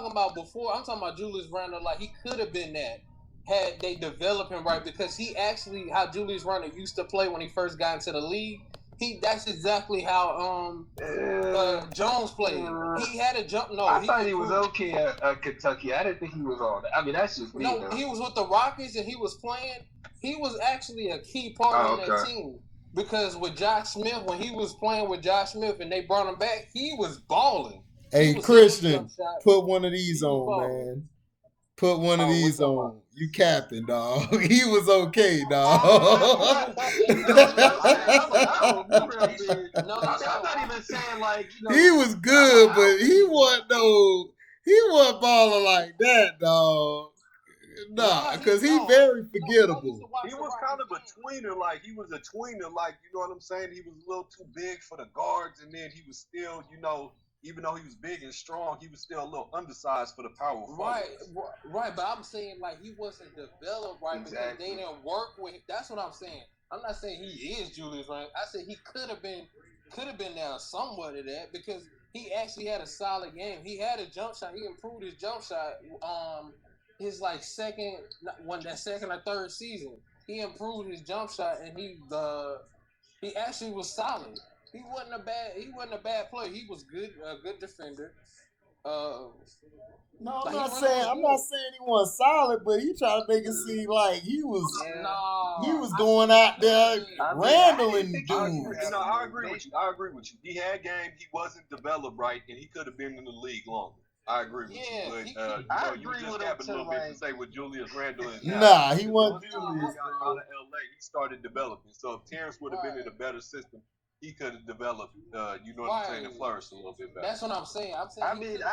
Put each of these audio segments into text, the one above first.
talking about before. I'm talking about Julius Randle. Like he could have been that had they developed him right because he actually how Julius Randle used to play when he first got into the league. That's exactly how Jones played. He had a jump. No, I thought he was okay at Kentucky. I didn't think he was on. I mean, that's just me. No, though. he was with the Rockets and he was playing. He was actually a key part in that team because with Josh Smith, when he was playing with Josh Smith and they brought him back, he was balling. Hey, Christian, put one of these on, man. Put one of these on. You capping, dog. He was okay, dog. I'm not even saying like he was good, but he wasn't balling like that, dog. Nah, because he's very forgettable. He was kind of a tweener, like he was a tweener, like you know what I'm saying. He was a little too big for the guards, and then he was still, even though he was big and strong, he was still a little undersized for the power forward. Right. But I'm saying like he wasn't developed right because they didn't work with. That's what I'm saying. I'm not saying he is Julius Randle. I said he could have been there somewhat of that because he actually had a solid game. He had a jump shot. He improved his jump shot. His like second or third season, he improved his jump shot and he actually was solid. He wasn't a bad player. He was a good defender. No, I'm not saying he wasn't solid, but he tried to make it seem like he was going out there rambling dudes. I agree with you. He had game. He wasn't developed right, and he could have been in the league longer. I agree with you, but you just have a little bit to say with Julius Randle. Nah, he wasn't Julius. Out of LA, he started developing. So if Terrence would have been in a better system, he could have developed, what I'm saying, and flourished a little bit better. That's what I'm saying. I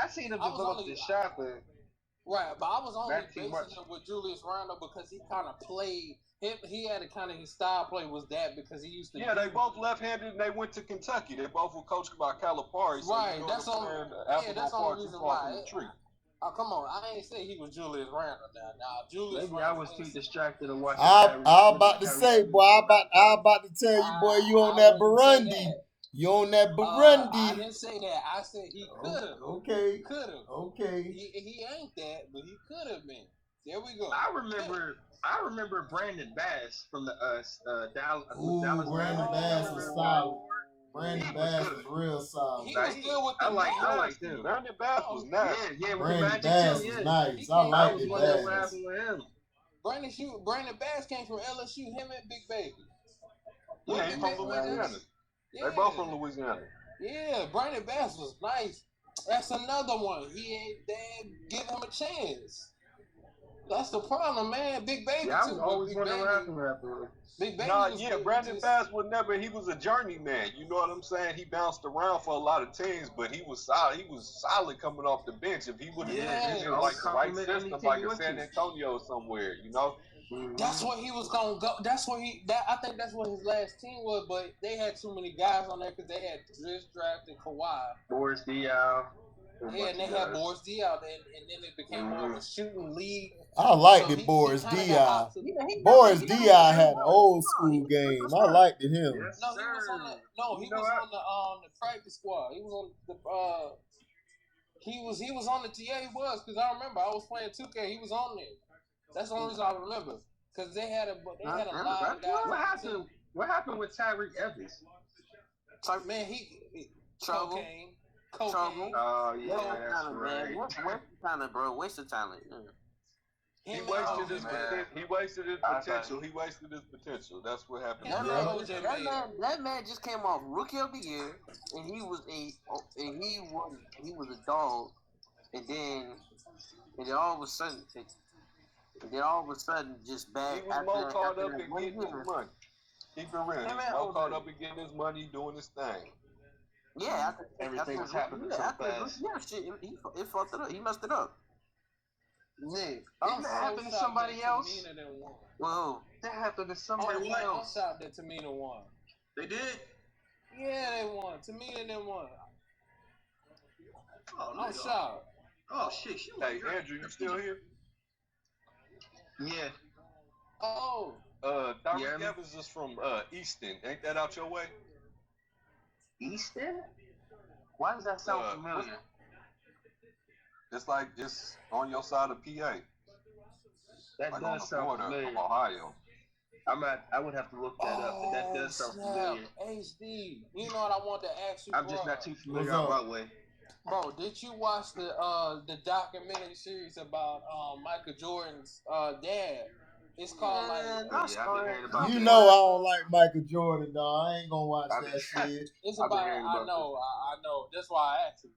seen him develop the shot, but but I was only basing it with Julius Randle because he kind of played. He had a kind of his style play was that because he used to. Yeah, they both left-handed and they went to Kentucky. They both were coached by Calipari. So right, that's the only reason why. Oh, come on. I ain't say he was Julius Randle now. Julius Maybe Randle I was too distracted to watch. I about to say, boy, I about to tell you, boy, you on that Burundi. You on that Burundi. I didn't say that. I said he could have. Okay. Could have. Okay. He ain't that, but he could have been. There we go. I remember Brandon Bass from the Dallas. Brandon Bass was solid. Brandon Bass was real solid. He was good with the I like him. Brandon Bass was nice. Yeah, Brandon Bass was nice. I liked it. Brandon Bass came from LSU. Him and Big Baby. Yeah, he's from Louisiana. They both from Louisiana. Yeah, Brandon Bass was nice. That's another one. They give him a chance. That's the problem, man. Big Baby. Yeah, I was always wondering what happened after. Big Baby. Brandon Bass was never. He was a journeyman. You know what I'm saying? He bounced around for a lot of teams, but he was solid. He was solid coming off the bench. If he would have been in like the right system, like in San Antonio somewhere, That's where he was gonna go. I think that's what his last team was, but they had too many guys on there because they had just drafted Kawhi. Boris Diaw. Yeah, and they had Boris Diaw, and then it became more of a shooting league. I liked it, Boris Diaw. Boris Diaw had an old school game. I liked him. Yes, he was on the practice squad. He was on the he was on the TA. He was because I remember I was playing 2K. He was on there. That's the only reason I remember because they had a lot of guys. What happened with Tyreek Evans? Man, cocaine. Oh yeah, that's right. Waste of talent, bro. Waste of talent. He wasted his potential. He wasted his potential. That's what happened. That man just came off Rookie of the Year, and he was a dog, and then all of a sudden, just bad. He was more caught up in getting his money. Keep it real. He was more caught up in getting his money, doing his thing. Yeah, everything was happening so fast. Yeah, shit, it fucked it up. He messed it up. Nick, didn't that happen to somebody else? Whoa, that happened to somebody else. I'm shocked that Tamina won. They did? Yeah, they won. Tamina then won. Oh, I'm shocked. Oh shit! Hey, Andrew, you still here? Yeah. Oh. Tyreek Evans is from Easton. Ain't that out your way? Easton? Why does that sound familiar? It's like just on your side of PA. That like does sound familiar. Of Ohio. I would have to look that up, but that does sound familiar. HD, you know what I wanted to ask you, I'm just not too familiar on my way. Bro, did you watch the documentary series about Michael Jordan's dad? It's called I've been hearing about you know I don't like Michael Jordan, dog. I ain't gonna watch that shit. It's about I know. That's why I asked you.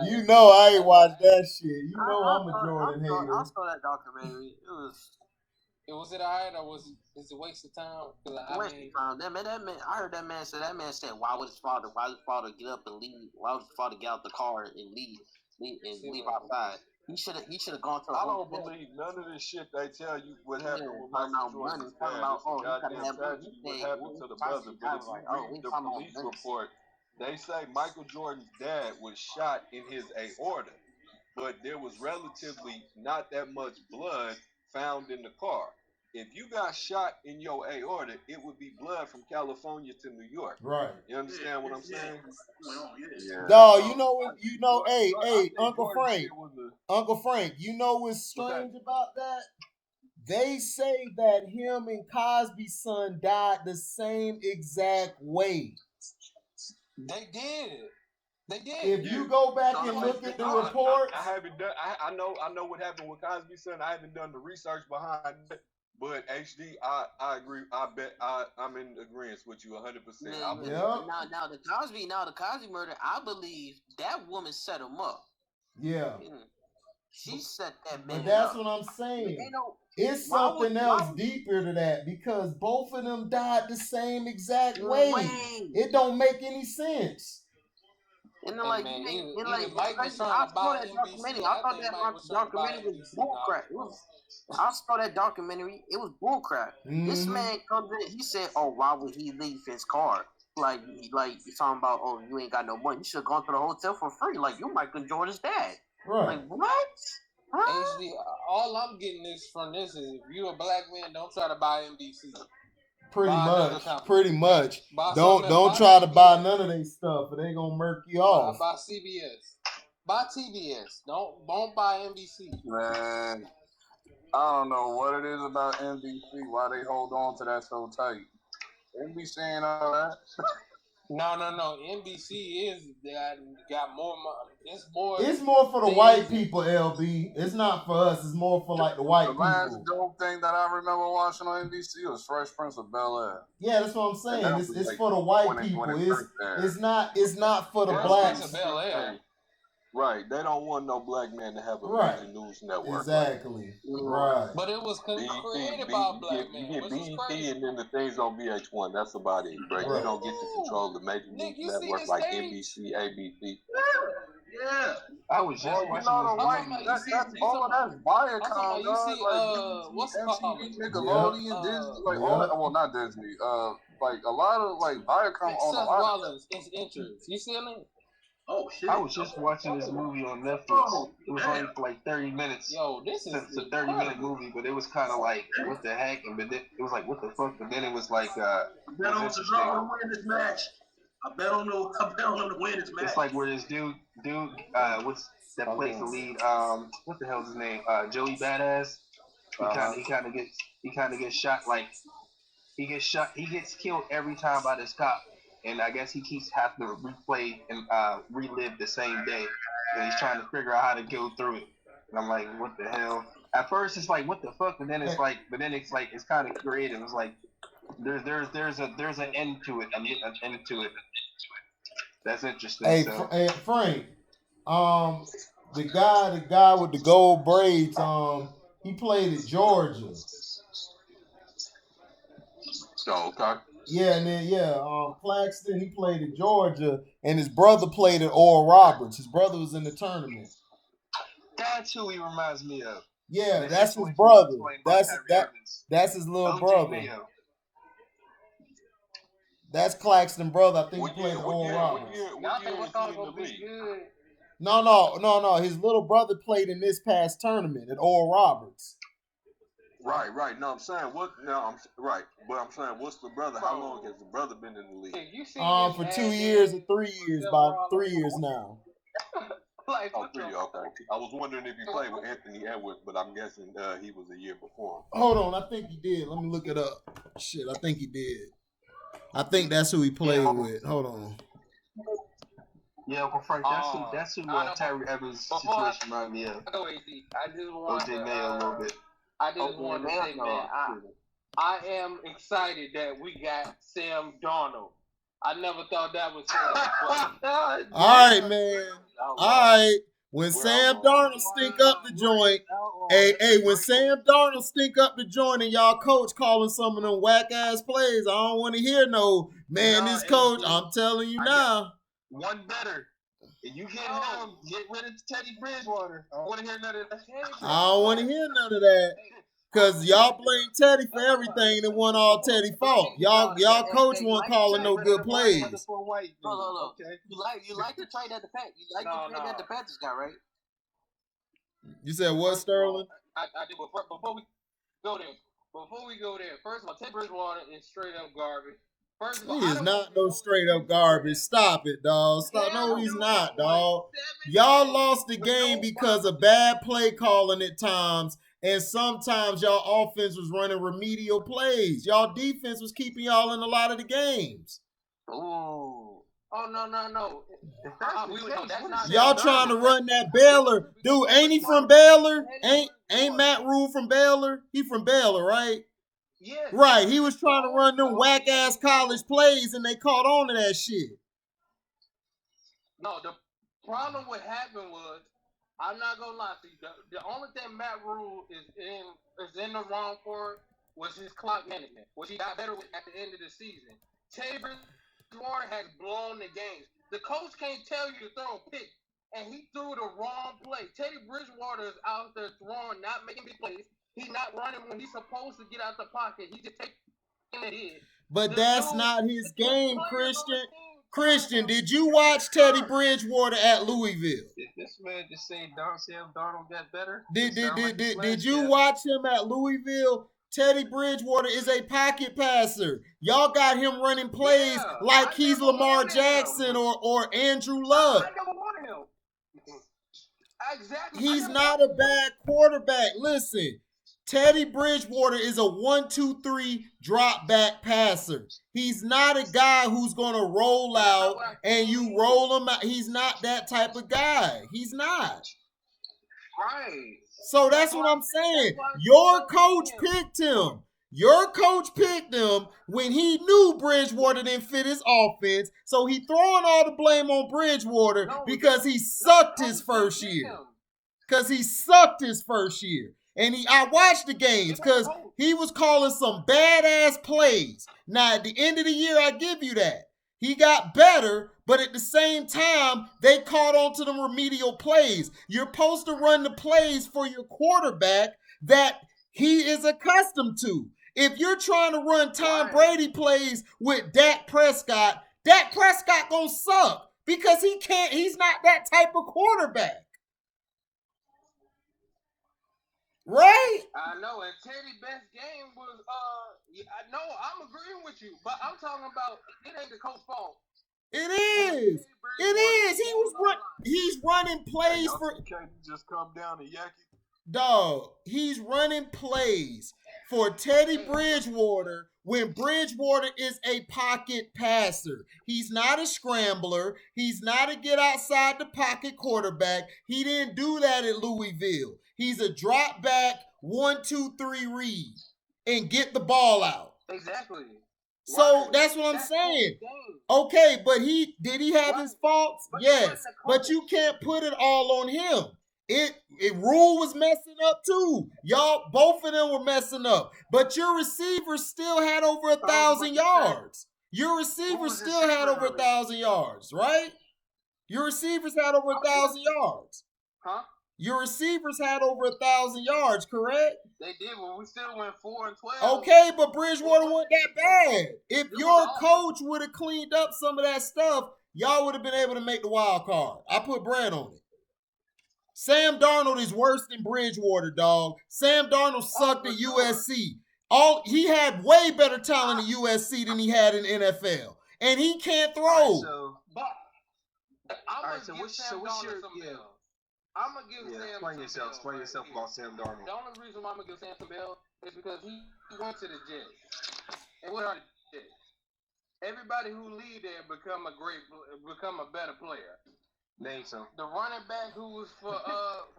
You know I ain't watched that shit. You know I'm a Jordan hater. I saw that documentary. Was it alright or was it a waste of time? Waste of time. That man. I heard that man say, why would his father get up and leave? Why would his father get out the car and leave outside? He should have gone to. I don't believe none of this shit they tell you what happened with Michael Jordan's dad. It's a goddamn tragedy what happened to the brother. But if you read the police report, they say Michael Jordan's dad was shot in his aorta, but there was relatively not that much blood found in the car. If you got shot in your aorta, it would be blood from California to New York. Right. You understand what I'm saying? Yeah. Dog, hey, Uncle Frank, you know what's strange about that? They say that him and Cosby's son died the same exact way. They did. If you go back and look at the reports, I haven't done. I know what happened with Cosby's son. I haven't done the research behind it. But HD, I agree. I bet I'm in agreement with you 100%. Now the Cosby murder, I believe that woman set him up. Yeah. She set that man up. But that's up. what I'm saying. It's something else deeper to that because both of them died the same exact way. It don't make any sense. And then, I saw that documentary. I thought that documentary was bullcrap. I saw that documentary. It was bullcrap. Mm-hmm. This man comes in. He said, "Oh, why would he leave his car? Like you're talking about? Oh, you ain't got no money. You should have gone to the hotel for free. Like you Michael Jordan's dad. Right? Like what? Huh? HD, all I'm getting from this is if you a black man, don't try to buy NBC. Pretty much. Don't try to buy none of their stuff, or they gonna murk you off. Buy CBS. Buy TBS. Don't buy NBC. Man, I don't know what it is about NBC. Why they hold on to that so tight? NBC ain't all that. No. NBC got more money. It's more for the white people, LB. It's not for us. It's more for like the white people. The last dope thing that I remember watching on NBC was Fresh Prince of Bel-Air. Yeah, that's what I'm saying. It's like for the white people. It's not for the blacks. Right, they don't want no black man to have a major news network. Exactly. Right. But it was created by black men. You get BET and then the things on VH1. That's about it, bro. You don't get to control the major news network like NBC, ABC. Yeah. I was just watching that's Viacom. You see, what's it called? Nickelodeon, Disney, well, not Disney. Like a lot of Viacom on a lot. Rollins, it's interest. You see it? Oh shit! I was just watching this movie on Netflix. It was only for like 30 minutes. Yo, this is a 30-minute movie, but it was kind of like what the heck, and but then it was like what the fuck. But then it was like bet on Cesaro to win this match. I bet on him to win this match. It's like where this dude what's that plays the lead? What the hell's his name? Joey Badass. He kind of gets shot. Like he gets killed every time by this cop. And I guess he keeps having to replay and relive the same day. And he's trying to figure out how to go through it. And I'm like, what the hell? At first it's like, what the fuck? But then it's like, it's kind of creative. It's like, there's an end to it. I'm getting an end to it. That's interesting. Hey, Frank. The guy with the gold braids. He played at Georgia. Oh, okay. Yeah, and then Claxton, he played at Georgia, and his brother played at Oral Roberts. His brother was in the tournament. That's who he reminds me of. Yeah, that's his brother. That's his little brother. That's Claxton's brother. I think he played at Oral Roberts. No. His little brother played in this past tournament at Oral Roberts. Right. No, I'm saying right. But I'm saying, what's the brother? How long has the brother been in the league? For 2 years or 3 years, about 3 years now. Like, oh, 3 years. Okay. I was wondering if he played with Anthony Edwards, but I'm guessing he was a year before. Hold on, I think he did. Let me look it up. Shit, I think he did. I think that's who he played with. Hold on. Yeah, Uncle Frank, that's who Tyree Evans' situation reminded me of. Go, AC. I just want OJ Mayo a little bit. I just want to say, man, I am excited that we got Sam Darnold. I never thought that was all right, man. All right. When Sam Darnold stink up the joint, when Sam Darnold stink up the joint and y'all coach calling some of them whack ass plays, I don't want to hear this coach. I'm telling you now. One better. If you get him, get rid of Teddy Bridgewater. I don't want to hear none of that. I don't want to hear none of that. Because y'all blame Teddy for everything and it wasn't all Teddy fault. Y'all coach wasn't calling no good plays. Look. You like the trade that the Panthers? You like the trade that the Panthers got, right? You said what, Sterling? I did. Before we go there, first of all, Teddy Bridgewater is straight up garbage. First of all, he is not no straight up garbage. Stop it, dog. Stop. No, he's not, dog. Y'all lost the game because of bad play calling at times. And sometimes y'all offense was running remedial plays. Y'all defense was keeping y'all in a lot of the games. Oh, no. Y'all trying to run that Baylor. Dude, ain't he from Baylor? Ain't Matt Rule from Baylor? He from Baylor, right? Yeah. Right. He was trying to run them whack-ass college plays, and they caught on to that shit. No, the problem what happened was, I'm not gonna lie to you. The only thing Matt Rule is in the wrong for was his clock management, which he got better with at the end of the season. Teddy Bridgewater has blown the games. The coach can't tell you to throw a pick, and he threw the wrong play. Teddy Bridgewater is out there throwing, not making big plays. He's not running when he's supposed to get out the pocket. He just taking it in. But that's not his game, Christian. Christian, did you watch Teddy Bridgewater at Louisville? Did this man just say Sam Darnold got better? Did you watch him at Louisville? Teddy Bridgewater is a pocket passer. Y'all got him running plays like he's Lamar Jackson or Andrew Luck. I never wanted him. Exactly. He's not a bad quarterback. Listen, Teddy Bridgewater is a 1-2-3 drop back passer. He's not a guy who's going to roll out and you roll him out. He's not that type of guy. He's not. Right. So that's what I'm saying. Your coach picked him. Your coach picked him when he knew Bridgewater didn't fit his offense. So he throwing all the blame on Bridgewater because he sucked his first year. And I watched the games because he was calling some badass plays. Now, at the end of the year, I give you that. He got better, but at the same time, they caught on to them remedial plays. You're supposed to run the plays for your quarterback that he is accustomed to. If you're trying to run Tom Brady plays with Dak Prescott gonna suck because he's not that type of quarterback. Right? I know, and Teddy's best game was I know I'm agreeing with you, but I'm talking about it ain't the coach's fault. It is. He's running plays for. Can't just come down and yak it. Dog, he's running plays for Teddy Bridgewater when Bridgewater is a pocket passer. He's not a scrambler. He's not a get outside the pocket quarterback. He didn't do that at Louisville. He's a drop back 1-2-3 read and get the ball out. Exactly. So that's what I'm saying. Okay, but did he have his faults? Yes, but you can't put it all on him. Rule was messing up too. Y'all, both of them were messing up. But your receivers still had over 1,000 yards. Your receivers still had over 1,000 yards, right? Your receivers had over 1,000 yards. Huh? Your receivers had over 1,000 yards, correct? They did, but we still went 4-12. Okay, but Bridgewater wasn't that bad. If your coach would have cleaned up some of that stuff, y'all would have been able to make the wild card. I put bread on it. Sam Darnold is worse than Bridgewater, dog. Sam Darnold sucked at USC. He had way better talent at USC than he had in NFL. And he can't throw. So what's your I'm gonna give Sam. Explain yourself about Sam Darnold. The only reason why I'm gonna give Sam some bell is because he went to the Jets, and what are the Jets? Everybody who leave there become a better player. Name some. The running back who was for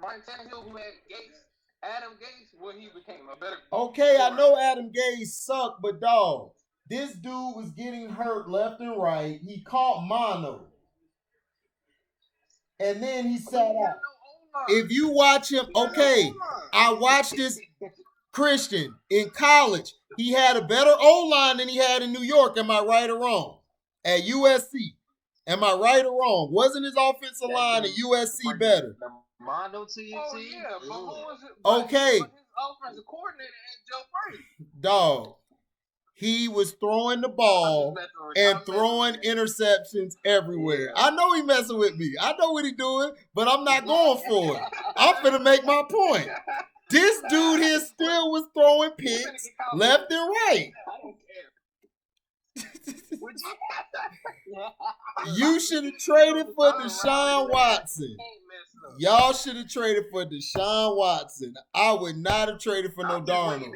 Ryan Tannehill, who had Gates, Adam Gates, he became a better. Okay, I know Adam Gates sucked, but dog, this dude was getting hurt left and right. He caught mono, and then he sat out. If you watch him, okay, I watched this Christian in college. He had a better O-line than he had in New York. Am I right or wrong? At USC. Am I right or wrong? Wasn't his offensive line at USC better? Mono to your team? Yeah, but who was it? Okay. His offensive coordinator ain't Joe Brady. Dog. He was throwing the ball and throwing interceptions everywhere. I know he messing with me. I know what he doing, but I'm not going for it. I'm finna make my point. This dude here still was throwing picks left and right. I don't care. You should have traded for Deshaun Watson. Y'all should have traded for Deshaun Watson. I would not have traded for no Darnold.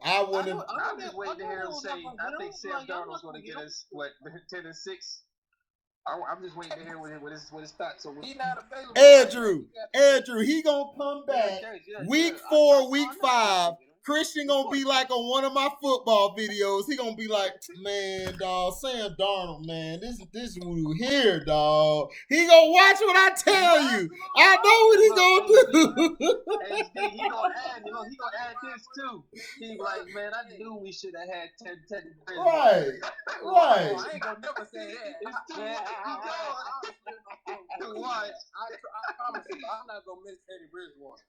I wouldn't have. I'm just waiting to hear him say, I think Sam Darnold's going to get us, 10-6? I'm just waiting to hear what his thoughts are. Andrew, he going to come back week 4, week 5. Christian gonna be like on one of my football videos. He gonna be like, man, dog, Sam Darnold, man, this dude here, dog. He gonna watch what I tell you. I know what he gonna do. He gonna add this too. He like, man, I knew we should have had 10. Right. I ain't gonna never say that. It's too much. I promise you, I'm not gonna miss Teddy Bridgewater.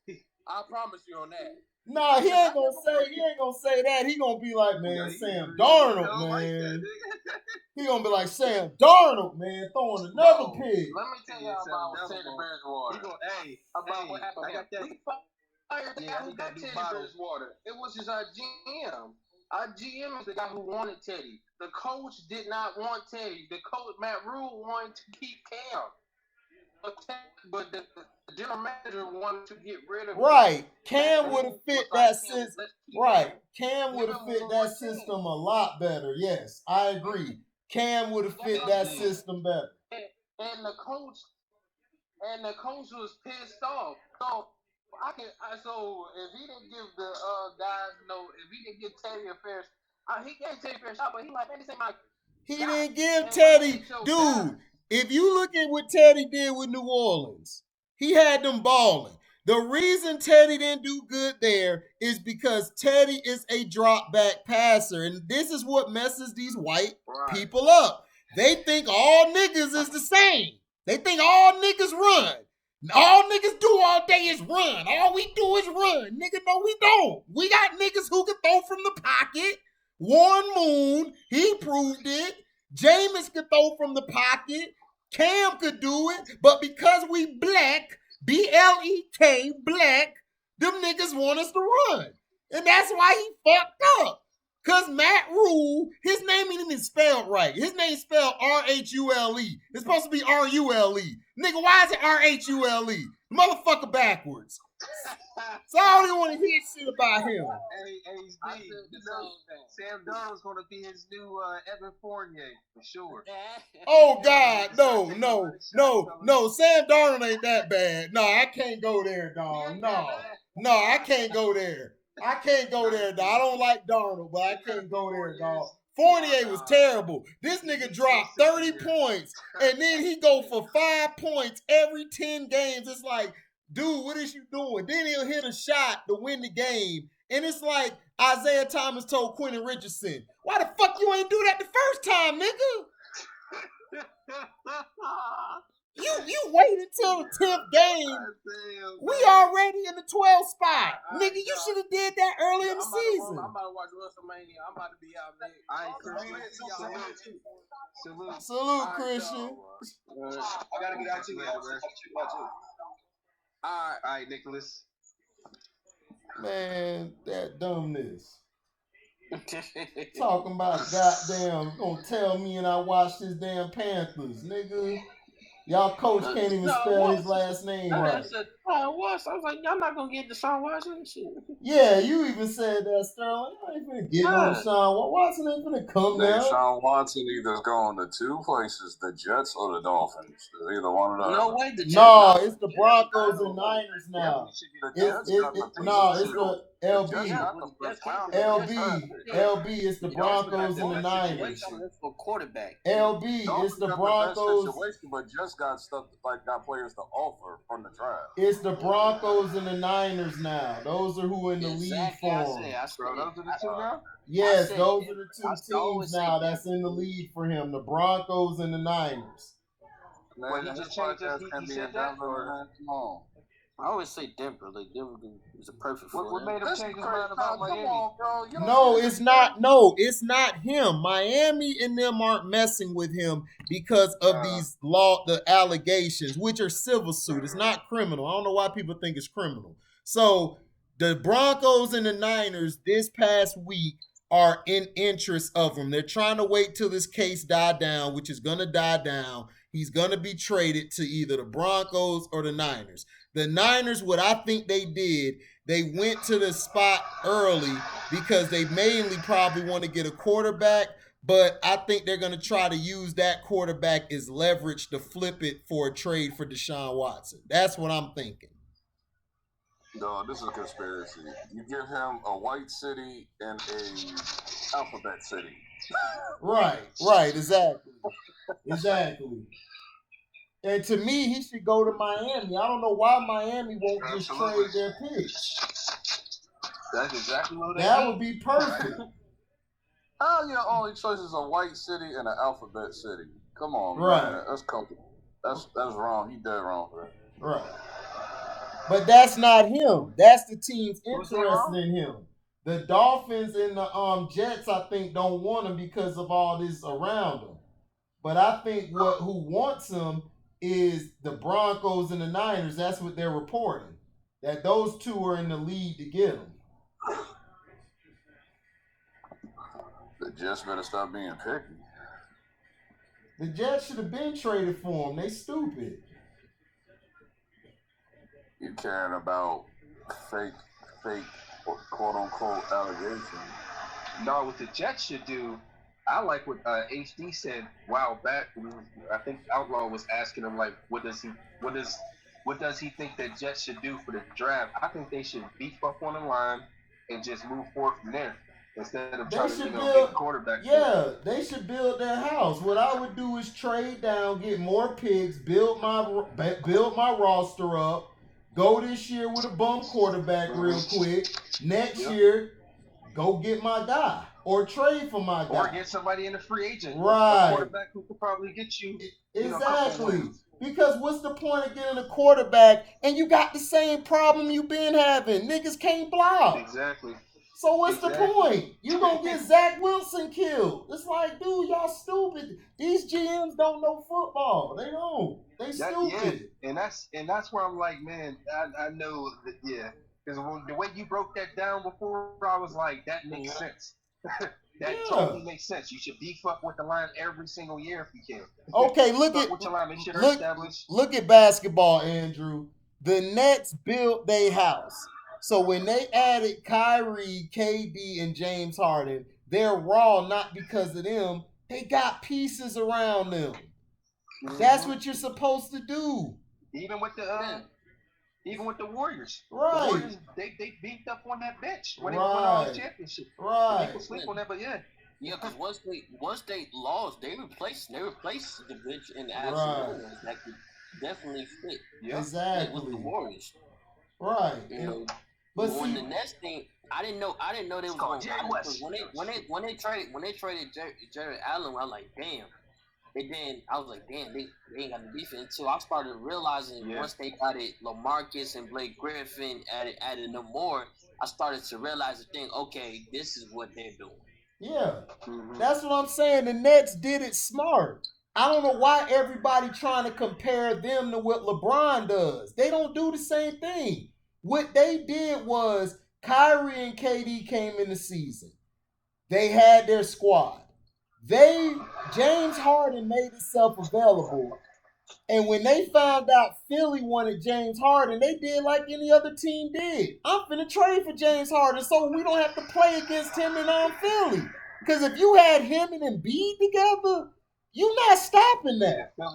I promise you on that. Nah, he ain't gonna say that. He gonna be like, man, Sam Darnold, man. He gonna be like, Sam Darnold, man, throwing another pick. Let me tell you about Teddy Bridgewater. About what happened. We fired the guy who got Teddy Bridgewater. It was just our GM. Our GM is the guy who wanted Teddy. The coach did not want Teddy. The coach, Matt Rule, wanted to keep Cam. But the general manager wanted to get rid of him. Right. Cam would have fit that system. Right. Cam would have fit that system a lot better. Yes, I agree. Cam would have fit that system better. And the coach was pissed off. So if he didn't give the guys if he didn't give Teddy a fair he gave Teddy a fair shot, but he like, man, this ain't my He didn't give Teddy, dude. If you look at what Teddy did with New Orleans, he had them balling. The reason Teddy didn't do good there is because Teddy is a drop back passer. And this is what messes these white people up. They think all niggas is the same. They think all niggas run. All niggas do all day is run. All we do is run. Nigga, no, we don't. We got niggas who can throw from the pocket. Warren Moon, he proved it. Jameis could throw from the pocket. Cam could do it. But because we black, B-L-E-K, black, them niggas want us to run. And that's why he fucked up. Because Matt Rule, his name ain't even spelled right. His name's spelled R-H-U-L-E. It's supposed to be R-U-L-E. Nigga, why is it R-H-U-L-E? Motherfucker backwards. So I don't even want to hear shit about him. Sam Darnold's going to be his new Evan Fournier, for sure. Oh, God, no. Sam Darnold ain't that bad. No, I can't go there, dog. No, I can't go there. I don't like Darnold, but I can't go there, dog. Fournier was terrible. This nigga dropped 30 points, and then he go for 5 points every 10 games. It's like, dude, what is you doing? Then he'll hit a shot to win the game. And it's like Isaiah Thomas told Quentin Richardson, why the fuck you ain't do that the first time, nigga? You wait until the 10th game. We already in the 12th spot. Nigga, you should have did that early in the season. I'm about to watch WrestleMania. I'm about to be out there. Salute, Christian. I gotta get out too, man. All right, Nicholas. Man, that dumbness. Talking about goddamn, gonna tell me and I watch this damn Panthers, nigga. Y'all coach can't even spell his last name right. I said, I was like, y'all not gonna get Deshaun Watson shit. Yeah, you even said that, Sterling. I ain't finna get no Deshaun Watson. Ain't finna come down. Deshaun Watson either going to two places, the Jets or the Dolphins. Either one of those. No way, the Jets. No, it's the Broncos and Niners now. It's the LB. It's the Broncos and the Niners. For quarterback. LB. It's the Broncos. But just got stuff got players to offer from the draft. It's the Broncos and the Niners now. Those are who in the league for. Those are the two now? Yes, those are the two teams now that's in the lead for him. The Broncos and the Niners. Man, he just changed he said that? I always say Denver. Like Denver is a perfect fit. What made him change his mind about Miami? Come on, bro. No, it's not. No, it's not him. Miami and them aren't messing with him because of the allegations, which are civil suit. It's not criminal. I don't know why people think it's criminal. So the Broncos and the Niners this past week are in interest of him. They're trying to wait till this case die down, which is going to die down. He's going to be traded to either the Broncos or the Niners. The Niners, what I think they did, they went to the spot early because they mainly probably want to get a quarterback, but I think they're going to try to use that quarterback as leverage to flip it for a trade for Deshaun Watson. That's what I'm thinking. No, this is a conspiracy. You give him a white city and a alphabet city. Right, exactly. And to me, he should go to Miami. I don't know why Miami won't just trade their pick. That's exactly what that would be perfect. How your only choice is a white city and an alphabet city? Come on, right? Man. That's comfortable. That's wrong. He dead wrong for that. Right. But that's not him. That's the team's interested in him. The Dolphins and the Jets, I think, don't want him because of all this around him. But I think who wants him is the Broncos and the Niners. That's what they're reporting. That those two are in the lead to get him. The Jets better stop being picky. The Jets should have been traded for him. They stupid. You caring about fake, quote-unquote allegations. No, what the Jets should do, I like what HD said a while back. I think Outlaw was asking him, like, what does he think that Jets should do for the draft? I think they should beef up on the line and just move forward from there instead of trying to get a quarterback. Yeah, they should build their house. What I would do is trade down, get more picks, build my roster up. Go this year with a bum quarterback real quick. Next year, go get my guy or trade for my guy. Or get somebody in the free agent. Right. A quarterback who could probably get you. Exactly. Because what's the point of getting a quarterback and you got the same problem you've been having? Niggas can't block. Exactly. So what's the point? You gonna get Zach Wilson killed. It's like, dude, y'all stupid. These GMs don't know football. They don't. They stupid. Yeah. And that's where I'm like, man, I know that, yeah. Because the way you broke that down before, I was like, that makes sense. That totally makes sense. You should beef up with the line every single year if you can. Okay, look at basketball, Andrew. The Nets built their house. So when they added Kyrie, KD, and James Harden, they're raw not because of them. They got pieces around them. Mm-hmm. That's what you're supposed to do. Even with the Warriors. Right. The Warriors, they beefed up on that bench when they won all the championship. Right. People sleep on that, but yeah. Yeah, because once they lost, they replaced the bench in the actual ones that could definitely fit. Yeah. Exactly. With the Warriors. Right. You know, but when the Nets thing, I didn't know they was going to when they traded Jared Allen, I was like, damn. And then I was like, damn, they ain't got the defense. Until I started realizing once they added LaMarcus and Blake Griffin, added no more, I started to realize the thing, okay, this is what they're doing. Yeah. Mm-hmm. That's what I'm saying. The Nets did it smart. I don't know why everybody trying to compare them to what LeBron does. They don't do the same thing. What they did was Kyrie and KD came in the season. They had their squad. James Harden made himself available And when they found out Philly wanted James Harden, they did like any other team did. I'm finna trade for James Harden so we don't have to play against him in Philly. Because if you had him and Embiid together, you're not stopping that. Yeah,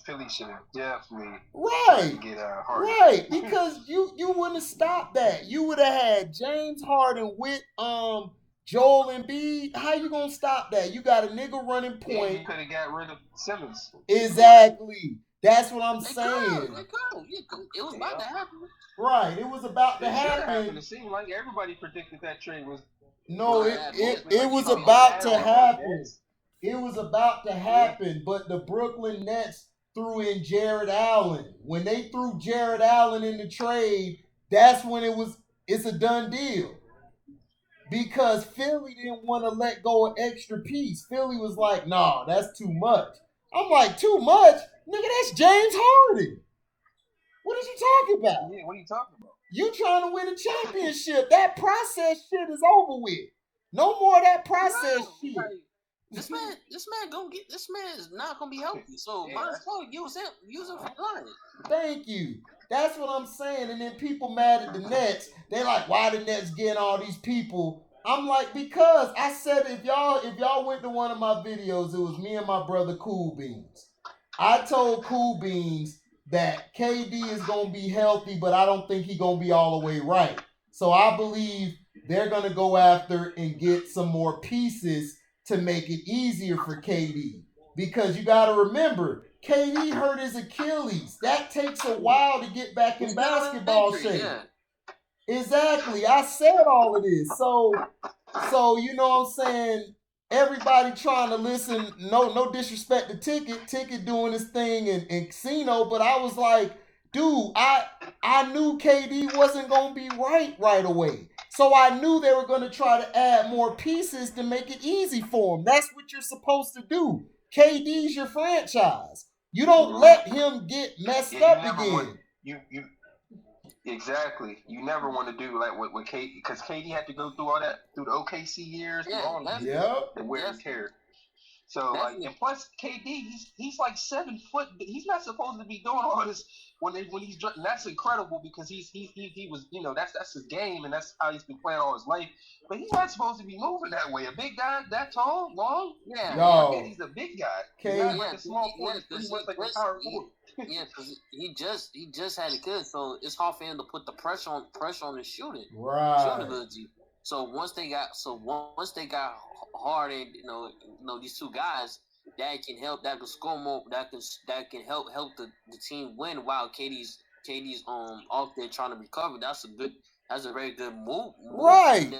Philly should have definitely tried to get Harden. Right, because you wouldn't have stopped that. You would have had James Harden with Joel Embiid. How you gonna stop that? You got a nigga running point. Yeah, you could have got rid of Simmons. Exactly. That's what I'm saying. It was about to happen. Right, it was about to happen. It seemed like everybody predicted that trade was. No, it was about to happen. It was about to happen, but the Brooklyn Nets threw in Jared Allen. When they threw Jared Allen in the trade, that's when it's a done deal. Because Philly didn't want to let go of extra piece. Philly was like, nah, that's too much. I'm like, too much? Nigga, that's James Harden. What are you talking about? Yeah, what are you talking about? You trying to win a championship. That process shit is over with. No more of that process shit. This man is not gonna be healthy. So might as well use him for lying. Thank you. That's what I'm saying. And then people mad at the Nets. They like, why the Nets getting all these people? I'm like, because I said if y'all went to one of my videos, it was me and my brother Cool Beans. I told Cool Beans that KD is gonna be healthy, but I don't think he's gonna be all the way right. So I believe they're gonna go after and get some more pieces to make it easier for KD. Because you got to remember, KD hurt his Achilles. That takes a while to get back in basketball shape. Yeah. Exactly. I said all of this. So you know what I'm saying? Everybody trying to listen. No disrespect to Ticket doing his thing in Casino, but I was like, dude, I knew KD wasn't going to be right away. So I knew they were going to try to add more pieces to make it easy for him. That's what you're supposed to do. KD's your franchise. You don't let him get messed up again. Exactly. You never want to do like with KD, because KD had to go through all that through the OKC years, the wear and tear. So and plus KD, he's like 7 foot. He's not supposed to be doing all this when he's. And that's incredible because he was, that's his game and that's how he's been playing all his life. But he's not supposed to be moving that way. A big guy that tall, long, he's a big guy. Because he just had a kid, so it's hard for him to put the pressure on his shooting. Right. Ability. So once they got Harden, these two guys that can help, that can score more, that can help the team win while KD's off there trying to recover. That's a very good move. Right.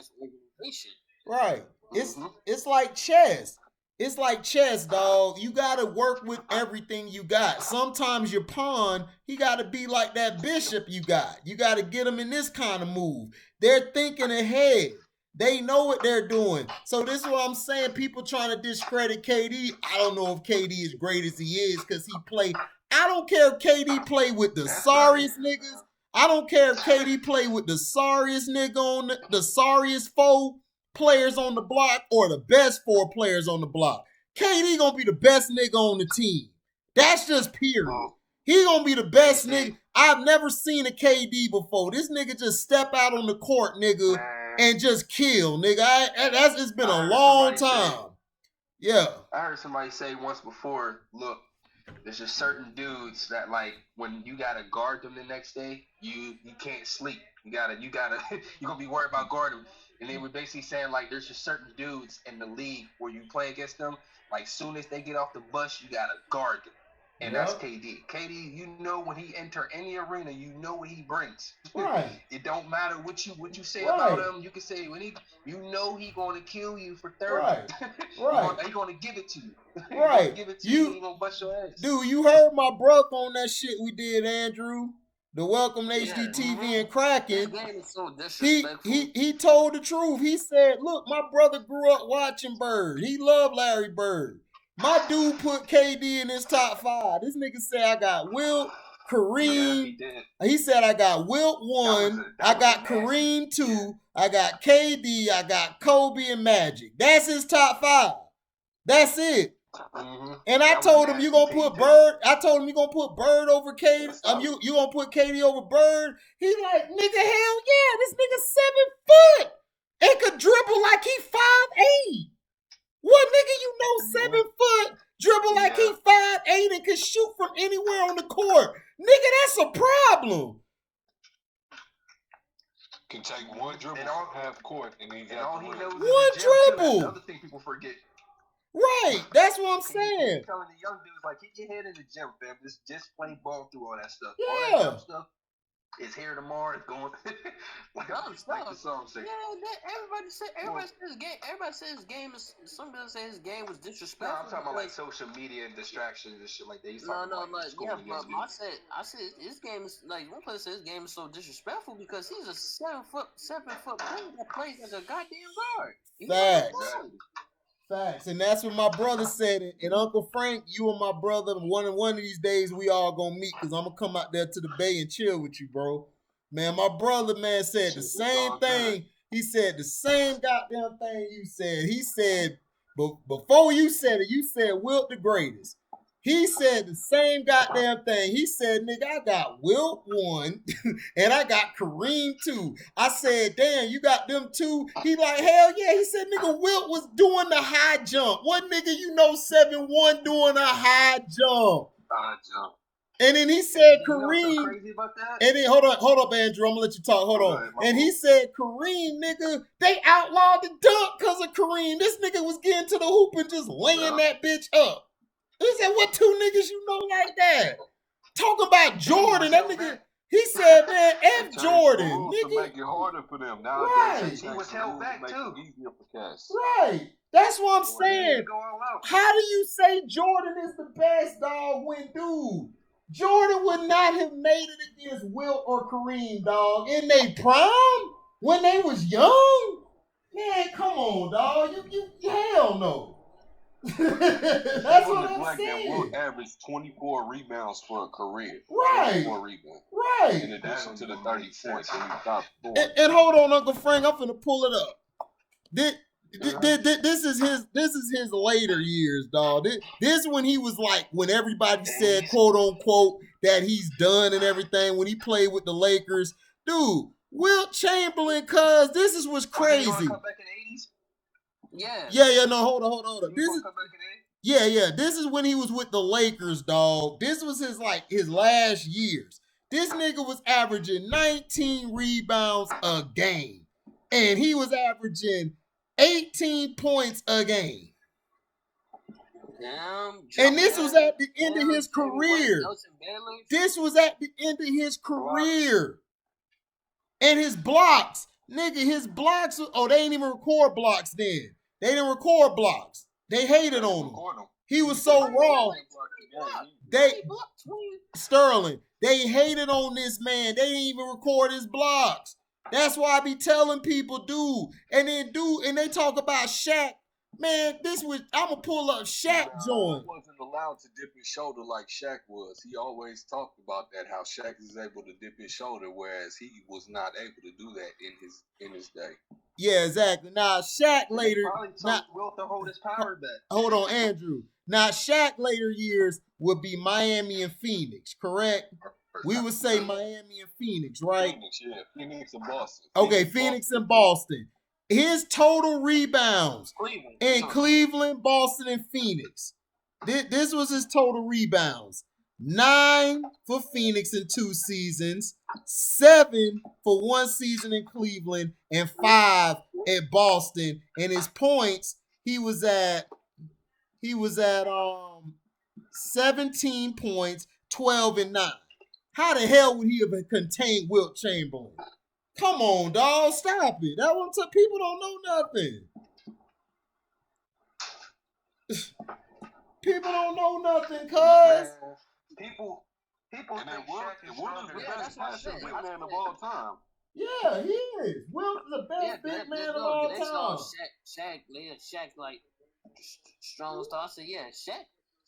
Right. It's like chess. It's like chess, dog. You got to work with everything you got. Sometimes your pawn, he got to be like that bishop you got. You got to get him in this kind of move. They're thinking ahead. They know what they're doing. So this is what I'm saying. People trying to discredit KD. I don't know if KD is great as he is because he played. I don't care if KD play with the sorriest niggas. I don't care if KD play with the sorriest nigga on the sorriest 4 players on the block or the best 4 players on the block. KD gonna be the best nigga on the team. That's just period. He gonna be the best nigga. I've never seen a KD before. This nigga just step out on the court, nigga, and just kill, nigga. It's been a long time. Yeah. I heard somebody say once before, look, there's just certain dudes that like when you gotta guard them the next day, you can't sleep. You gotta you're gonna be worried about guarding them. And they were basically saying like there's just certain dudes in the league where you play against them, like soon as they get off the bus, you gotta guard them. And that's KD. KD, when he enter any arena, you know what he brings. Right. It don't matter what you say about him. You can say when he gonna kill you for 30. Right. Right. He gonna give it to you. Right. Give it to you. He gonna bust your ass. Dude, you heard my brother on that shit we did, Andrew. The Welcome HDTV and Kraken. He told the truth. He said, look, my brother grew up watching Bird. He loved Larry Bird. My dude put KD in his top 5. This nigga said I got Wilt, Kareem. He said I got Wilt 1. I got Kareem 2. I got KD. I got Kobe and Magic. That's his top 5. That's it. Mm-hmm. And I told him you gonna put Bird. I told him you gonna put Bird over KD. You gonna put KD over Bird. He like, nigga, hell yeah, this nigga 7 foot and could dribble like he 5'8". What nigga you know 7 foot dribble like he 5'8" and can shoot from anywhere on the court? Nigga, that's a problem. Can take one dribble from half court and he's all he knows is one dribble. The other thing people forget. Right, that's what I'm saying. Telling the young dudes like, get your head in the gym, fam. Just play ball through all that stuff. Yeah. All that dumb stuff is here tomorrow. It's going like the song says. Yeah, everybody says his game is. Some people say his game was disrespectful. No, I'm talking about like social media and distractions and shit like that. I said his game is like one player said his game is so disrespectful because he's a 7 foot player that plays as a goddamn guard. Facts, and that's what my brother said. And Uncle Frank, you and my brother, one of these days we all gonna meet because I'm gonna come out there to the Bay and chill with you, bro. Man, my brother, man, said the same thing. He said the same goddamn thing you said. He said, but before you said it, you said Wilt the greatest. He said the same goddamn thing. He said, nigga, I got Wilt 1 and I got Kareem 2. I said, damn, you got them 2? He like, hell yeah. He said, nigga, Wilt was doing the high jump. What nigga you know 7'1" doing a high jump? And then he said Kareem. Crazy about that? And then hold up, Andrew. I'm gonna let you talk. Hold on. And he said Kareem, nigga, they outlawed the dunk because of Kareem. This nigga was getting to the hoop and just laying that bitch up. He said, what 2 niggas you know like that? Talking about Jordan, that nigga. He said, man, F Jordan, nigga. To make it harder for them. Right. He was held back too. Easier for cats. Right. That's what I'm saying. How do you say Jordan is the best, dog, when, dude, Jordan would not have made it against Wilt or Kareem, dog, in their prime when they was young? Man, come on, dog. You hell no. That's what I'm saying. Wilt averaged 24 rebounds for a career. Right. 24 rebounds. Right. In addition to the 30 points when he stopped scoring. And hold on, Uncle Frank, I'm finna pull it up. This is his later years, dog. This when he was like, when everybody said, quote unquote, that he's done and everything, when he played with the Lakers. Dude, Wilt Chamberlain, cuz this is what's crazy. Yeah, no, hold on. This is when he was with the Lakers, dog. This was his last years. This nigga was averaging 19 rebounds a game. And he was averaging 18 points a game. And this was at the end of his career. This was at the end of his career. And his blocks, nigga, they ain't even record blocks then. They didn't record blocks. They hated on him. He was so raw. Sterling, they hated on this man. They didn't even record his blocks. That's why I be telling people, and they talk about Shaq. Man, I'm going to pull up Shaq joint. He wasn't allowed to dip his shoulder like Shaq was. He always talked about that, how Shaq is able to dip his shoulder, whereas he was not able to do that in his day. Yeah, exactly. Now, Shaq later. Wilt to hold his power back. Hold on, Andrew. Now, Shaq later years would be Miami and Phoenix, correct? We would say Miami and Phoenix, right? Phoenix and Boston. Okay, Phoenix and Boston. His total rebounds in Cleveland, Boston, and Phoenix. This was his total rebounds. 9 for Phoenix in 2 seasons, 7 for 1 season in Cleveland, and 5 at Boston. And his points, he was at 17 points, 12 and 9. How the hell would he have contained Wilt Chamberlain? Come on, dog, stop it. That one people don't know nothing. People don't know nothing, cuz. People and then Wilt is the best passing big man of all time. Yeah, he is. Wilt is the best big man of all time. Shaq like strong star. I said,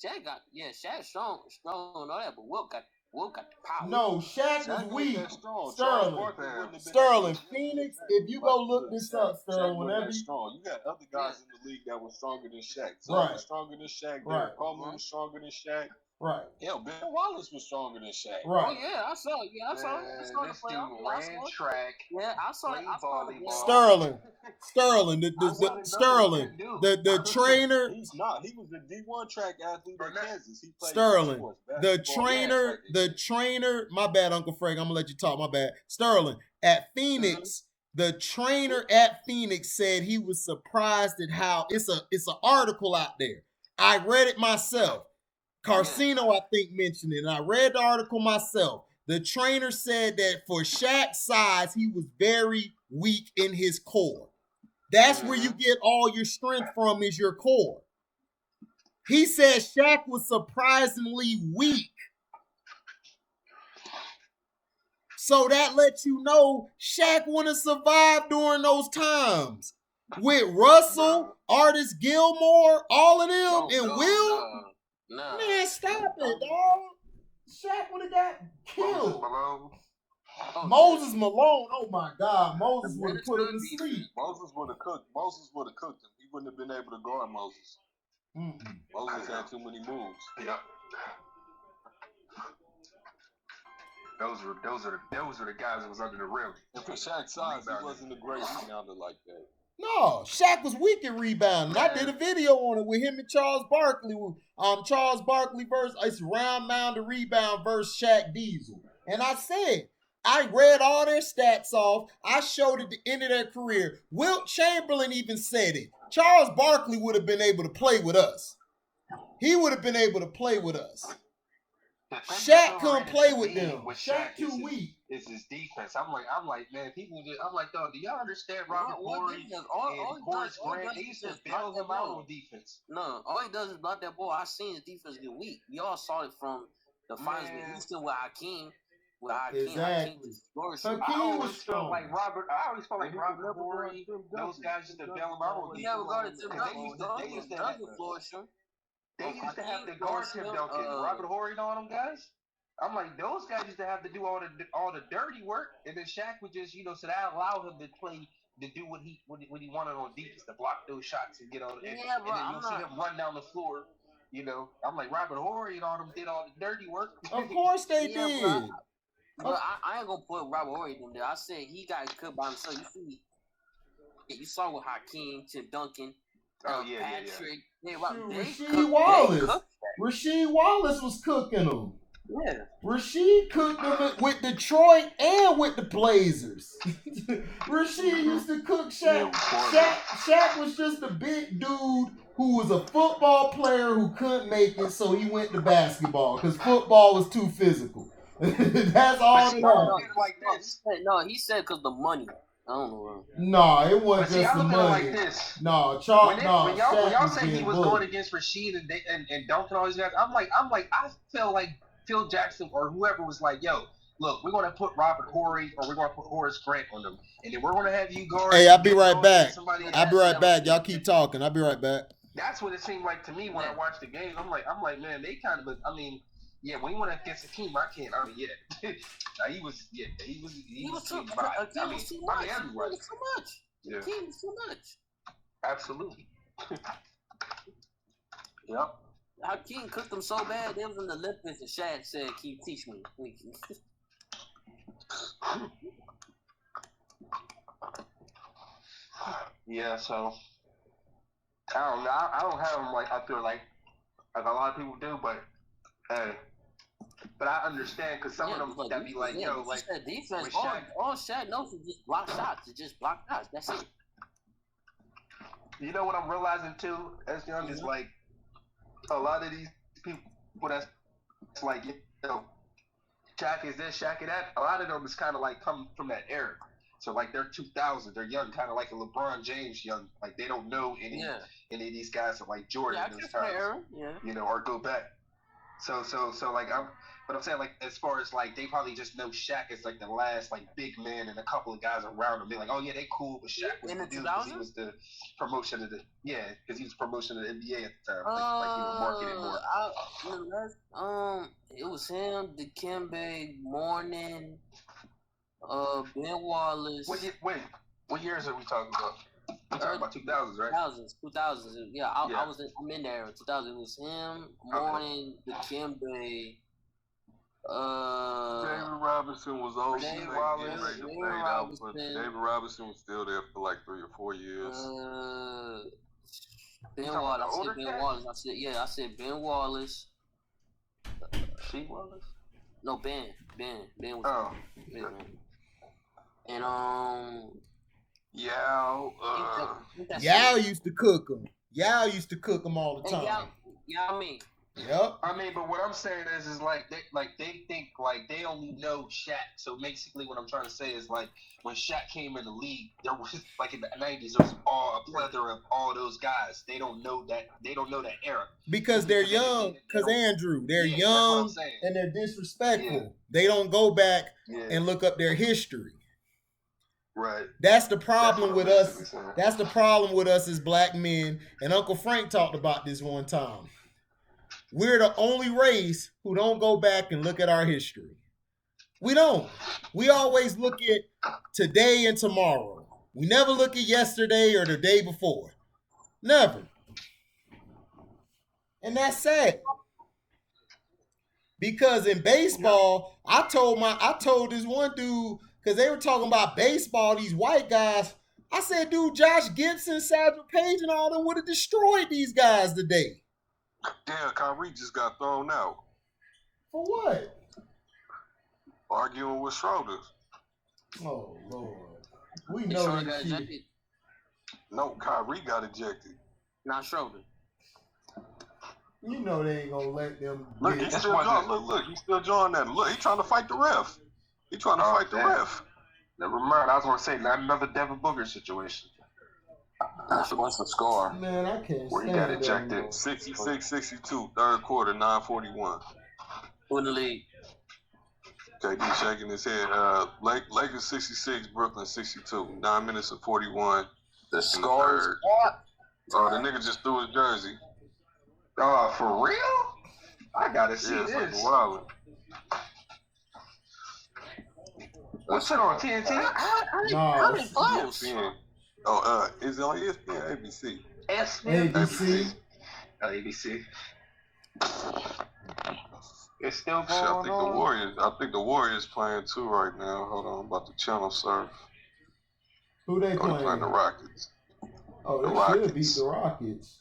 Shaq strong and all that, but Wilt got Will got the power. No, Shaq was weak. Sterling. Sterling. Phoenix, if you go look this up, Sterling, whenever you... strong. You got other guys in the league that were stronger than Shaq. Zoe was stronger than Shaq. Derek Coleman was stronger than Shaq. Right. Hell, Bill Wallace was stronger than Shaq. Right. Oh yeah, I saw it. Yeah, I saw it. This dude ran track. Yeah, I saw it. Sterling. The trainer. He's not. He was a D1 track athlete in Kansas. He played Sterling. The trainer. My bad, Uncle Frank. I'm gonna let you talk. My bad. Sterling at Phoenix. The trainer at Phoenix said he was surprised at how it's an article out there. I read it myself. Carcino, I think, mentioned it, and I read the article myself. The trainer said that for Shaq's size, he was very weak in his core. That's where you get all your strength from, is your core. He said Shaq was surprisingly weak. So that lets you know Shaq wouldn't have survived during those times. With Russell, Artis Gilmore, all of them, and Will. Nah. Man, stop it, dog. Shaq would have got killed. Moses Malone, oh my God, Moses would have put him to sleep. Moses would have cooked him. He wouldn't have been able to guard Moses. Moses had too many moves. Yeah. Those were the guys that was under the rim. And for Shaq's size, he wasn't a great rebounder like that. No, Shaq was weak at rebounding. I did a video on it with him and Charles Barkley. Charles Barkley versus it's round mound to rebound versus Shaq Diesel. And I said, I read all their stats off. I showed at the end of their career. Wilt Chamberlain even said it. Charles Barkley would have been able to play with us. He would have been able to play with us. Shaq couldn't play with them. Shaq too weak. It's his defense. I'm like, man, people just, I'm like, dog, do y'all understand Robert Horry and Horace Grant? They used to bail him out on defense. No, all he does is block that ball. I seen his defense get weak. We all saw it from the finals with Houston with Hakeem. Exactly. I always felt like Robert Horry. Those guys used to bail him out on defense. He never guarded Tim Duncan. They used to have to guard Tim Duncan, Robert Horry, and all them guys. I'm like, those guys used to have to do all the dirty work, and then Shaq would just, so that allowed him to play, to do what he wanted on defense, to block those shots and get on. And then you'll see him run down the floor. I'm like, Robert Horry and all them did all the dirty work. Of course they did. But I ain't gonna put Robert Horry in there. I said he got cooked by himself. You saw with Hakeem, Tim Duncan. Patrick. Rasheed Wallace. Rasheed Wallace was cooking them. Yeah. Rasheed cooked them with Detroit and with the Blazers. Rasheed used to cook Shaq. Shaq was just a big dude who was a football player who couldn't make it, so he went to basketball because football was too physical. That's all it was. No, he said because the money. I don't know. No, it wasn't just the money. Like this. No, when y'all say he was going against Rasheed and Duncan, all these guys, I'm like, I feel like Phil Jackson or whoever was like, yo, look, we're gonna put Robert Horry or we're gonna put Horace Grant on them, and then we're gonna have you guard. Hey, I'll be right back. Y'all keep talking. I'll be right back. That's what it seemed like to me when I watched the game. I'm like, man, they kind of, yeah, when he went against a team, I can't. He was too much. The team was too much. Absolutely. Yep. Hakeem cooked them so bad, they was in the Olympics, and Shaq said, "Can you teach me?" Yeah, so I don't know. I don't have them like up there like a lot of people do, but but I understand because some of them that be like, yo, like defense. All Shaq knows is just block shots. It's just block shots. That's it. You know what I'm realizing too, as young is like a lot of these people that's like, Shaq is this, Shaq is that. A lot of them is kind of like come from that era. So like they're 2000, they're young, kind of like a LeBron James young. Like they don't know any of these guys are like Jordan. Those times, or go back. So like But I'm saying, like, as far as, like, they probably just know Shaq is, like, the last, like, big man and a couple of guys around him. They're like, oh, yeah, they cool, but Shaq was the dude because he was the promotion of the, because he was promotion of the NBA at the time. Marketing more. It was him, Dikembe, Mourning, Ben Wallace. What years are we talking about? We're talking about 2000s, right? 2000s. Yeah, I'm in there. 2000. It was him, Mourning, Dikembe. David Robinson was old. David Robinson was still there for like 3 or 4 years. Ben Wallace. I said Ben Wallace. She Wallace? No, Ben was. Ben. And Yao used to cook them. Yao used to cook them all the time. Yao mean. Yep. I mean, but what I'm saying is like they think like they only know Shaq. So basically, what I'm trying to say is like when Shaq came in the league, there was like in the '90s, there was a plethora of all those guys. They don't know that era because they're young. Because Andrew, they're young and they're disrespectful. Yeah. They don't go back and look up their history. Right. That's the problem with us. That's the problem with us as black men. And Uncle Frank talked about this one time. We're the only race who don't go back and look at our history. We don't. We always look at today and tomorrow. We never look at yesterday or the day before. Never. And that's sad. Because in baseball, I told this one dude, because they were talking about baseball, these white guys. I said, dude, Josh Gibson, Satchel Paige, and all them would have destroyed these guys today. Damn, Kyrie just got thrown out. For what? Arguing with Schroeder. Oh, Lord. We know that shit. No, Kyrie got ejected. Not Schroeder. You know they ain't gonna let them. Look, he's still joining. Look, he's still joining that. Look, he's trying to fight the ref. He's trying to fight the ref. Never mind. I was gonna say not another Devin Booker situation. What's the score? Man, I can't where he got ejected. 66-62, third quarter, 9:41. Who in the league? KD shaking his head. Lakers 66, Brooklyn 62. 9 minutes and 41. The score. Oh, the nigga just threw his jersey. For real? I gotta see this. Like wild. What's it on TNT? How many close? Is it on ESPN? ABC. ABC. ABC. It's still going on. I think the Warriors playing too right now. Hold on, I'm about to channel surf. Who they playing? They're playing the Rockets. Oh, they should beat the Rockets.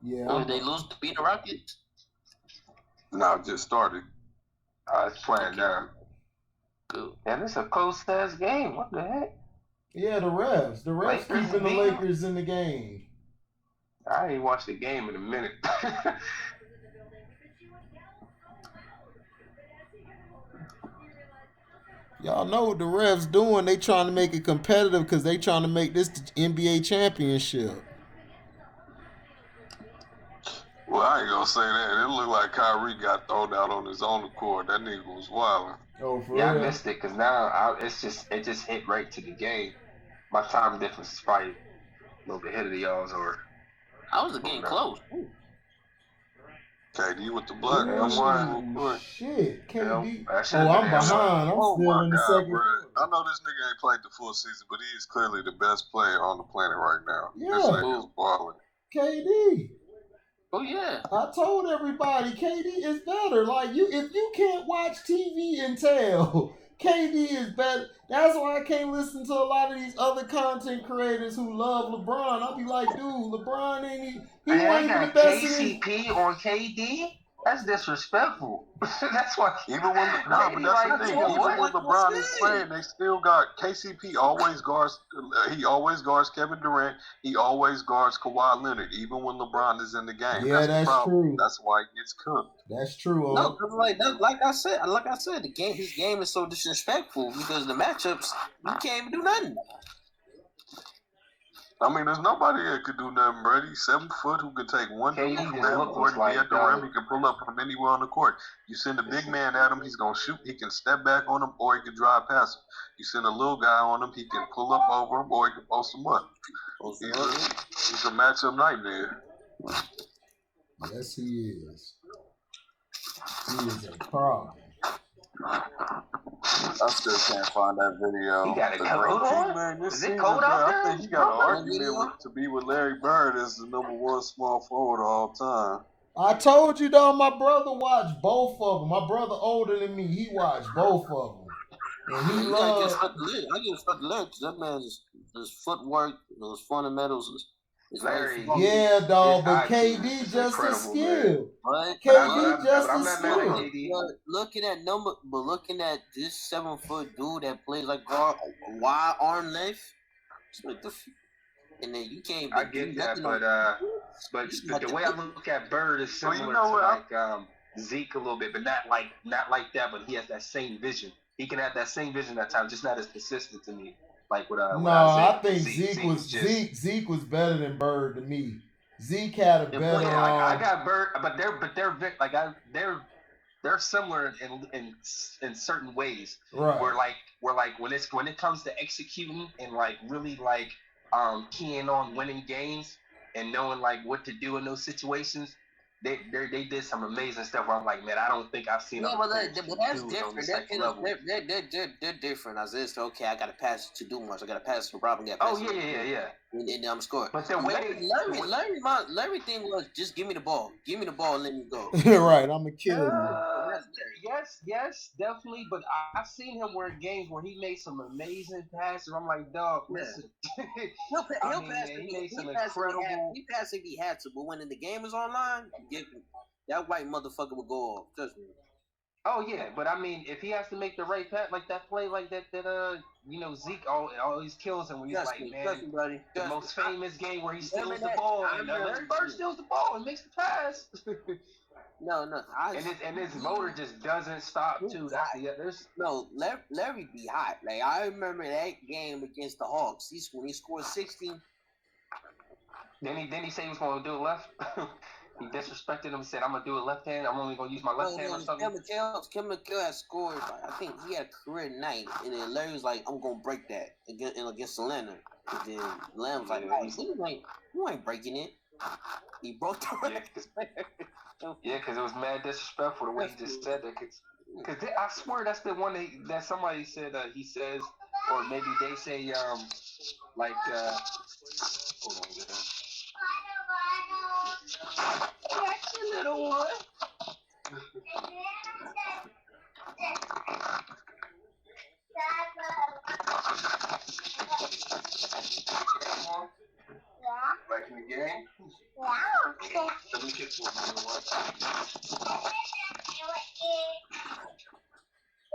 Yeah. Did they lose to beat the Rockets? No, it just started. It's playing now. Good. And it's a close-ass game. What the heck? Yeah, the refs. The refs keeping the Lakers in the game. I ain't watched the game in a minute. Y'all know what the refs doing. They trying to make it competitive because they trying to make this the NBA championship. Well, I ain't gonna say that. It looked like Kyrie got thrown out on his own accord. That nigga was wilding. Oh, for real? I missed it because now it just hit right to the game. My time difference is probably a little bit ahead of y'all's, or I was getting close. KD with the blood. Shit, KD. I'm behind. I'm still in the second. Bro. I know this nigga ain't played the full season, but he is clearly the best player on the planet right now. Yeah. This nigga is balling. KD. Oh yeah. I told everybody KD is better. Like if you can't watch TV and tell, KD is better. That's why I can't listen to a lot of these other content creators who love LeBron. I'll be like, dude, LeBron ain't he ain't even the best. KCP on KD? That's disrespectful. That's why. Even when LeBron is playing, they still got KCP always guards. He always guards Kevin Durant. He always guards Kawhi Leonard, even when LeBron is in the game. Yeah, that's true. That's why he gets cooked. That's true. No, like I said, his game is so disrespectful because the matchups you can't even do nothing. I mean, there's nobody that could do nothing, Brady. 7 foot who can take one dude from half court and be at the rim. He can pull up from anywhere on the court. You send a big man at him, he's gonna shoot. He can step back on him, or he can drive past him. You send a little guy on him, he can pull up over him, or he can post him up. He's a matchup nightmare. Yes, he is. He is a problem. I still can't find that video. He got a coat on? Man, is it cold out there? I think he got an argument to be with Larry Bird as the #1 small forward of all time. I told you, though, my brother watched both of them. My brother older than me, he watched both of them. And he loved... I just fuck the lyrics. That man's his footwork, those fundamentals is Larry. Yeah, dog, but KD just a skill. Right? KD just a skill. But looking at this 7 foot dude that plays like wide arm length, and then you can't. I get that, but the way I look at Bird is similar to like Zeke a little bit, but not like that. But he has that same vision. He can have that same vision at times, just not as consistent to me. Like with I think Zeke was better than Bird to me. Zeke had a better. I got Bird, but they're similar in certain ways. Right. Where when it comes to executing and like really like keying on winning games and knowing like what to do in those situations. They did some amazing stuff where I'm like, man, I don't think I've seen. Yeah, but that's different. They're different. I said, okay, I got to pass to Dumas. I got to pass to Robin. Yeah. And I'm scoring. But the way Larry thing was just give me the ball. Give me the ball and let me go. Right, I'm going to kill you. Yes, definitely. But I've seen him where games where he made some amazing passes. I'm like, dog, listen. He'll pass. He made some incredible. He passed if he had to, but when the game is online, that white motherfucker will go off. Trust me. Oh yeah, but I mean, if he has to make the right pass, like that play, like that Zeke always kills him when he's the most famous game where he steals the ball, and Larry Bird steals the ball and makes the pass. No. And his motor just doesn't stop too. Larry be hot. Like I remember that game against the Hawks. When he scored 60. Then he said he was going to do it left. He disrespected him and said, I'm going to do it left hand. I'm only going to use my left hand or something. Kim McHale had scored, I think he had a career night. And then Larry was like, I'm going to break that against Leonard. And then Lamb was like, you ain't breaking it. He broke the record. Yeah, because it was mad disrespectful the way he just said that. Because I swear that's the one that somebody said he says, or maybe they say, hold on, that's a little one. Back in the game? Yeah. Let me get one.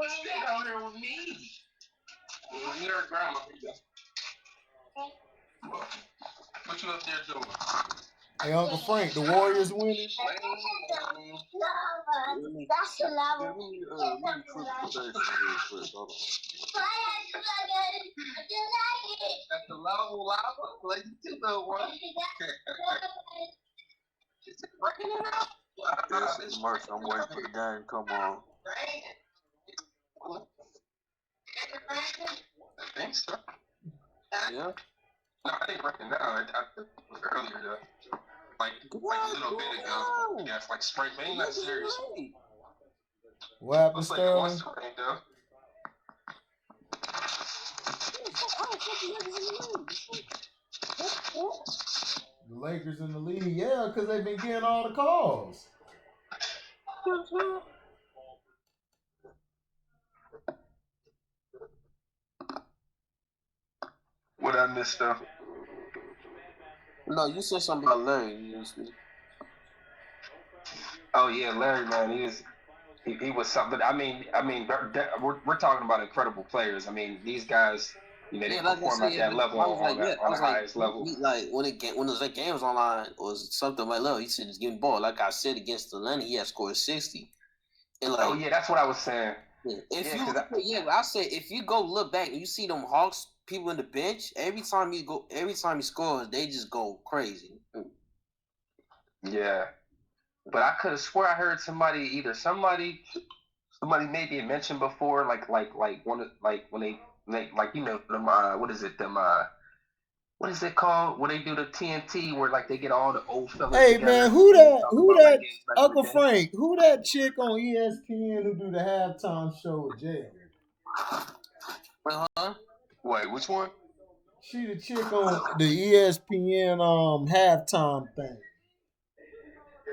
Stay down there with me. You're a grandma. What you up there doing? Hey, Uncle Frank, the Warriors winning? That's the level. That's the level lava? Like you little one. Is it breaking it out? This is March. I'm waiting for the game. Come on. I think so. Yeah. No, I ain't breaking down. I think it was earlier though. Like a little bit ago. Yeah, it's like spring. Ain't that serious? What happened, Sterling? What's the rain, though? The Lakers in the lead, yeah, because they've been getting all the calls. What I missed though? No, you said something about Larry. Oh yeah, Larry, man, he was something. I mean, we're talking about incredible players. I mean, these guys, they perform at that level on the highest level. Like when the game was online or something like that, he said he's getting ball. Like I said against Atlanta, he had scored 60. And that's what I was saying. I said if you go look back and you see them Hawks people in the bench. Every time he scores, they just go crazy. Yeah, but I could have swore I heard somebody maybe mentioned before, like one of when they you know them what is it what is it called when they do the TNT where like they get all the old fellas Hey together? man, who that Uncle Frank? Who that chick on ESPN who do the halftime show at jail? Wait, which one? She the chick on the ESPN halftime thing.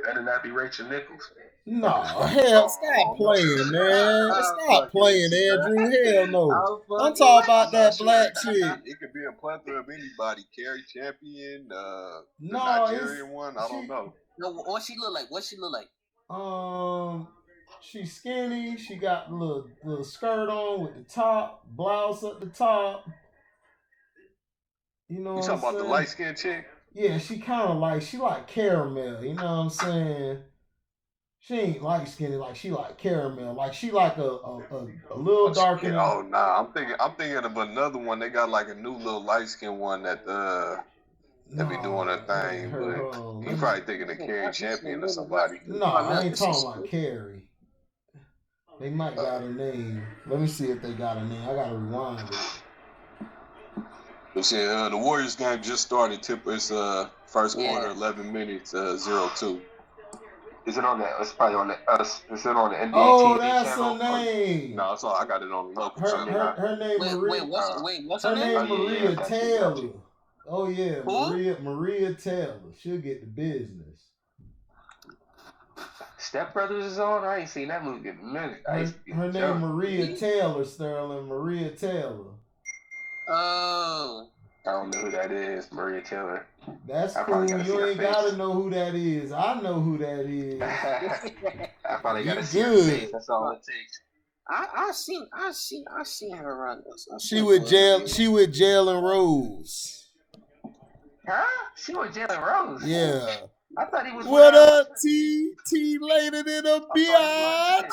Better not be Rachel Nichols. No, hell, stop playing, man. Stop playing, Andrew. Hell no. I'm talking about that black chick. It could be a plethora of anybody. Carrie Champion, the No, Nigerian one. I don't know. No, what she look like? She's skinny. She got a little skirt on with the top, blouse at the top. You know You what talking I'm about saying? the light skinned chick? Yeah, she kind of like caramel. You know what I'm saying? She ain't light skinny like she like caramel. Like she like a little darker. Oh nah, I'm thinking of another one. They got like a new little light skinned one that be doing a thing, but you probably thinking of Carrie Champion or somebody. No, I ain't talking about Carrie. They might got a name. Let me see if they got a name. I gotta rewind it. But yeah, the Warriors game just started. It's first quarter, 11 minutes, 0-2. Is it on the? It's probably on the. Is it on the NBA Oh, TV that's channel? her name. No, it's all. I got it on the local channel. Her name Maria. What's her name? Maria Taylor. Oh yeah, Maria Taylor. She'll get the business. Step Brothers is on. I ain't seen that movie in a minute. Her name Maria Taylor, Sterling. Maria Taylor. Oh. I don't know who that is, Maria Taylor. That's cool. You ain't gotta know who that is. I know who that is. I probably gotta see her face. That's all it takes. I seen her run this. She with Jalen Rose. Huh? She with Jalen Rose? Yeah. I thought he was. What up, T later than a biatch?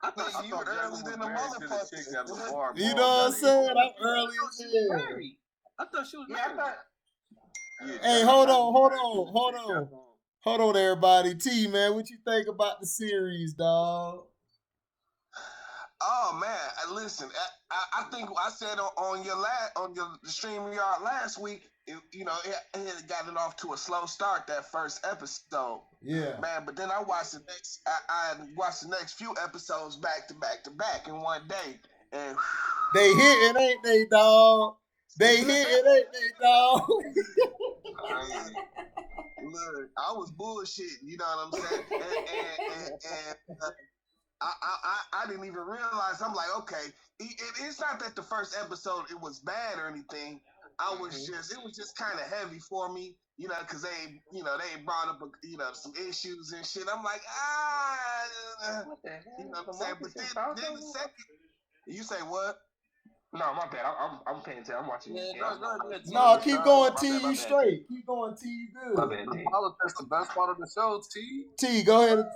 I thought you were early than the motherfucker. You know what I'm saying? I'm early as hell. I thought she was married. Hey, hold on, everybody. T, man, what you think about the series, dog? Oh man, listen. I think I said on your StreamYard last week. It had gotten off to a slow start that first episode. Yeah, man. But then I watched the next. I watched the next few episodes back to back in one day, and they hitting, ain't they, dog? They hitting, ain't they, dog? Look, I was bullshitting. You know what I'm saying? And I didn't even realize. I'm like, okay, it's not that the first episode it was bad or anything. It was just kind of heavy for me, because they brought up, some issues and shit. I'm like, what the hell? You know what I'm saying? But then the second, you say what? No, my bad. I'm paying attention. I'm watching. No, keep going, T. You straight. Keep going, T. You good. My bad, T. That's the best part of the show, T. T, go ahead.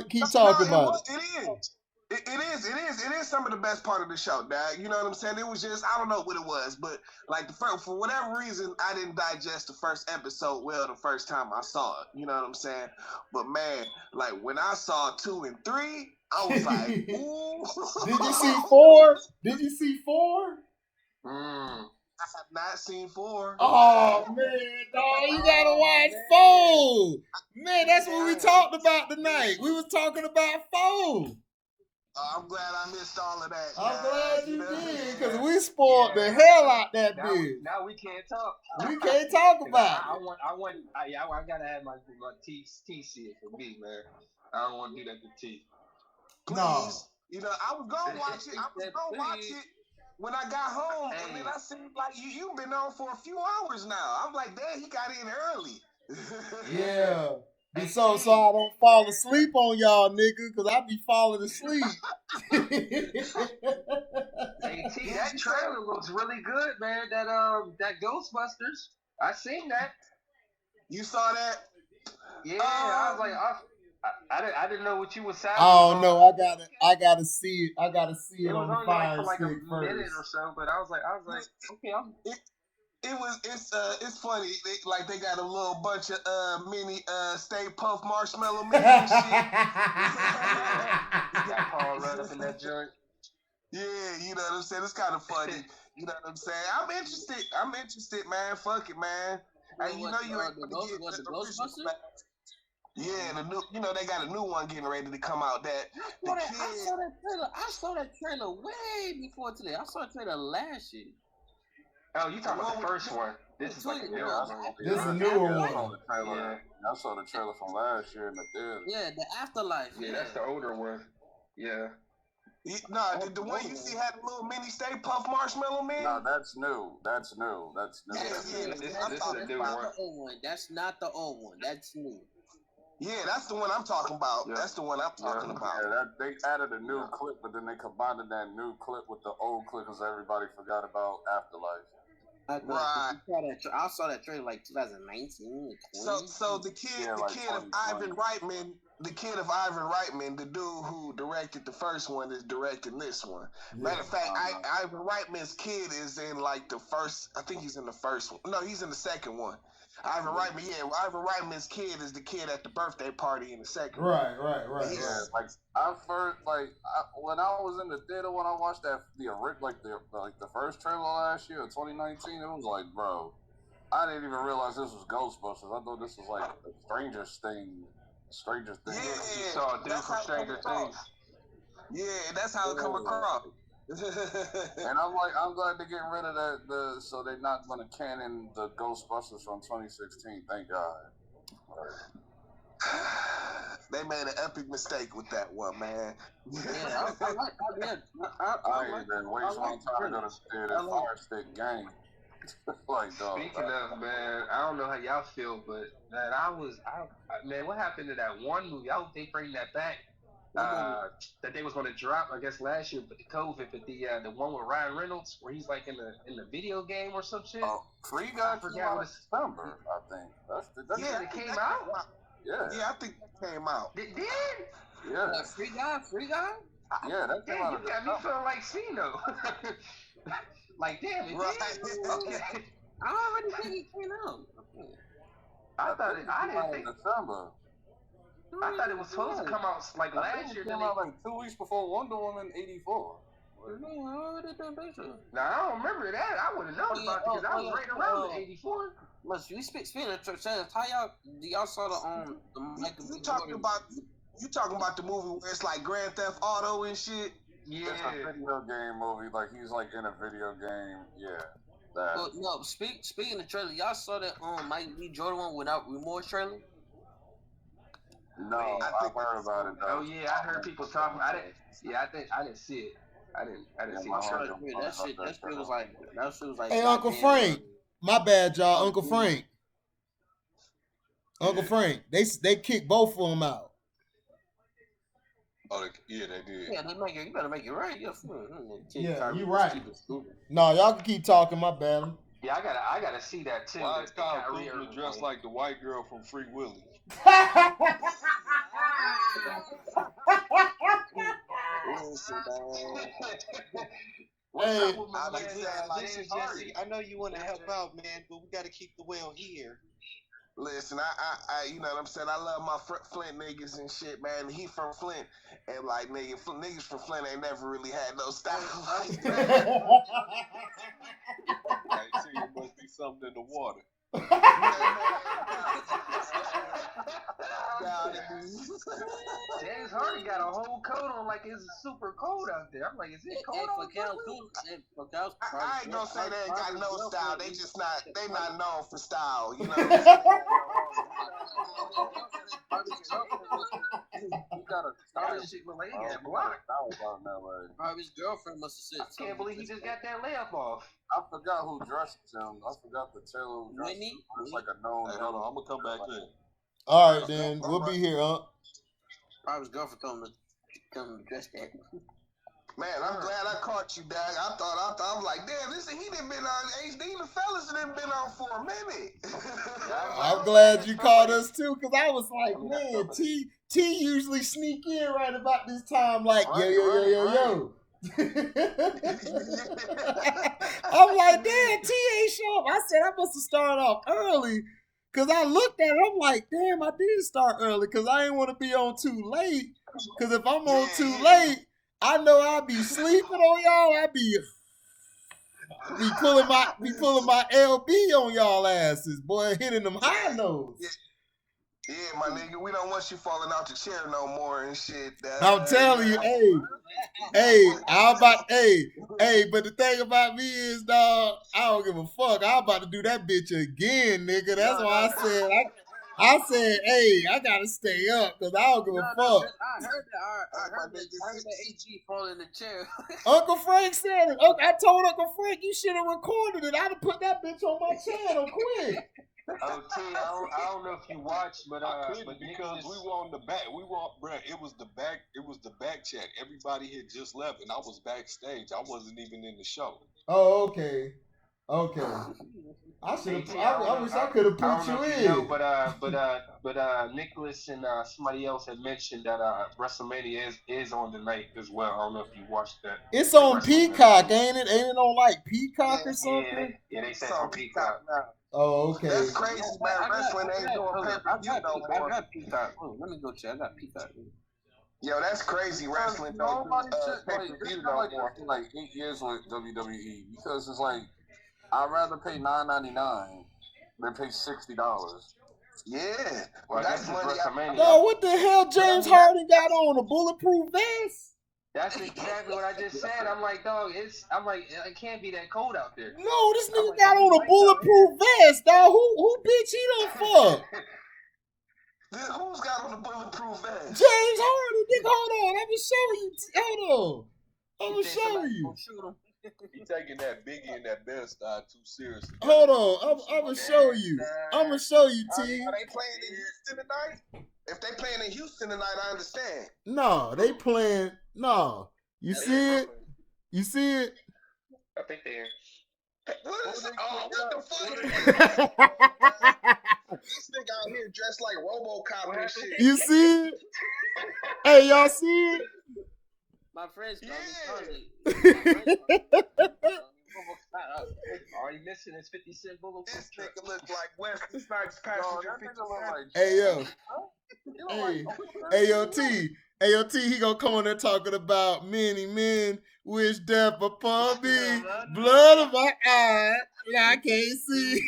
Keep talking about it. It is some of the best part of the show, dad. You know what I'm saying? It was just, I don't know what it was, but like for whatever reason, I didn't digest the first episode well the first time I saw it. You know what I'm saying? But man, like when I saw 2 and 3, I was like, ooh. Did you see 4? Did you see 4? I have not seen 4. Oh man, dog, you gotta watch 4. Man, that's what we talked about tonight. We was talking about 4. I'm glad I missed all of that. I'm glad you did, because we spoiled the hell out that bitch. Now we can't talk. We can't talk about it. I gotta have my T see it for me, man. I don't want to do that to T. Please. No. I was gonna watch it. When I got home, and then I seen like you've been on for a few hours now. I'm like, damn, he got in early. Yeah. So I don't fall asleep on y'all, nigga, because I be falling asleep. Hey, T, that trailer looks really good, man. That Ghostbusters. I seen that. You saw that? Yeah, I was like, I didn't know what you were saying. Oh no, I gotta see it. I gotta see it on the Fire like Stick a first. minute or so, but I was like, okay, it's funny. They got a little bunch of mini Stay Puft Marshmallow Men and shit. Got Paul right up in that joint. Yeah, you know what I'm saying. It's kind of funny. You know what I'm saying. I'm interested, man. Fuck it, man. And you know you ain't gonna get the Ghostbusters. Yeah, the new. You know they got a new one getting ready to come out. I saw that trailer way before today. I saw a trailer last year. Oh, you talking about the first one? This is like a new one. This is a newer one. I saw the trailer from last year in the theater. Yeah, the Afterlife. Yeah, that's the older one. Yeah. The one you see had a little mini Stay Puft Marshmallow Man. No, that's new. That's new. Yeah, this is a new one. That's not the old one. That's new. Yeah, that's the one I'm talking about. Yeah. That's the one I'm talking about. Yeah, they added a new clip, but then they combined that new clip with the old clip because everybody forgot about Afterlife. Right. I saw that trailer like 2019. So the kid of Ivan Reitman, the dude who directed the first one, is directing this one. Yeah. Matter of fact, Ivan Reitman's kid is in like the first. I think he's in the first one. No, he's in the second one. Ivan Reitman's kid is the kid at the birthday party in the second. Right. Yeah, like I first, when I was in the theater when I watched the first trailer last year, 2019, it was like, bro, I didn't even realize this was Ghostbusters. I thought this was like a Stranger Things. Yeah, you saw a dude from Stranger Things. Yeah, that's how it come across. And I'm glad they're getting rid of that. So they're not going to canon the Ghostbusters from 2016. Thank God. They made an epic mistake with that one, man. I ain't been wasting my time to go to theater. Fire Stick gang. Speaking of, man, I don't know how y'all feel, but man, what happened to that one movie? I hope they bring that back. That they was going to drop, I guess, last year, but the COVID, but the one with Ryan Reynolds, where he's like in the video game or some shit. Oh, Free Guy came out in December, I think. It came out. Yeah, I think it came out. It did. Yeah. Free Guy. Yeah, that came out. You got me feeling like Cino. Like, damn, it did. Okay. I already think it came out. I didn't think December. I thought it was supposed to come out like last year. It came out like 2 weeks before Wonder Woman 84. Now I don't remember that. I would have known about it because I was right around the 84. Speaking of church, how y'all saw the You talking about the movie where it's like Grand Theft Auto and shit? Yeah, it's a video game movie. Like he's like in a video game. Yeah. That. Well, no. Speaking of trailer, y'all saw that Mike B. Jordan one without remorse trailer. No, I've heard about it though. Oh yeah, I heard people talking. I didn't see it. I didn't see it. That shit was like. Hey, Uncle Frank. My bad, y'all. Uncle Frank. Uncle Frank. They kicked both of them out. Oh, yeah, they did. Yeah, you better make it right. Yeah, you right. No, y'all can keep talking. My bad. Yeah, I gotta see that too. Why is Kyle Kuzma dressed like the white girl from Free Willy? Hey, Jesse, I know you want to help out, man, but we got to keep the well here. Listen, I you know what I'm saying? I love my Flint niggas and shit, man. He from Flint, and like niggas from Flint ain't never really had no style. I see it must be something in the water. James Harden got a whole coat on like it's super cold out there. I'm like, is it cold out there? I ain't gonna say they ain't got no style. They not known for style, you know. He got a scholarship Malaysia block. His girlfriend must have said. I can't believe he just got that layup off. I forgot who dressed him. I forgot the tailor who dressed him. It's like a known. Hey, hold on, I'm gonna come back in. All right, then we'll be here, huh? Probably his girlfriend told him to dress that. Man, I'm glad I caught you, Dag. I was like, damn, he done been on HD. The fellas done been on for a minute. I'm glad you caught us too, because I was like, man, T usually sneak in right about this time, like, yo. I'm like, damn, T ain't show up. I said I must have started off early, because I looked at it, I'm like, damn, I did start early, because I didn't want to be on too late, because if I'm on too late, I know I'll be sleeping on y'all. I be pulling my LB on y'all asses, boy, hitting them high notes. Yeah, my nigga, we don't want you falling out the chair no more and shit. I'm telling you, but the thing about me is, dog, I don't give a fuck. I'm about to do that bitch again, nigga. That's why I said, hey, I gotta stay up because I don't give a fuck. I heard that AG fall in the chair. Uncle Frank said it. I told Uncle Frank you should have recorded it. I'd have put that bitch on my channel quick. Oh, T, I don't know if you watched, but because we were on the back. Bruh, it was the back check. Everybody had just left, and I was backstage. I wasn't even in the show. Oh, okay. I should have. I wish I could have put you in. But Nicholas and somebody else had mentioned that WrestleMania is on tonight as well. I don't know if you watched that. It's on Peacock, ain't it? Ain't it on like Peacock or something? Yeah, they said it's on Peacock. Oh, okay. That's crazy, man. Wrestling ain't doing pay-per-view no more. I got Peacock. Let me go check. I got Peacock. Yo, that's crazy. Wrestling don't pay-per-view no more. Like 8 years with WWE because it's like I'd rather pay $9.99 than pay $60. Yeah, well, that's WrestleMania. Yo, what the hell James Harden got on? A bulletproof vest? That's exactly what I just said. I'm like, dog, it can't be that cold out there. No, this nigga got on a bulletproof vest, dog. Who bitch he done fuck? Who's got on a bulletproof vest? James Harden, nigga, hold on. I'm gonna show you. Hold on. I'm gonna show you. He taking that Biggie and that Bear style too seriously. Hold on. I'm gonna show you. I'm gonna show you, T. Are they playing in Houston tonight? If they playing in Houston tonight, I understand. No, they playing. No. You see it? You see it? I think they're. What the fuck? This nigga out here dressed like RoboCop and shit. You see it? Hey, y'all see it? My friends All you missing is 50 Cent Bullet. This nigga look like Wesley Snipes passenger. Hey, yo. Hey, yo, T. Hey, yo, T, he gonna come on there talking about many men wish death upon me. Blood of my eye. I can't see.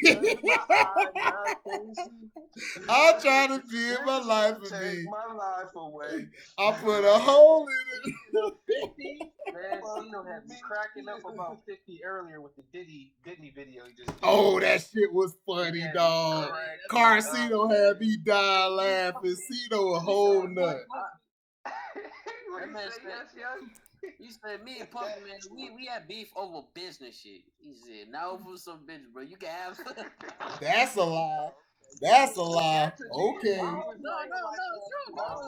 I'm trying to give my life for me. Take my life away. I put a hole in it. 50? Man, Cino had me cracking up about 50 earlier with the Diddy video he just did. Oh, that shit was funny, dog. Carcino had me dying laughing. Cino a whole nut. He said, me and Puffy, man, we had beef over business shit. He said, now over some business, bro. You can have. That's a lie. That's a lie. Okay. No. You got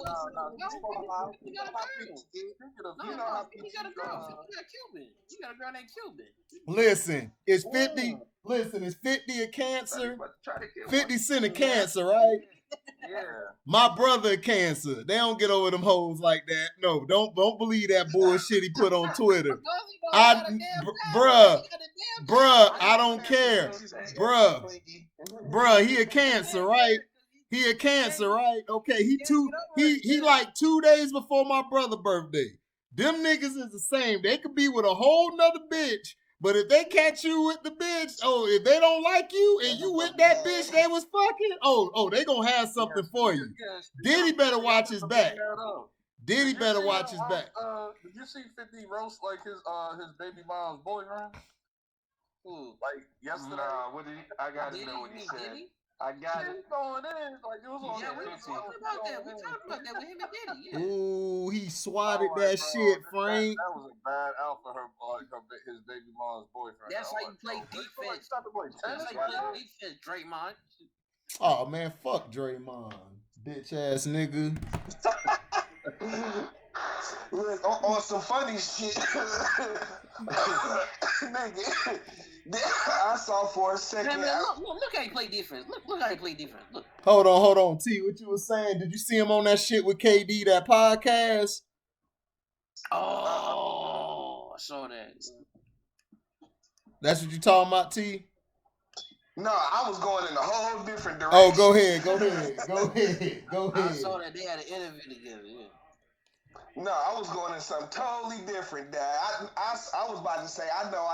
a girl. You got Cuban. You got a girl named Cuban. Listen, it's 50. Listen, it's 50 of cancer. 50 Cent of cancer, right? Yeah. My brother of cancer. They don't get over them hoes like that. No, don't believe that bullshit he put on Twitter. Bruh, I don't care. Bruh, he a cancer, right? He a cancer, right? Okay, he like 2 days before my brother's birthday. Them niggas is the same. They could be with a whole nother bitch, but if they catch you with the bitch, if they don't like you and you with that bitch they was fucking, they gonna have something for you. Diddy better watch his back. Diddy better watch his back. Did you see 50 roast like his baby mom's boyfriend? Like yesterday. Nah, what did he? I gotta know what he said. I got it. Going in like it was on. Yeah, we talking about that. We talking about that with him and Diddy. Yeah. Ooh, he swatted that shit, Frank. That was a bad out for her, his baby mom's boyfriend. That's how you play defense. That's how you play defense, Draymond. Oh man, fuck Draymond, bitch ass nigga. Look, on some funny shit, nigga. I saw for a second. Man, look how he play defense. Look how he play defense. Look. Hold on. T, what you was saying? Did you see him on that shit with KD, that podcast? Oh, I saw that. That's what you talking about, T? No, I was going in a whole different direction. Oh, go ahead. I saw that they had an interview together. Yeah. No, I was going in something totally different, Dad. I was about to say, I thought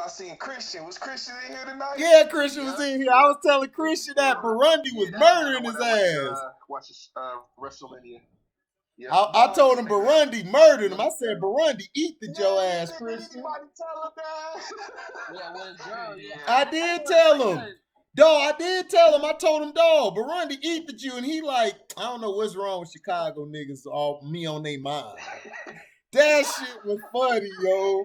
I seen Christian. Was Christian in here tonight? Yeah, Christian was in here. I was telling Christian that Burundi was murdering his ass. Watch WrestleMania. Yeah. I told him Burundi murdered him. I said, Burundi, eat the Joe ass, Christian. I did tell him. Dog, I did tell him. I told him, dog, Burundi eat the Jew. And he like, I don't know what's wrong with Chicago niggas, all me on their mind. That shit was funny, yo.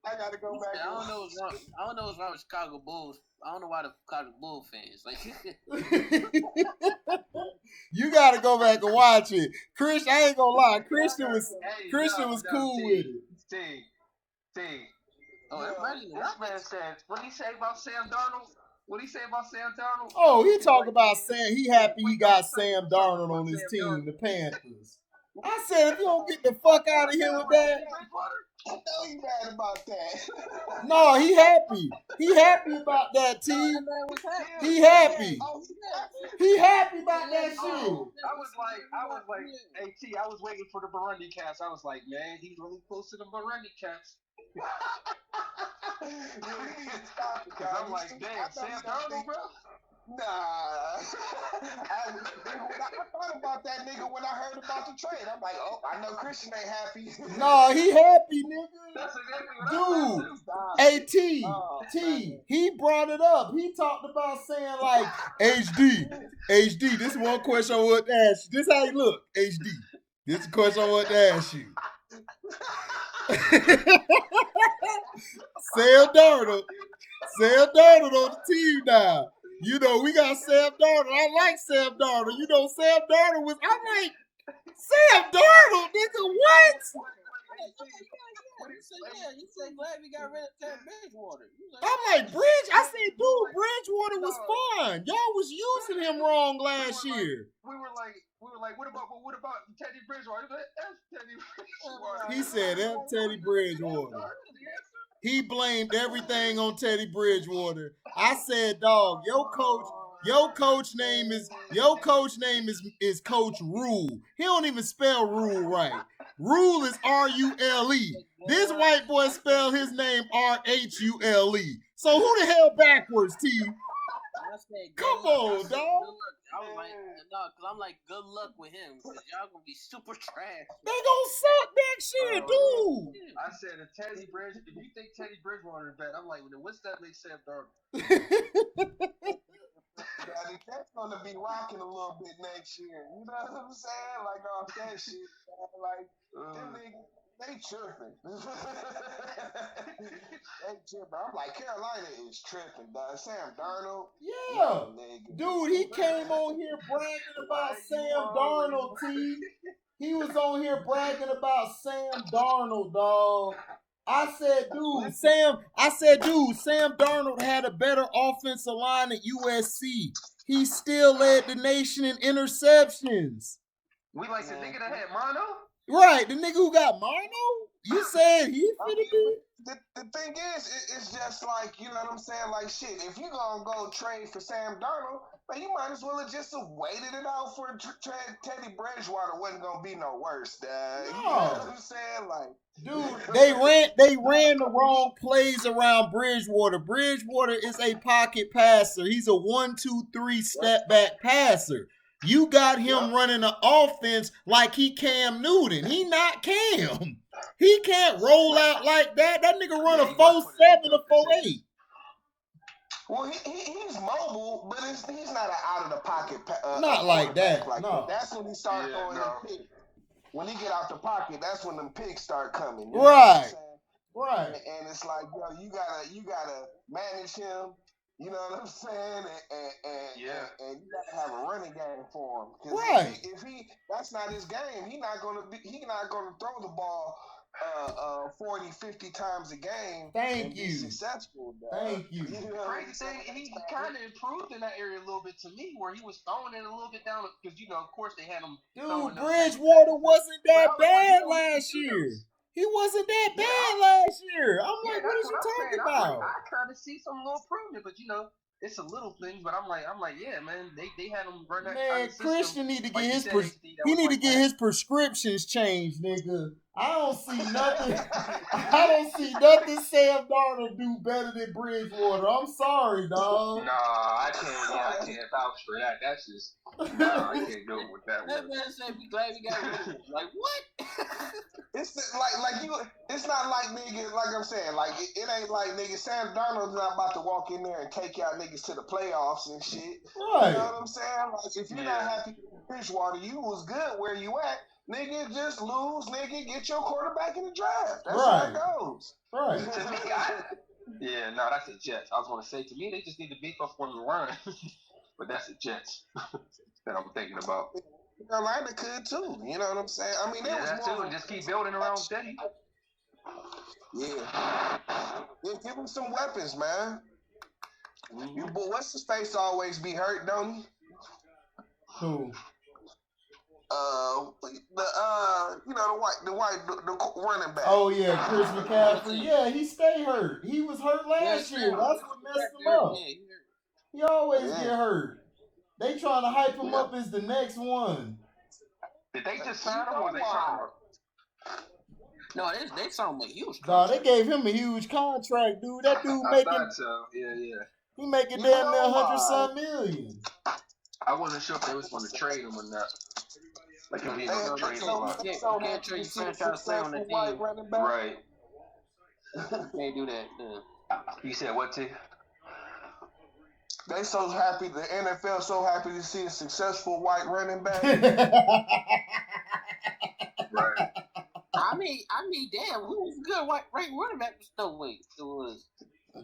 I gotta go back. I don't know what's wrong. I don't know what's wrong with Chicago Bulls. I don't know why the Chicago Bulls fans like. You gotta go back and watch it. Chris, I ain't gonna lie. Christian was cool with it. Oh, this man said, what did he say about Sam Darnold? Oh, he talked about Sam. He happy he got Sam Darnold on his team, the Panthers. I said, if you don't get the fuck out of here with that. I know he mad about that. No, he happy. He happy about that, T. He happy. He happy about that shit. I was like, hey, T, I was waiting for the Burundi cats. I was like, man, he's really close to the Burundi cats. I'm like, damn, Sam Darnold, bro. Nah. I thought about that nigga when I heard about the trade. I'm like, oh, I know Christian ain't happy. No, he happy, nigga. That's exactly what Dude, T, he brought it up. He talked about saying like, HD, this is one question I want to ask you. This how you look, HD. This is a question I want to ask you. Sam Darnold on the team now. You know, we got Sam Darnold. I like Sam Darnold. You know, Sam Darnold was, I'm like, Sam Darnold, nigga, what? He said glad we got rid of Teddy Bridgewater. I'm like, I said, dude, Bridgewater was fine. Y'all was using him wrong last year. We were like, what about Teddy Bridgewater? That's Teddy Bridgewater. He said, that's Teddy Bridgewater. He blamed everything on Teddy Bridgewater. I said, dog, your coach name is Coach Rule. He don't even spell Rule right. Rule is R-U-L-E. This white boy spelled his name R-H-U-L-E. So who the hell backwards, T? Come on, dog. I'm like, good luck with him, because y'all gonna be super trash. They gonna suck next year, dude. I said, if you think Teddy Bridgewater is bad, I'm like, well, what's that make Sam Darnold? Daddy, that's gonna be rocking a little bit next year. You know what I'm saying? Like off that shit. Like them niggas, they tripping. They tripping. I'm like, Carolina is tripping, dog. Sam Darnold. Yeah. Dude, he came on here bragging about Sam Darnold, T. He was on here bragging about Sam Darnold, dog. I said, dude, Sam Darnold had a better offensive line at USC. He still led the nation in interceptions. We like the nigga that had mono? Right, the nigga who got mono? You said he finna do the thing is, it's just like, you know what I'm saying? Like, shit, if you gonna go trade for Sam Darnold, man, you might as well have just waited it out for Teddy Bridgewater. Wasn't gonna be no worse, dad. No. You know what I'm saying? Like, dude, they ran the wrong plays around Bridgewater. Bridgewater is a pocket passer. He's a 1-2-3 step back passer. You got him running an offense like he Cam Newton. He not Cam. He can't roll out like that. That nigga run a 4.7 or 4.8. Well, he's mobile, but he's not an out of the pocket. Not like that. No. That's when he starts throwing them picks. When he get out the pocket, that's when them picks start coming. Right. Right. And it's like, yo, you gotta manage him. You know what I'm saying? And you gotta have a running game for him. Right. If he that's not his game, he's not gonna throw the ball 40, 50 times a game and be successful. Thank you. Crazy thing, he kind of improved in that area a little bit to me, where he was throwing it a little bit down because of course they had him. Dude, Bridgewater wasn't that bad last year. He wasn't that bad last year. I'm like, what is you talking about? I kind of see some little improvement, but it's a little thing. But I'm like, yeah, man, they had him run that. Man, Christian need to get his prescriptions changed, nigga. I don't see nothing. I don't see nothing Sam Darnold do better than Bridgewater. I'm sorry, dog. Nah, I can't vouch for that. That's just I can't go with that one. That man said, "Be glad we got rid of him." Like what? It's it's not like nigga. Like I'm saying, like it ain't like nigga. Sam Darnold's not about to walk in there and take y'all niggas to the playoffs and shit. Right. You know what I'm saying? Like if you're not happy with Bridgewater, you was good where you at. Nigga, just lose, nigga. Get your quarterback in the draft. That's how it goes. Right. To me, that's the Jets. I was going to say, to me, they just need to beef up on the run. But that's the Jets that I'm thinking about. Carolina could too. You know what I'm saying? I mean, just keep building around Teddy. Yeah, give him some weapons, man. You boy, what's his face always be hurt, don't he? Who? The running back. Oh yeah, Chris McCaffrey. Yeah, he stay hurt. He was hurt last year. That's what messed him up. He always get hurt. They trying to hype him up as the next one. Did they just sign him or they signed him? No, they signed him a huge contract. No, they gave him a huge contract, dude. That dude making. I thought so. Yeah. He making damn near 100-some million. I wasn't sure if they was going to trade him or not. Like if he was going to trade him. You can't trade franchise player on the team. Right. Can't do that. You said what, T? They so happy. The NFL so happy to see a successful white running back. Right. I mean, damn, who was good white running back for Stowaway?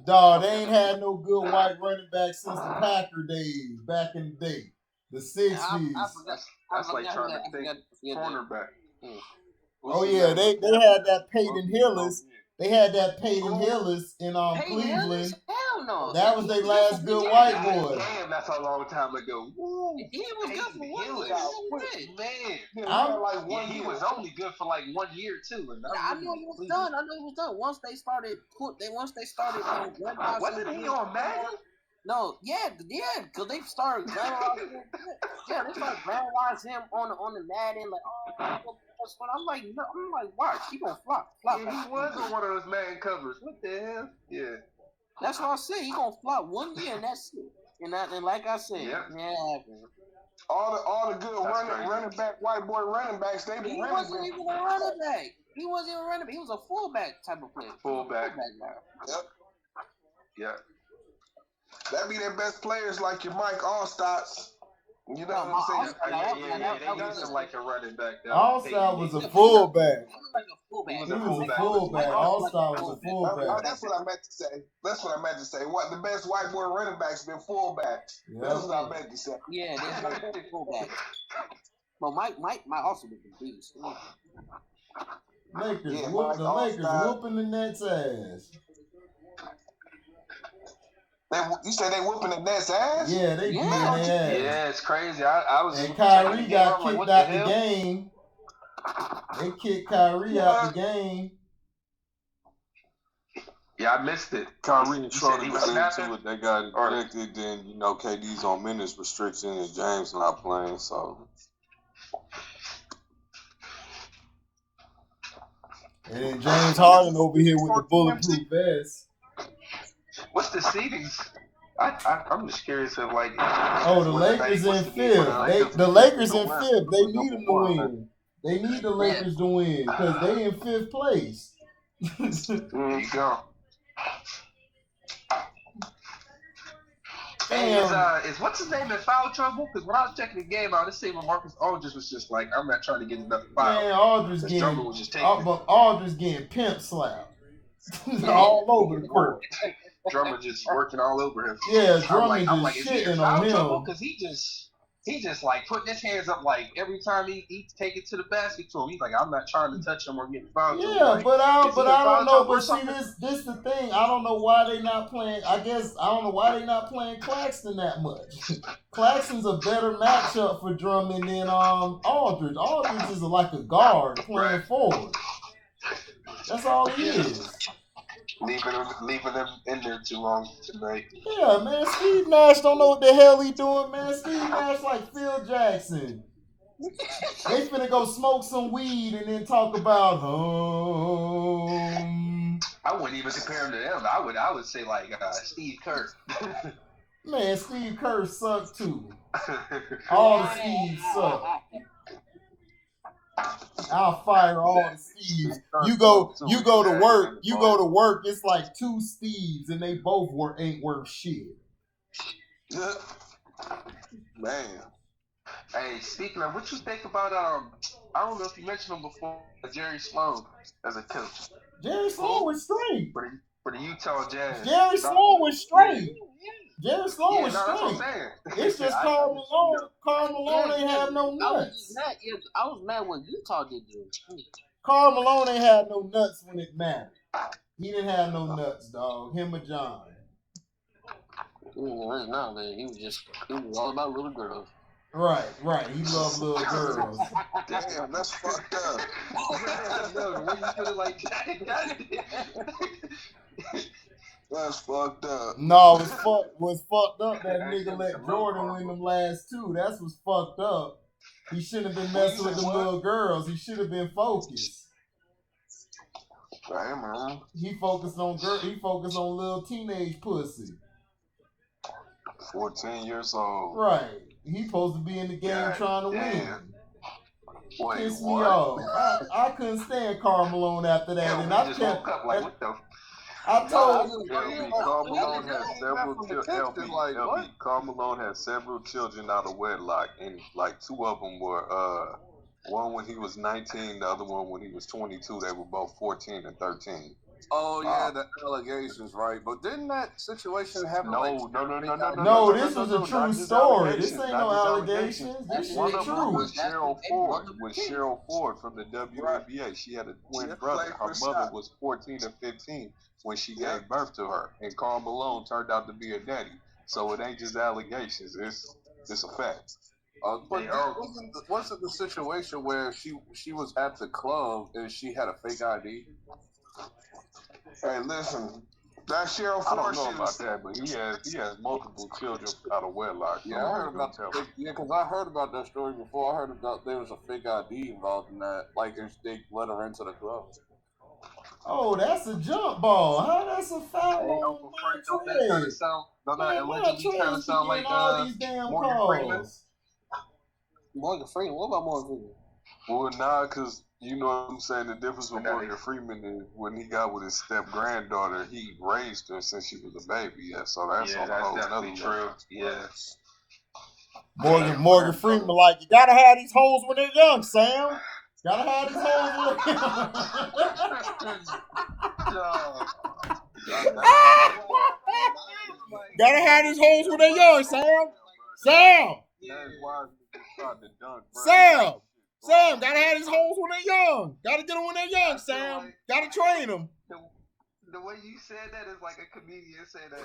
Dog, they ain't had no good white running back since the Packer days, back in the day. The 60s. That's like trying to think cornerback. Oh, yeah, they had that Peyton Hillis. They had that Peyton Hillis in Cleveland. Hell no. That was their last good white boy. Damn, that's a long time ago. Woo. He was good for 1 year. Man. He was only good for like 1 year too. I knew he was done. Once they started wasn't he on Madden? No, because they started vandalizing him on the Madden, like I'm like, watch, he gonna flop. Yeah, he was on one of those Madden covers. What the hell? Yeah. That's what I said. He gonna flop 1 year and that's it. And like I said, all the good running back, white boy running backs, they be running. He wasn't even a running back. He was a fullback type of player. Fullback. Yeah. That be their best players, like your Mike Allstats. You know what I'm saying? They used him like a running back. Allstott was a fullback. He was a fullback. Allstott was a fullback. That's what I meant to say. What the best white boy running backs been fullbacks. That's what I meant to say. Yeah, they're fullback. But Mike also was the beast. Lakers whooping the Nets' ass. You said they whooping the Nets' ass? Yeah, they beating their ass. Yeah, it's crazy. I was. And Kyrie got kicked out the game. They kicked Kyrie out the game. Yeah, I missed it. Kyrie and Schroeder was into it. They got ejected. Then KD's on minutes restriction and James not playing. So. And then James Harden over here with the bulletproof vest. What's the seedings? I'm just curious of like. Oh, the Lakers in fifth. The Lakers in fifth. They need them to win. They need the Lakers to win because they in fifth place. There you go. Damn. Is what's his name in foul trouble? Because when I was checking the game out, it seemed like Marcus Aldridge was just like, I'm not trying to get enough foul. Man, Aldridge getting pimp slapped all over the court. Drummer just working all over him. Yeah, Drummer I'm like, just is he shitting in on foul him. trouble? Because he just like putting his hands up like every time he take it to the basket to him. He's like, I'm not trying to touch him or get fouled. Yeah, like, but I don't know. But see, something? this the thing. I don't know why they not playing. I don't know why they not playing Claxton that much. Claxton's a better matchup for Drummond than Aldridge. Aldridge is like a guard playing forward. That's all he is. Leaving them in there too long tonight. Yeah, man. Steve Nash don't know what the hell he doing, man. Steve Nash like Phil Jackson. They finna go smoke some weed and then talk about I wouldn't even compare him to them. I would say like Steve Kerr. Man, Steve Kerr sucked too. All the Steves suck. I'll fire all the Steves. You go to work. It's like two Steves, and they both ain't worth shit. Man. Hey, speaking of, what you think about I don't know if you mentioned him before, Jerry Sloan as a coach. Jerry Sloan was straight for the Utah Jazz. Jerry Sloan was straight. Jerry Sloan was that's what I'm straight. saying. It's just Karl Malone. Karl Malone ain't have no nuts. I was mad when Utah did this. Karl Malone ain't had no nuts when it mattered. He didn't have no nuts, dog. Him or John. No, man. He was all about little girls. Right. He loved little girls. Damn, that's fucked up. No, the way you put it like that. That's fucked up. No, was fucked up that nigga let Jordan win them last two. That's what's fucked up. He shouldn't have been messing with them little girls. He should have been focused. Damn, man. He focused on little teenage pussy. 14 years old. Right. He supposed to be in the game trying to win. Wait, Piss me what? off. I couldn't stand Karl Malone after that, and I just woke up like, what the? I told Karl Malone has several children. Karl Malone has several children out of wedlock, and like two of them were one when he was 19, the other one when he was 22. They were both 14 and 13. Oh yeah, the allegations, right? But didn't that situation happen? No. No, this was a true story. This ain't no allegations. This is One of them true. was Cheryl Ford from the WNBA. She had a twin brother. Her mother was 14 or 15 when she gave birth to her, and Karl Malone turned out to be her daddy. So it ain't just allegations; it's a fact. But wasn't the situation where she was at the club and she had a fake ID? Hey, listen, that Cheryl Ford. I don't know about that, but he has multiple children out of wedlock. Yeah, I heard about that. Yeah, because I heard about that story before. I heard about there was a fake ID involved in that. Like they let her into the club. Oh, that's a jump ball. How that's a foul? Hey, Uncle Frank, don't that kind of sound like all these damn Morgan Freeman? Morgan Freeman? What about Morgan Freeman? Well, nah, because you know what I'm saying. The difference with Morgan Freeman is when he got with his step granddaughter, he raised her since she was a baby. Yeah, so that's on a whole another true. Yeah. Morgan Freeman, like, you gotta have these hoes when they're young, Sam. Gotta have these hoes when they're young. Gotta have these hoes when they're young, Sam. Sam, gotta have these hoes when they're young. Gotta get them when they're young, Sam. Gotta train them. The way you said that is like a comedian saying that.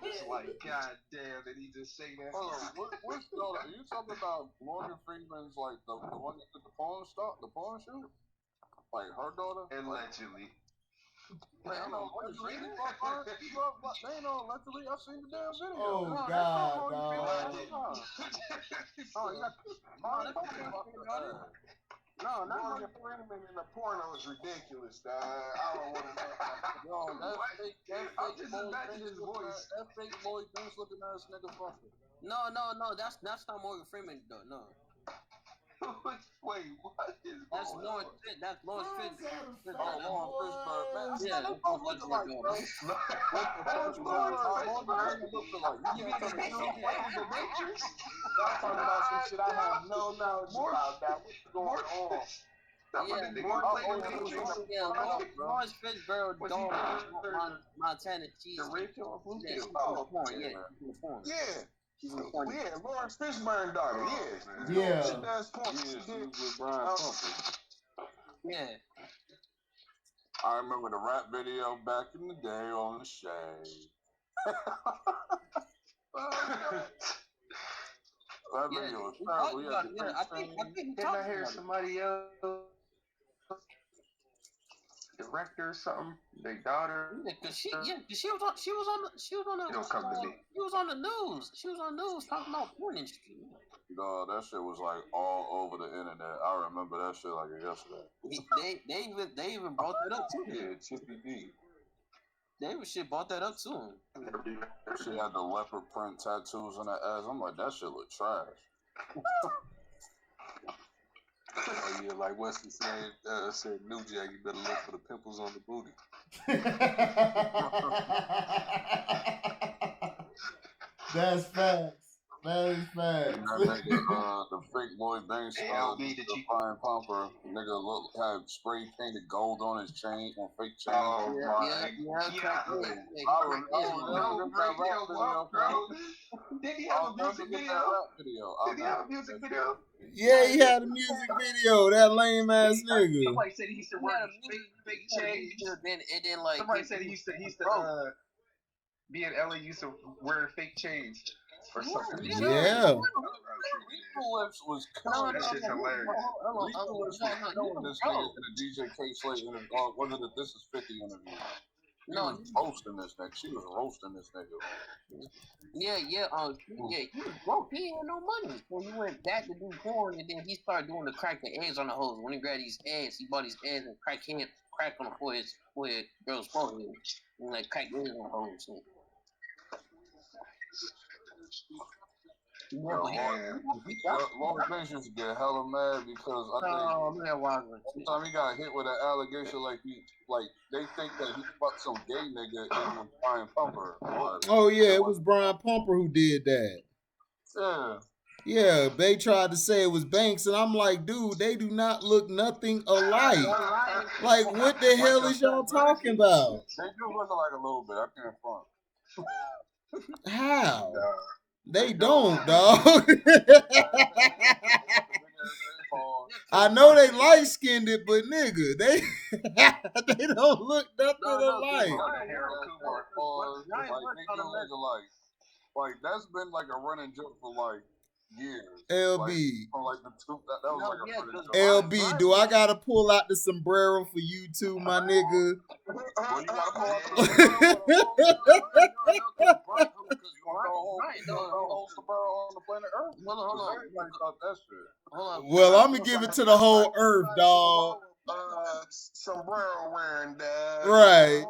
It's like, God damn, did he just say that? Hold on, are you talking about Morgan Freeman's like the one that did the porn shoot? Like her daughter? Allegedly. Man, I know. They ain't no allegedly. I've seen the damn video. Oh, God, No, not Morgan Freeman in the porno is ridiculous, dog. I don't want to know. That's fake Lloyd Banks looking ass nigga fucker. No, that's not Morgan Freeman though. No. Wait, what is that's Lawrence Fitz. That's Lawrence Fitz. Lawrence Fitz, man. Yeah, They both look alike, bro. Y'all talking about some shit I have no knowledge about. Now, what's going on? Lawrence Fitzgerald's daughter, Montana. She's Lawrence Fishburne's daughter. Yeah. She does porn. She was with Brian Pumper. Yeah. I remember the rap video back in the day on the Shade. That video was terrible. I think didn't I hear somebody else, director or something, their daughter? She was on the news. She was on the news talking about porn industry. No, that shit was like all over the internet. I remember that shit like yesterday. They even brought that up too. Yeah, Chippy D. They brought that up too. She had the leopard print tattoos on her ass. I'm like, that shit look trash. Oh yeah, like Wesley said, New Jack, you better look for the pimples on the booty. That's facts. That is facts. The fake Lloyd Banks, the Brian Pumper, nigga had spray painted gold on his chain, on fake chain. Oh my God. Did he have a music video? Yeah, he had a music video. That lame ass nigga. Somebody said he used to wear fake chains. Somebody said he used to be in LA, used to wear fake chains or something. Yeah. Rico Lips was killing that shit's hilarious. Rico Lips was killing this nigga in the DJ K Slate interview. Was it the This Is 50 interview? He was roasting this nigga. She was roasting this nigga. He was broke. He had no money. So he went back to do porn, and then he started doing the crack the eggs on the hose. When he grabbed these eggs, he bought his eggs and crack on the forehead, girl's forehead, and like crack eggs on the hose. Long Bench used to get hella mad because I think sometimes he got hit with an allegation like they think that he fucked some gay nigga and was Brian Pumper. Oh yeah, it was Brian Pumper who did that. Yeah. Yeah, they tried to say it was Banks, and I'm like, dude, they do not look nothing alike. Like, what the hell is y'all talking about? They do look like a little bit. I can't front. How? They don't, dog. I know they light skinned it, but nigga, they don't look nothing alike. Like that's been like a running joke for like years. LB. Like the two, that was like a running joke. LB, do I gotta pull out the sombrero for you too, my nigga? Well, you gotta pull out the Well, I'm gonna give it to the whole earth, dog. Sombrero wearing dad. Right.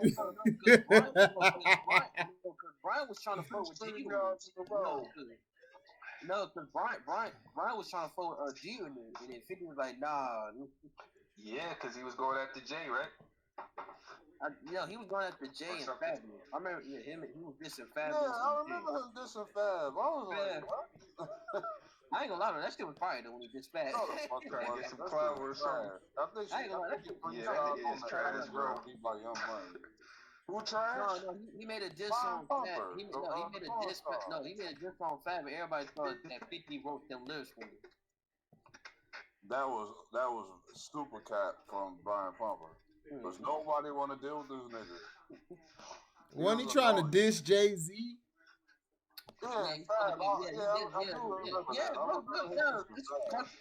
Brian was trying to flirt with G. No, because Brian was trying to flirt with G, and then 50 was like, nah. Yeah, because he was going after Jay, right? He was going after Jay and Fabio. I remember, he was dissing Fabio. Yeah, I remember him dissing Fab. I was like, what? I ain't gonna lie, that shit was fire though when he dissed Fab. Get some clout or something. I ain't gonna lie, that shit is trash, bro. Who trash? No, he made a diss on Fab. He made a diss on Fab, and everybody thought that 50 wrote them lyrics for him. That was super cat from Brian Pumper. Because nobody want to deal with this nigga. Wasn't he trying to diss Jay-Z?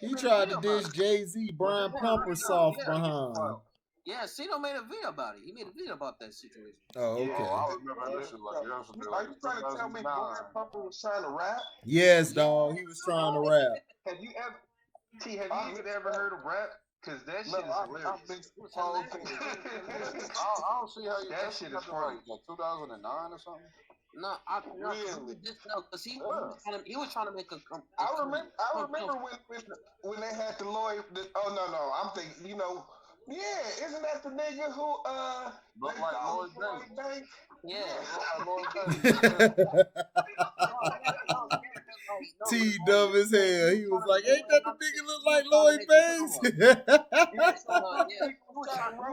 He tried to diss Jay-Z, Brian Pumper soft behind. Yeah, Cito made a video about it. He made a video about that situation. Oh, okay. I remember that shit like yesterday. Are you trying to tell me Brian Pumper was trying to rap? Yes, dog. He was trying to rap. Have you ever heard of rap? Because that shit is hilarious. I don't see how you. That shit is funny. Like 2009 or something. No, because he was trying to make a. I remember when they had the lawyer. I'm thinking, yeah, isn't that the nigga who look like Lloyd Banks? Yeah. T dumb as hell. He was like, ain't that the nigga look like Lloyd Banks? He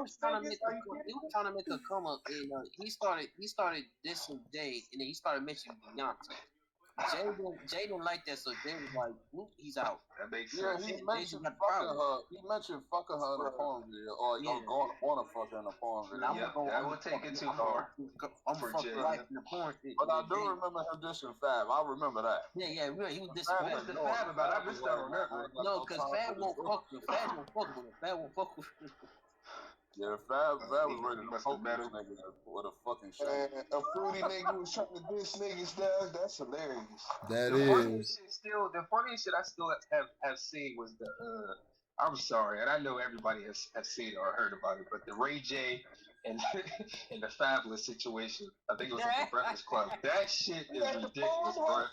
was trying to make a come up, and he started dissing Jay, and then he started mentioning Beyonce. Jay didn't like that, so Jay was like, he's out. That makes Yeah, sense. he mentioned fucking her. He mentioned fucking her in a porn video, or going to fuck her in a porn video. That would take it too far. I'm fucking life in the porn shit. But I do remember him dissing Fab. I remember that. Yeah, he was dissing Fab. What's the Fab about? I missed that on that one. No, because Fab won't fuck with him. Fab won't fuck with him. Yeah, Fab was ready to poke that nigga with a fucking shot. A fruity nigga was trying to diss niggas, dog. That's hilarious. The funniest shit I still have seen was the I'm sorry, and I know everybody has seen it or heard about it, but the Ray J and the Fabulous situation. I think it was at the Breakfast Club. That shit is ridiculous, bro.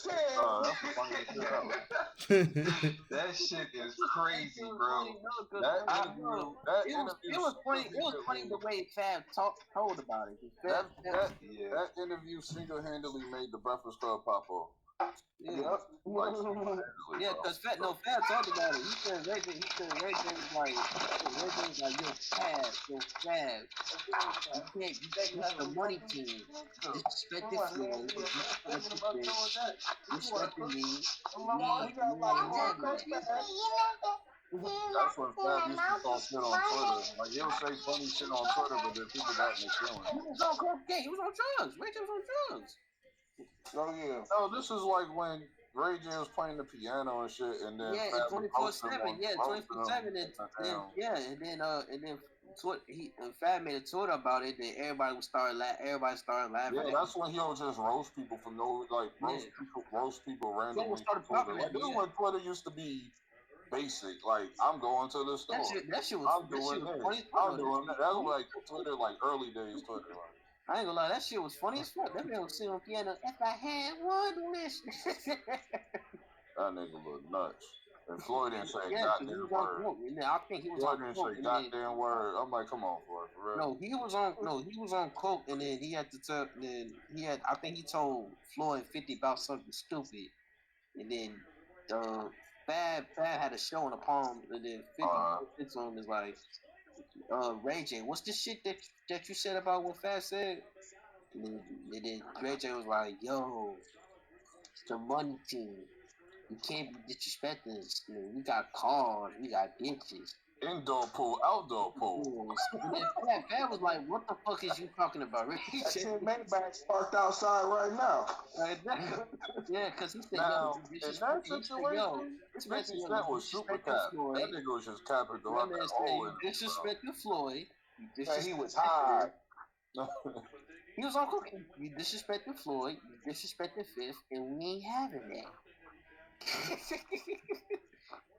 That shit is crazy, bro. It was funny the way Fab told about it. That interview single-handedly made the Breakfast Club pop off. Yeah, because Fab talked about it. He said Ray J was like, yo, Fab. You have a money team. Disrespect the flow. Disrespecting me. That's what Fab used to talk shit on Twitter. Like, he'll say funny shit on Twitter, but then people got in the feelings. He was on cocaine. He was on drugs. Ray J was on drugs. Oh yeah. No, this is like when Ray J was playing the piano and shit, and then 24/7. Yeah, 24/7. And then Fab made a Twitter about it. Then everybody started laughing. Yeah, that's when he'll just roast people for roast people randomly. Like, this is when Twitter used to be basic. Like, I'm going to the store. That shit was I'm doing that. That was like Twitter, like early days Twitter. I ain't gonna lie, that shit was funny as fuck. That man was sitting on piano. If I had one wish. That nigga look nuts. And Floyd didn't say goddamn word. I think he was Floyd didn't say goddamn word. I'm like, come on, Floyd, for real. No, he was on coke, and then he had to tell. I think he told Floyd 50 about something stupid, and then Fab had a show in the Palm, and then 50 on him is like, Ray J, what's the shit that you said about what Fab said? And then Ray J was like, yo, it's the money team. You can't be disrespecting us. You know, we got cars, we got bitches. Indoor pool, outdoor pool. And then Fab was like, what the fuck is you talking about? That 10 Maybach's parked outside right now. Yeah, because he said, now, in that situation, 50 Cent was super cap. That nigga was just capping the rock. Disrespecting Floyd. He was high. He was on cooking. You disrespecting Floyd, you disrespecting Fifth, and we ain't having that.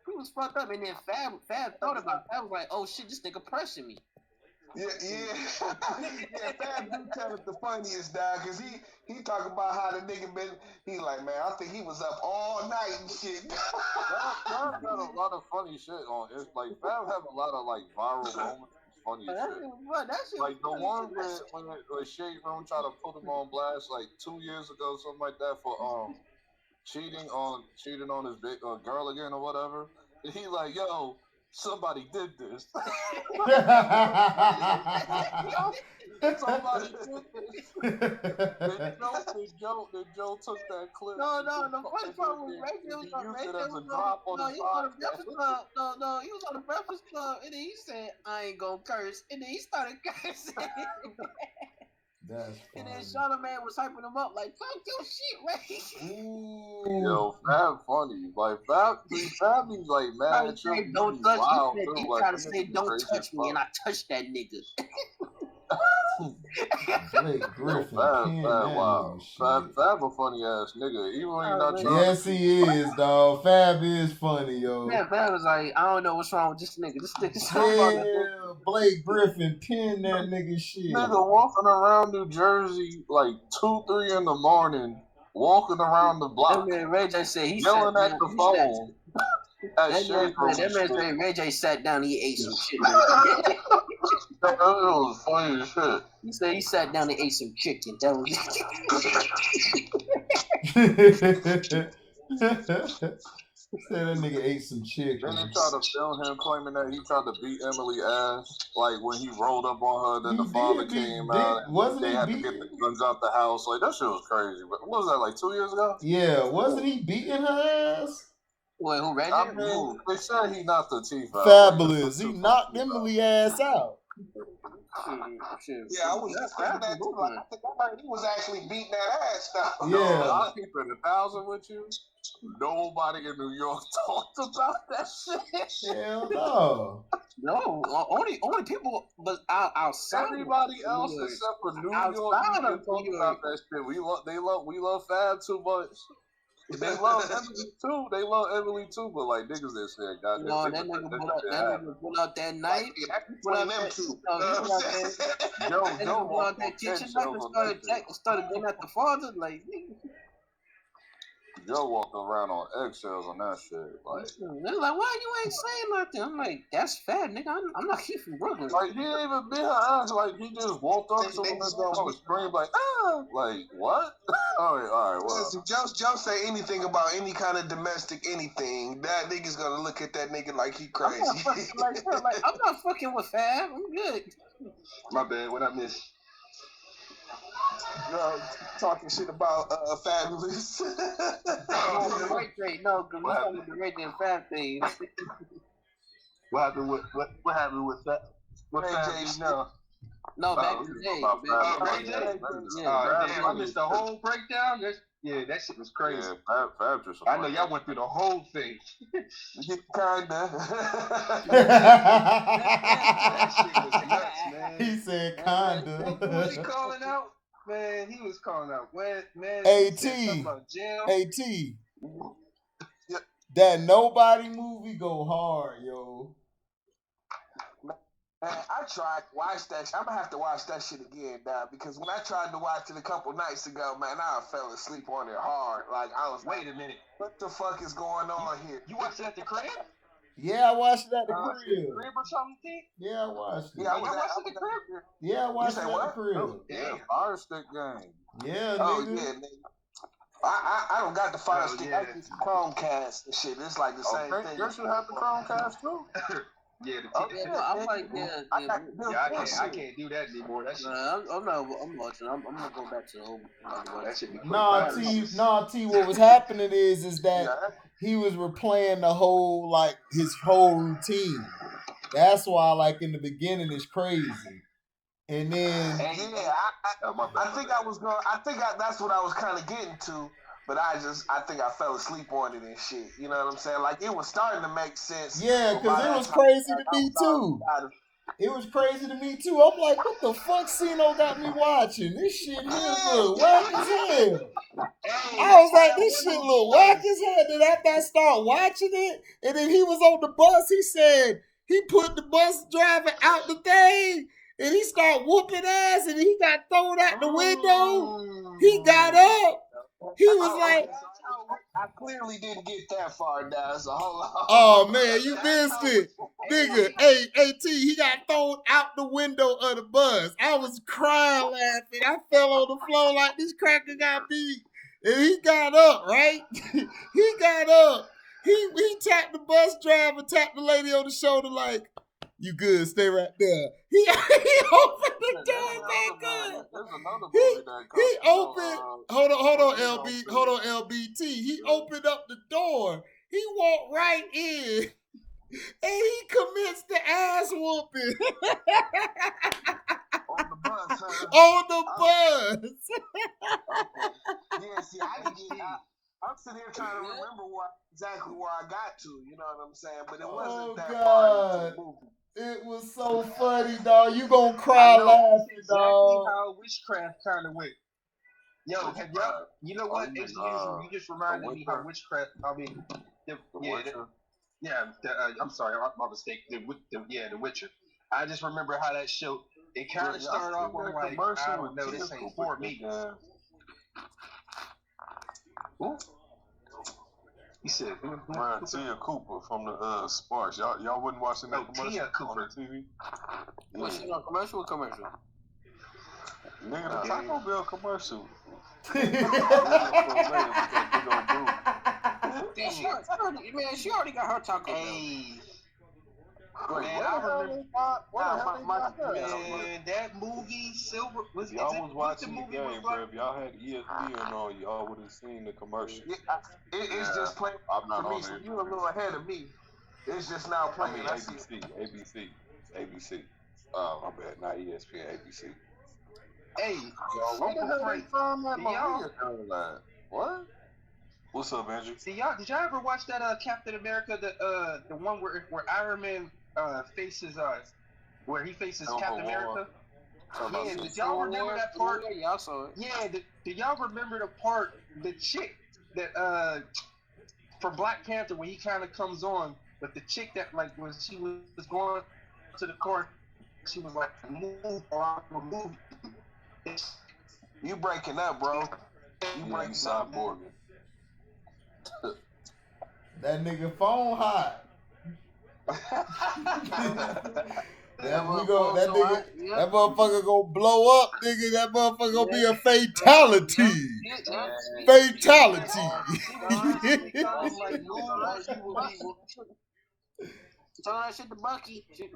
He was fucked up, and then Fab thought about it. Fab was like, oh shit, this nigga pressing me. Yeah. Fab do tell it the funniest, dog, because he talk about how the nigga been. He like, man, I think he was up all night and shit. Fab got a lot of funny shit on it. Like, Fab have a lot of like viral moments. Funny shit. Like the one where Shade Room tried to put him on blast like 2 years ago, something like that, for cheating on his big girl again or whatever. And he like, yo, somebody did this. Somebody did this. The Joe took that clip. No, the funny part was Ray J was on the Breakfast Club. No, he was on the Breakfast Club, and then he said, I ain't gonna curse, and then he started cursing. That's funny. And then Charlamagne was hyping him up like, fuck your shit, Ray. Yo, Fab funny. Like, Fab is like mad. Don't touch me. He tried to say, don't touch me, and I touched that nigga. Blake Griffin. Fab a funny ass nigga. Even when he's not trying. Yes, he is, dog. Fab is funny, yo. Yeah, Fab was like, I don't know what's wrong with this nigga. This nigga's Blake Griffin pinned that nigga shit. Nigga walking around New Jersey like 2-3 in the morning, walking around the block. That man Ray J said he yelling at the phone. That man said Ray J sat down, he ate some shit. That was funny as shit. He said he sat down and ate some chicken. That was Said that nigga ate some chicken. Then they tried to film him claiming that he tried to beat Emily ass, like when he rolled up on her. Then the father came out. Wasn't they he had to get the guns out the house. Like that shit was crazy. But what was that, like 2 years ago? Yeah, wasn't he beating her ass? Wait, who Reggie? I mean, they said he knocked the teeth out. Fabulous. He knocked Emily ass out. Yeah, I was just thinking that too. Like, I think I heard he was actually beating that ass stuff. Yeah. No, I'll keep it 1,000 with you. Nobody in New York talked about that shit. Hell no. No, only people, but outside. Everybody else except for New York talking about that shit. We love Fab too much. They love Emily too. They love Emily too. But like niggas that said, goddamn. No, that nigga pull out that knife. Pull out that too. Joe pull out that kitchen knife and started going at the father. Like, Joe walked around on eggshells on that shit. Like, they're like, why you ain't saying nothing? I'm like, that's fat, nigga. I'm not here from Brooklyn. Like, he didn't even beat her ass. Like, he just walked up to him and screamed like, ah! Like, what? all right, well. If Joe say anything about any kind of domestic anything, that nigga's gonna look at that nigga like he crazy. I'm not fucking with Fab. I'm good. My bad. What I missed? Talking shit about Fabulous. No, because we're talking the Ray J and Fab thing. What happened with that? What Fab now? No, back in the day. I missed the whole breakdown. That shit was crazy. Yeah, Fab just. I know y'all went through the whole thing. Kinda. That shit was nuts, man. He said kinda. Who was he calling out? Man, he was calling out. Man, AT. That Nobody movie go hard, yo. Man, I tried to watch that shit. I'm gonna have to watch that shit again now because when I tried to watch it a couple nights ago, man, I fell asleep on it hard. Like I was wait a minute. What the fuck is going on here? You watched it at the crib? Yeah, I watched it at the crib. Crib or something? Yeah, I watched it. Yeah, I watched it at the crib. Yeah, I watched it at the crib. Oh, yeah, Fire Stick game. Yeah, oh, nigga. yeah, nigga. I don't got the Fire Stick. Yeah. I use Chromecast and shit. It's like the same thing. You should have the Chromecast too. Yeah, I'm like, I can't do that anymore. That shit. I'm watching. I'm gonna go back to the old. That shit be T. What was happening is that he was replaying his whole routine. That's why, like in the beginning, it's crazy. And then I think that's what I was kind of getting to. But I think I fell asleep on it and shit. You know what I'm saying? Like, it was starting to make sense. Yeah, because it was crazy to me, too. It was crazy to me, too. I'm like, what the fuck Cino got me watching? This shit here look whack as hell. I was like, this shit look whack as hell. Then after I start watching it, and then he was on the bus, he said he put the bus driver out the thing, and he started whooping ass, and he got thrown out the window. He got up. He was like, I clearly didn't get that far down. So hold on. Oh man, you missed it, nigga. Hey, AT, he got thrown out the window of the bus. I was crying laughing. I fell on the floor like this cracker got beat, and he got up. Right? He got up. He tapped the bus driver, tapped the lady on the shoulder like, "You good? Stay right there." He opened the door back up. He opened. Hold on, LBT. He opened up the door. He walked right in, and he commenced the ass whooping on the bus. Huh? On the bus. Yeah, see, I didn't get out. I'm sitting here trying to remember exactly where I got to. You know what I'm saying? But it wasn't that far into the movie. It was so funny, dog. You gonna cry laughing, exactly dog. How witchcraft kind of went. Yo, have y'all? You know what? You just reminded me how witchcraft. I mean, I'm sorry, my mistake. The Witcher. I just remember how that show. It kind of started off with like, I don't know, this ain't for me. He said, Tia Cooper from the Sparks. Y'all wasn't watching that commercial Tia Cooper. on the TV? Was she on commercial or commercial? Nigga, the Taco Bell commercial. She already got her taco. Hey. Wait, Man, I remember. Man, that movie, Silver, was if y'all was watching the game, bro. If y'all had ESPN on, y'all would have seen the commercial. It's just playing for me. So you a little ahead of me. It's just now playing. I mean, ABC. My bad, not ESPN, ABC. Hey, what the hell they found that Maria? What? What's up, Andrew? See, did y'all ever watch that Captain America, the one where R.N.S. faces where he faces Captain America? Yeah, did y'all remember that part? Yeah, I saw it. Yeah, did y'all remember the part, the chick that for Black Panther when he kind of comes on, but the chick that like when she was going to the court, she was like, move or I'll move. You breaking up, bro? You breaking up, boy. That nigga phone hot. That motherfucker gonna blow up, nigga. That motherfucker gonna be a fatality. Fatality. Tell that shit to Bucky. She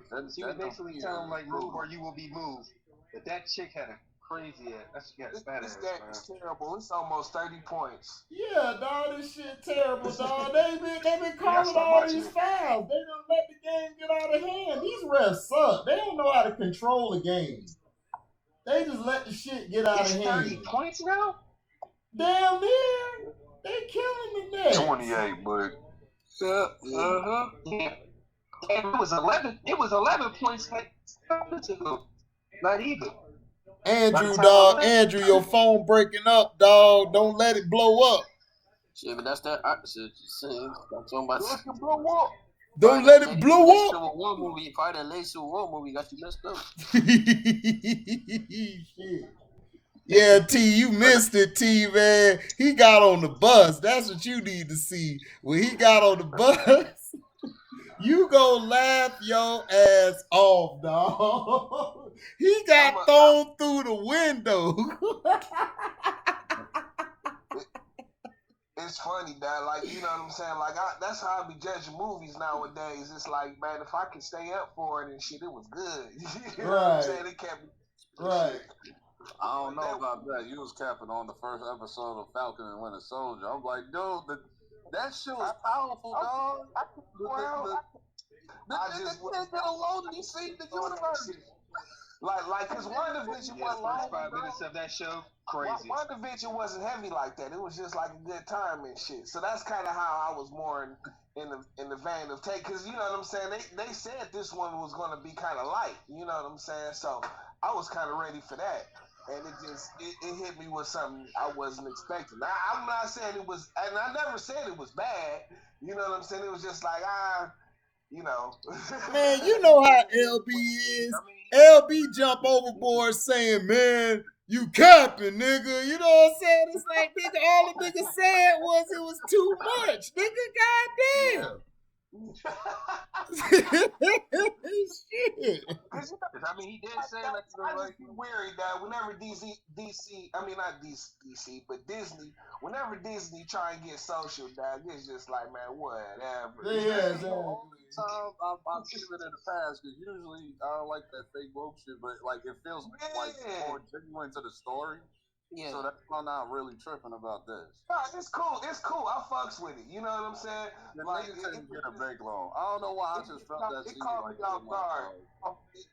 was basically telling him like, move or you will be moved. But that chick had a crazy ass. This game is terrible. It's almost 30 points. Yeah, dog, this shit terrible, dog. They been calling all these fouls. They done let the game get out of hand. These refs suck. They don't know how to control the game. They just let the shit get out of hand. 30 points now? Damn near. They killing the Nets. 28, but yeah. And it was 11. It was 11 points like not even. Andrew, your phone breaking up, dog. Don't let it blow up. Shit, but that's that. I said, talking about blow up. Don't let it blow up. Civil War movie, probably that late Civil War movie got you messed up. Shit. Yeah, T, you missed it, T, man. He got on the bus. That's what you need to see. When he got on the bus, you gonna laugh your ass off, dog. He got thrown through the window. It's funny, dad. Like, you know what I'm saying? Like, that's how I be judging movies nowadays. It's like, man, if I can stay up for it and shit, it was good. You know what I'm saying? It kept me. Right. I don't know about that. You was capping on the first episode of Falcon and Winter Soldier. I'm like, dude, that shit was powerful, dog. I just get alone and he saved the universe. Like, cause WandaVision wasn't long. 5 minutes of that show, crazy. WandaVision wasn't heavy like that. It was just like a good time and shit. So that's kind of how I was more in the vein of take. Cause you know what I'm saying. They said this one was gonna be kind of light. You know what I'm saying. So I was kind of ready for that. And it hit me with something I wasn't expecting. I'm not saying it was, and I never said it was bad. You know what I'm saying. It was just like you know. Man, you know how LB is. LB jump overboard saying, man, you capping, nigga. You know what I'm saying? It's like, nigga, all the nigga said was it was too much. Nigga, goddamn. Shit. I mean, he did say that. I just be weary that whenever DC, I mean, not DC, but Disney, whenever Disney try and get social, dog, it's just like, man, whatever. Yeah, exactly. I've seen it in the past because usually I don't like that fake woke shit, but like it feels like more genuine to the story. Yeah. So that's why I'm not really tripping about this. No, it's cool. It's cool. I fucks with it. You know what I'm saying? The nigga couldn't get a break long. I don't know why. I just felt that. It caught me off guard.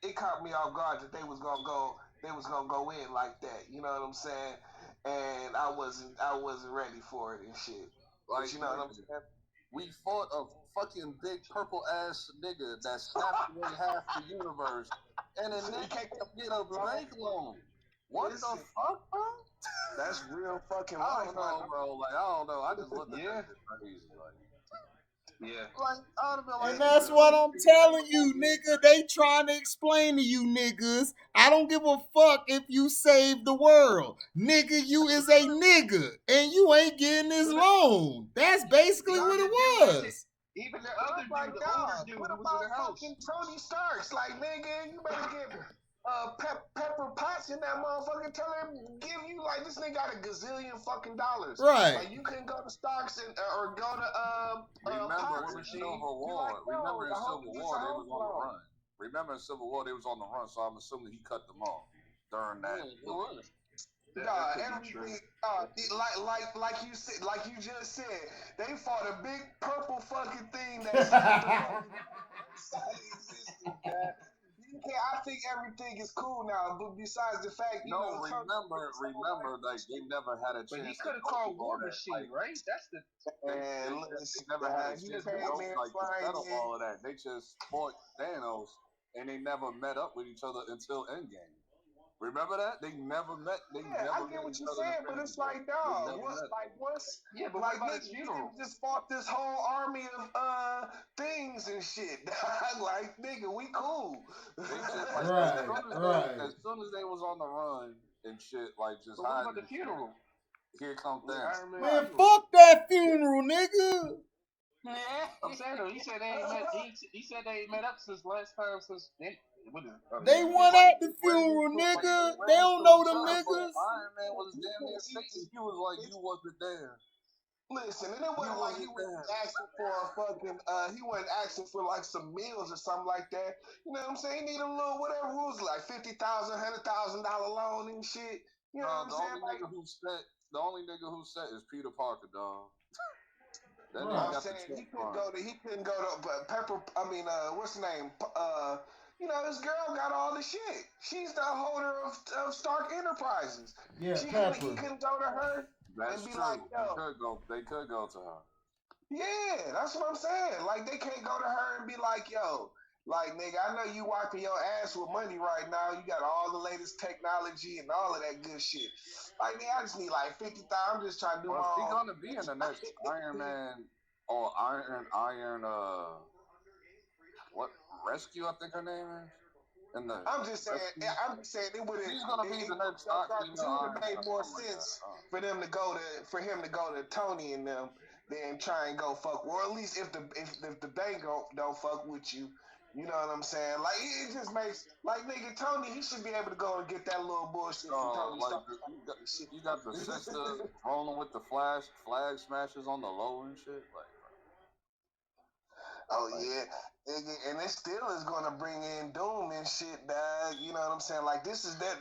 It caught me off guard that they was gonna go. They was gonna go in like that. You know what I'm saying? And I wasn't ready for it and shit. Like, you know what I'm saying? We fought a fucking big purple ass nigga that snapped away half the universe, and then they can't get a break loan. What the fuck, bro? That's real fucking life. I don't know, bro. Like, I don't know. I just looked at that crazy. Like, yeah. Like, I would have been like, and that's what I'm telling you, nigga. They trying to explain to you niggas. I don't give a fuck if you save the world. Nigga, you is a nigga. And you ain't getting this loan. That's basically what it was. Even the other dude, the older dude, what was about in the house. fucking Tony Starks? Like, nigga, you better get Pepper Potts in that motherfucker, tell him give you like this nigga got a gazillion fucking dollars. Right. Like you couldn't go to Starks or go to remember Potts in Civil War. like, Remember in Civil War they was on the loan. run. Remember in Civil War they was on the run, so I'm assuming he cut them off during that. Everything. Like you said, like you just said, they fought a big purple fucking thing that snapped the I think everything is cool now, but besides the fact, remember, like they never had a chance. But he could have called War Machine, right? That's the. They never had a chance to settle all of that. They just fought Thanos, and they never met up with each other until Endgame. Remember that? They never met. I get what you're saying, but it's like, dog, once what about his funeral? Just fought this whole army of things and shit. Like, nigga, we cool. Right. As soon as they was on the run and shit, like just hiding. What about the funeral? Here comes Thanos. Man, fuck that funeral, nigga. I'm saying though, he said they ain't met. He said they ain't met up since last time they went at the funeral, nigga. They don't know them niggas. Iron Man was damn near Satan. He was like, you wasn't there. Listen, and it wasn't like he was asking for a fucking, he wasn't asking for like some meals or something like that. You know what I'm saying? He needed a little whatever it was, like $50,000, $100,000 loan and shit. You know what I'm saying? The only nigga who set is Peter Parker, dog. I'm saying he couldn't go to Pepper. I mean, what's her name? You know, this girl got all the shit. She's the holder of Stark Enterprises. Yeah, he couldn't go to her and be true. Like, yo. They could go to her. Yeah, that's what I'm saying. Like, they can't go to her and be like, yo, like, nigga, I know you wiping your ass with money right now. You got all the latest technology and all of that good shit. Like, man, I just need like 50,000. I'm just trying to do my own. He's gonna be in the next Iron Man or Iron what Rescue? I think her name is. I'm just saying it would have. He's gonna be the next Doctor. It would have made more sense for him to go to Tony and them than try and go fuck. Or at least if the bank don't fuck with you. You know what I'm saying? Like, it just makes, like, nigga, Tony, he should be able to go and get that little bullshit from Tony. You got the sister rolling with the flag smashes on the low and shit. Like, oh, yeah. And it still is going to bring in Doom and shit, dog. You know what I'm saying? Like, this is that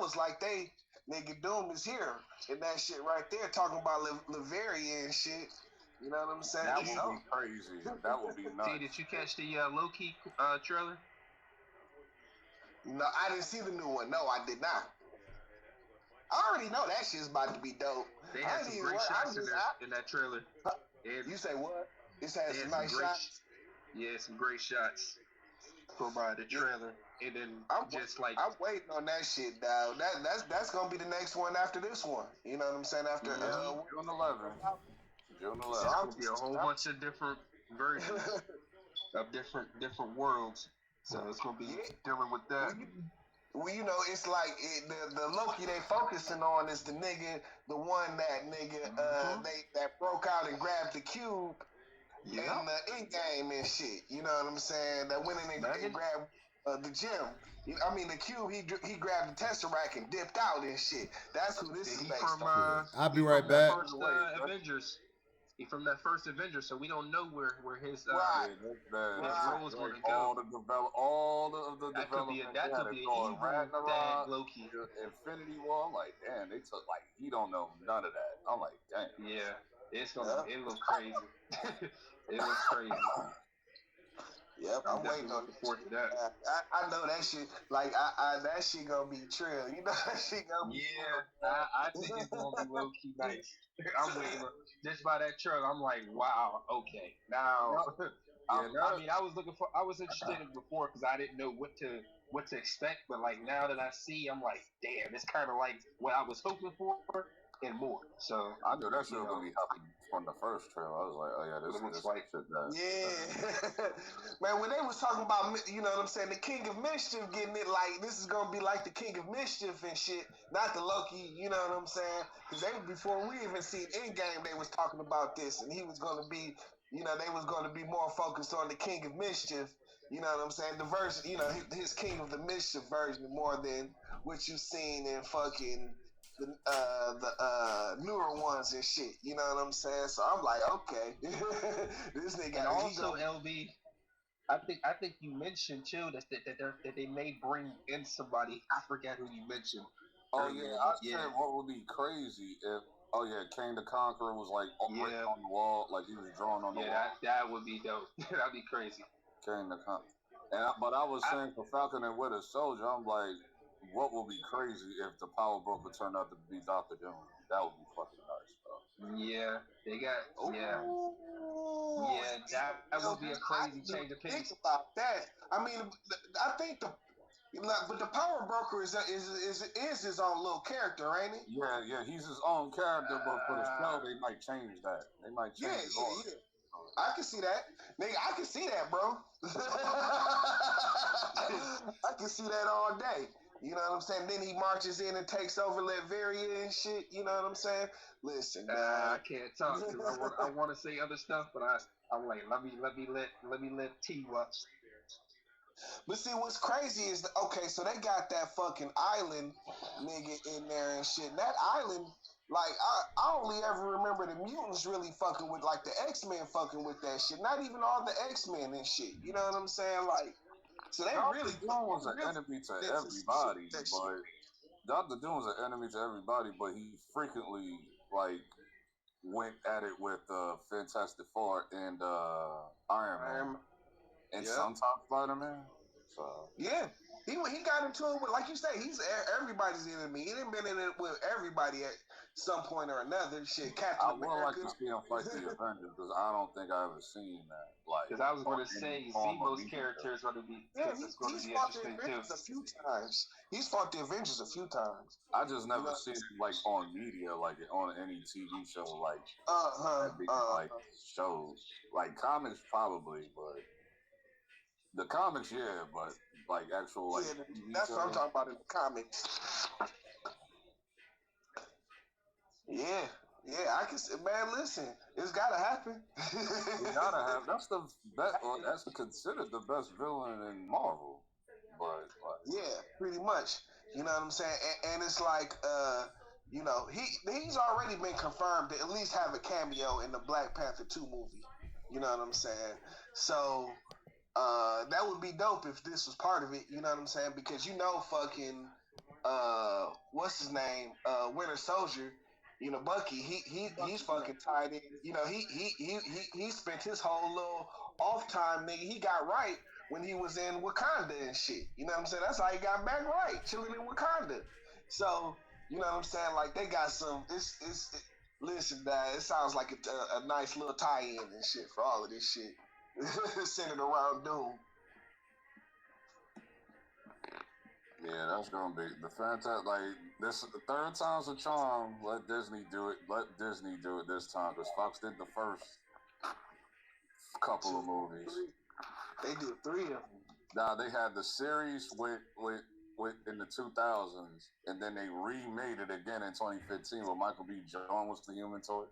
was like nigga, Doom is here. And that shit right there, talking about Latveria and shit. You know what I'm saying? That would be crazy. That would be nuts. Did you catch the Loki trailer? No, I didn't see the new one. No, I did not. I already know that shit's about to be dope. They had some great shots in that trailer. You say what? It had some nice shots? Yeah, some great shots from the trailer. And then I'm waiting on that shit, dog. That's gonna be the next one after this one. You know what I'm saying? After June 11th. There's gonna be a whole bunch of different versions of different worlds. So it's gonna be dealing with that. Well, you know, it's like the Loki they focusing on is the one that broke out and grabbed the cube in the Endgame and shit. You know what I'm saying? That went in and grabbed the gem. I mean, the cube, he grabbed the Tesseract and dipped out and shit. That's who this is based on. I'll be right back. Avengers. He from that first Avenger, so we don't know where his role is going to go. All of the that could be an evil Ragnarok, Loki. Infinity War. I'm like, damn, they took he don't know none of that. I'm like, damn. Yeah, it looks crazy. It looks crazy. Yep, I'm waiting on that. I know that shit. Like, that shit gonna be trill. You know that shit gonna be. Yeah, I think it's gonna be low key nice. I'm waiting. Just by that trailer, I'm like, wow, okay. Now, I mean, I was interested in it before because I didn't know what to expect. But like now that I see, I'm like, damn, it's kind of like what I was hoping for and more. So I knew that shit was gonna be happening from the first trailer. I was like, oh yeah, this looks like shit. Yeah, man. When they was talking about, you know what I'm saying, the King of Mischief getting it, like this is gonna be like the King of Mischief and shit, not the Loki. You know what I'm saying? Because before we even seen Endgame, they was talking about this, and he was gonna be, you know, they was gonna be more focused on the King of Mischief. You know what I'm saying? The version, you know, his King of the Mischief version more than what you've seen in fucking the newer ones and shit. You know what I'm saying? So I'm like, okay, this nigga. And also, LB, I think you mentioned too that they may bring in somebody. I forget who you mentioned. Oh yeah, I said what would be crazy if King the Conqueror was like written on the wall, like he was drawn on the wall. That would be dope. That'd be crazy. King the Conqueror. But I was saying for Falcon and Winter Soldier, I'm like, what would be crazy if the Power Broker turned out to be Dr. Doom? That would be fucking nice, bro. Yeah, they got that would be a crazy change of pace. Think about that. I mean, I think but the Power Broker is his own little character, ain't he? Yeah, he's his own character, but for the show, they might change that. They might change it. Yeah. I can see that. Nigga, I can see that, bro. I can see that all day. You know what I'm saying? Then he marches in and takes over Latveria and shit. You know what I'm saying? Listen, man. I can't talk because I want to say other stuff, but I'm like, let me let T watch. But see, what's crazy is so they got that fucking island nigga in there and shit. And that island, like, I only ever remember the mutants really fucking with, like, the X-Men fucking with that shit. Not even all the X-Men and shit. You know what I'm saying? Like, so they really Doom was an enemy to everybody, but Dr. Doom was an enemy to everybody, but he frequently, like, went at it with Fantastic Four and Iron Man. And sometimes Spider-Man. So yeah, he got into it with, like you say, he's everybody's enemy. He didn't been in it with everybody at some point or another. Shit, Captain America. I would like to see him fight the Avengers because I don't think I've ever seen that. Like, because I was going to say, Zemo's character is going to be he's fought the Avengers a few times. He's fought the Avengers a few times. I just never seen it like on media, like on any TV show, like like shows, like comics probably, but. The comics, but like actual like that's what I'm talking about in the comics. Yeah, I can say, man, listen, it's gotta happen. It gotta happen. That's the best. That's considered the best villain in Marvel. But yeah, pretty much. You know what I'm saying? And it's like, you know, he's already been confirmed to at least have a cameo in the Black Panther 2 movie. You know what I'm saying? So. That would be dope if this was part of it, you know what I'm saying? Because you know fucking what's his name? Winter Soldier, you know, Bucky, he's fucking tied in. You know, he spent his whole little off time, nigga. He got right when he was in Wakanda and shit. You know what I'm saying? That's how he got back right, chilling in Wakanda. So, you know what I'm saying? Like they got some listen, it sounds like a nice little tie-in and shit for all of this shit. Centered around Doom. Yeah, that's gonna be the fantastic. Like this, the third time's a charm. Let Disney do it. Let Disney do it this time because Fox did the first couple of movies. They did 3 of them. Now they had the series with in the 2000s, and then they remade it again in 2015 where Michael B. Jordan was the Human Torch.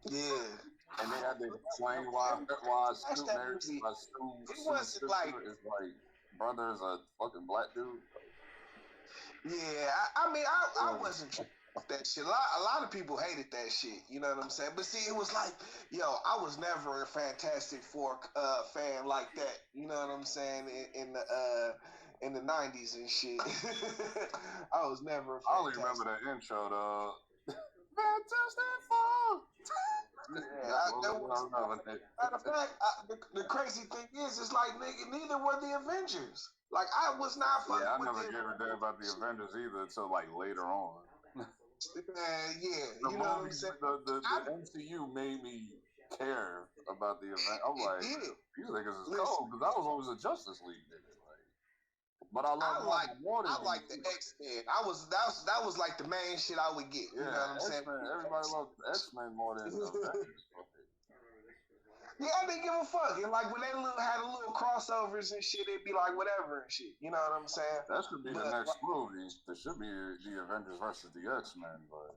Yeah. And they had to explain why Stu wasn't like is like brother's a fucking black dude. Yeah, I mean I wasn't that shit. A lot of people hated that shit. You know what I'm saying? But see, it was like, yo, I was never a Fantastic Four fan like that. You know what I'm saying? In the 90s and shit. I was never. I only remember that intro though. Fantastic Four. Matter of fact, the crazy thing is, it's like, nigga, neither were the Avengers. Like, I was not fucking I never gave a damn about the Avengers either until, like, later on. You know what I'm saying? The MCU made me care about the event. I'm like, these niggas is cold, because I was always a Justice League nigga. But I like the X-Men. That was like the main shit I would get. You know what I'm saying? Everybody loved X-Men more than Yeah, I didn't give a fuck. And like when they had a little crossovers and shit, it'd be like whatever and shit. You know what I'm saying? That should be the next movie. There should be the Avengers versus the X-Men, but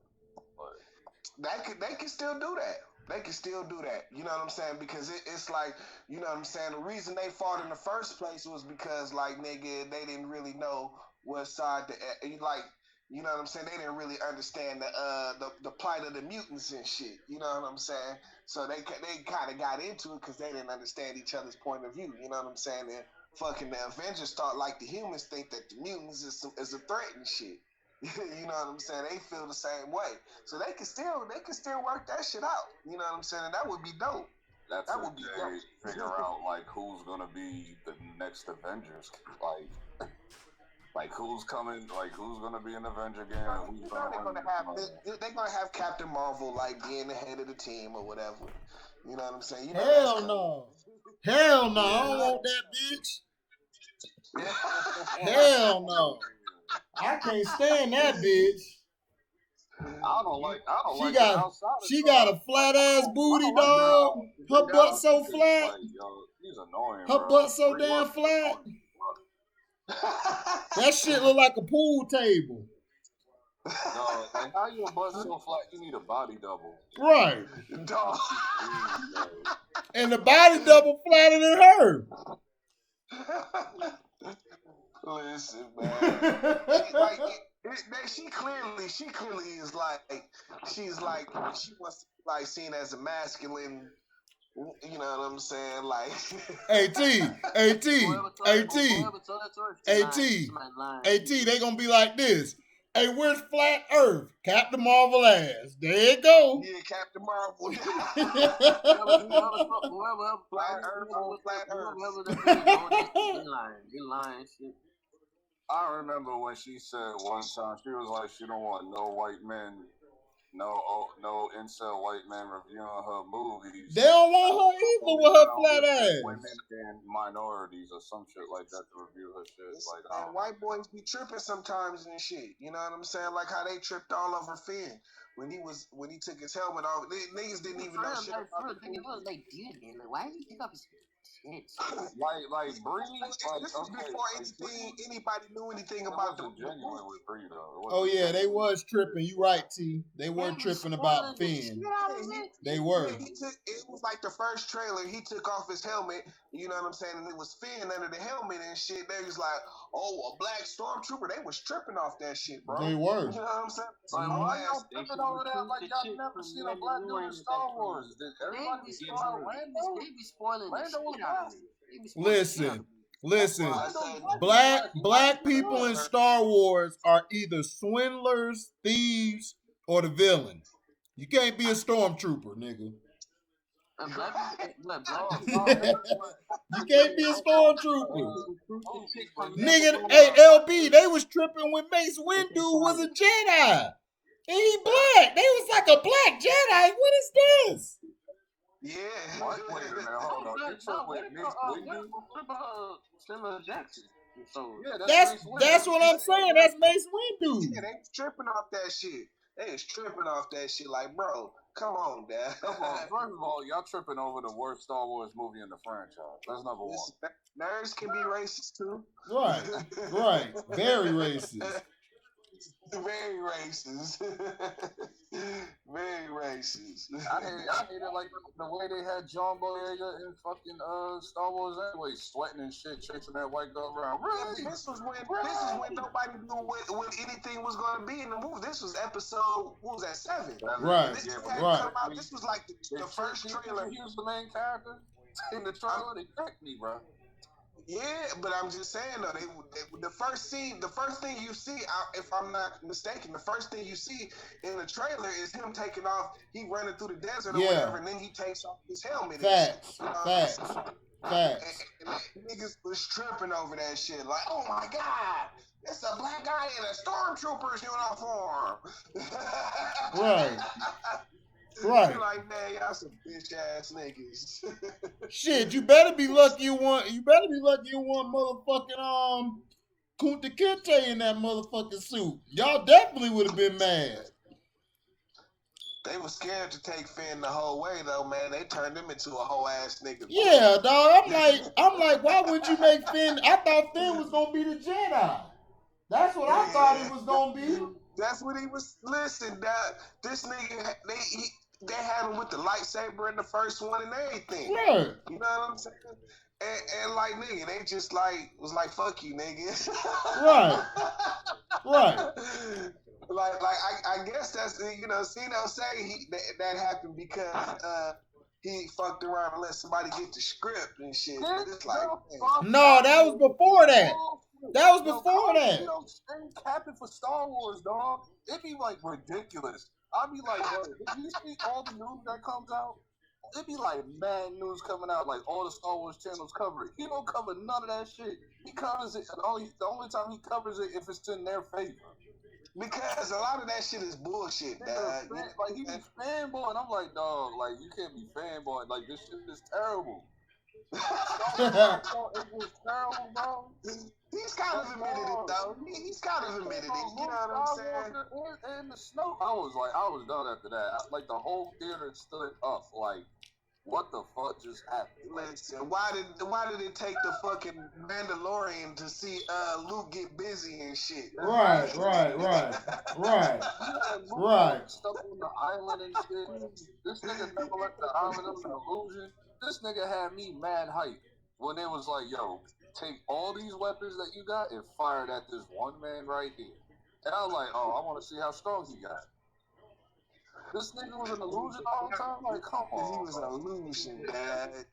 they could still do that. They can still do that. You know what I'm saying? Because it's like, you know what I'm saying? The reason they fought in the first place was because, like, nigga, they didn't really know what side like, you know what I'm saying? They didn't really understand the plight of the mutants and shit. You know what I'm saying? So they kind of got into it because they didn't understand each other's point of view. You know what I'm saying? And fucking the Avengers thought like the humans think that the mutants is a threat and shit. You know what I'm saying? They feel the same way, so they can still work that shit out. You know what I'm saying? And that would be dope. That would be dope. Figure out like who's gonna be the next Avengers, like who's coming, like who's gonna be an Avenger again. They're gonna have Captain Marvel like being the head of the team or whatever. You know what I'm saying? Hell no. Hell no. I don't want that bitch. Hell no. I can't stand that bitch. I don't like she got a flat ass booty, dog. Her butt so flat. Like, yo, he's annoying. Her butt so damn flat. That shit look like a pool table. No, like how your butt so flat? You need a body double. Right. Dog. And the body double flatter than her. Listen, man. She clearly is like, she's like, she wants to be like seen as a masculine. You know what I'm saying? Like, AT, they gonna be like this. Hey, where's Flat Earth? Captain Marvel ass. There you go. Yeah, Captain Marvel. Flat Earth. He lying. Shit. I remember when she said one time she was like she don't want no white men, no incel white men reviewing her movies. They don't want her either with her flat ass. Women and minorities or some shit like that to review her shit. Like, and white boys be tripping sometimes and shit. You know what I'm saying? Like how they tripped all over Finn when he took his helmet off. Niggas didn't even know shit about it. Like, dude, man, why did he take off his shit? Like Bree. This was before anybody knew anything about the genuine with Bree though. Oh yeah, they was tripping. You right, T. They were tripping about Finn. They were. It was like the first trailer. He took off his helmet. You know what I'm saying? And it was Finn under the helmet and shit. They was like, oh, a black stormtrooper. They was tripping off that shit, bro. They were. You know what I'm saying? Like, why y'all tripping over that? Like y'all never seen a black dude in Star Wars. Did everybody be spoiling Lando? They be spoiling Lando was black. Listen. Black people in Star Wars are either swindlers, thieves, or the villain. You can't be a stormtrooper, nigga. You can't be a stormtrooper. Nigga, hey, LB, they was tripping when Mace Windu was a Jedi. And he black. They was like a black Jedi. What is this? Yeah. Wait a minute, hold on. You took with Mace Windu? Jackson. So that's what I'm saying. That's Mace Windu. Yeah, they was tripping off that shit. They was tripping off that shit. Like, bro, come on, Dad. Come on. First of all, y'all tripping over the worst Star Wars movie in the franchise. That's number one. Nerds can be racist too. Right. Very racist. Very racist. Very racist. I hated like the way they had John Boyega in fucking Star Wars anyway, sweating and shit, chasing that white girl around. Really? This was when nobody knew what anything was going to be in the movie. This was episode, what was that, 7? Right. This was like the first trailer. He was the main character in the trailer. They tricked me, bro. Yeah, but I'm just saying though, the first thing you see, if I'm not mistaken, the first thing you see in the trailer is him taking off. He running through the desert or whatever, and then he takes off his helmet. Facts. And niggas was tripping over that shit. Like, oh my god, it's a black guy in a stormtrooper's uniform. Right. Like, man, y'all some bitch ass niggas. Shit, you better be lucky you want motherfucking Kunta Kinte in that motherfucking suit. Y'all definitely would have been mad. They were scared to take Finn the whole way though, man. They turned him into a whole ass nigga. Yeah, dog. I'm like, why would you make Finn? I thought Finn was gonna be the Jedi. That's what I thought it was gonna be. That's what he was. Listen, this nigga, they had him with the lightsaber in the first one and everything. Right. You know what I'm saying? And like nigga, they just like was like fuck you, nigga. Right. Right. I guess that's Cino say that happened because he fucked around and let somebody get the script and shit. But it's like no, that was before that. That was before that. You know, same capping for Star Wars, dog. It be like ridiculous. I be like, bro, if you see all the news that comes out, it be like mad news coming out, like all the Star Wars channels cover it. He don't cover none of that shit. He covers it, and the only time he covers it if it's in their favor. Because a lot of that shit is bullshit, dog. Like, he be fanboying. I'm like, dog, like, you can't be fanboying. Like, this shit is terrible. It was terrible, bro. He's kind of admitted it, though. He's kind of admitted it. You know what I'm saying? And the snow. I was done after that. Like, the whole theater stood up. Like, what the fuck just happened? Listen, why did it take the fucking Mandalorian to see Luke get busy and shit? Right. Stuck on the island and shit. This nigga never let the island up an illusion. This nigga had me mad hype when they was like, yo, take all these weapons that you got and fire it at this one man right here. And I was like, oh, I want to see how strong he got. This nigga was an illusion all the time? Like, come on. He was an illusion, dad.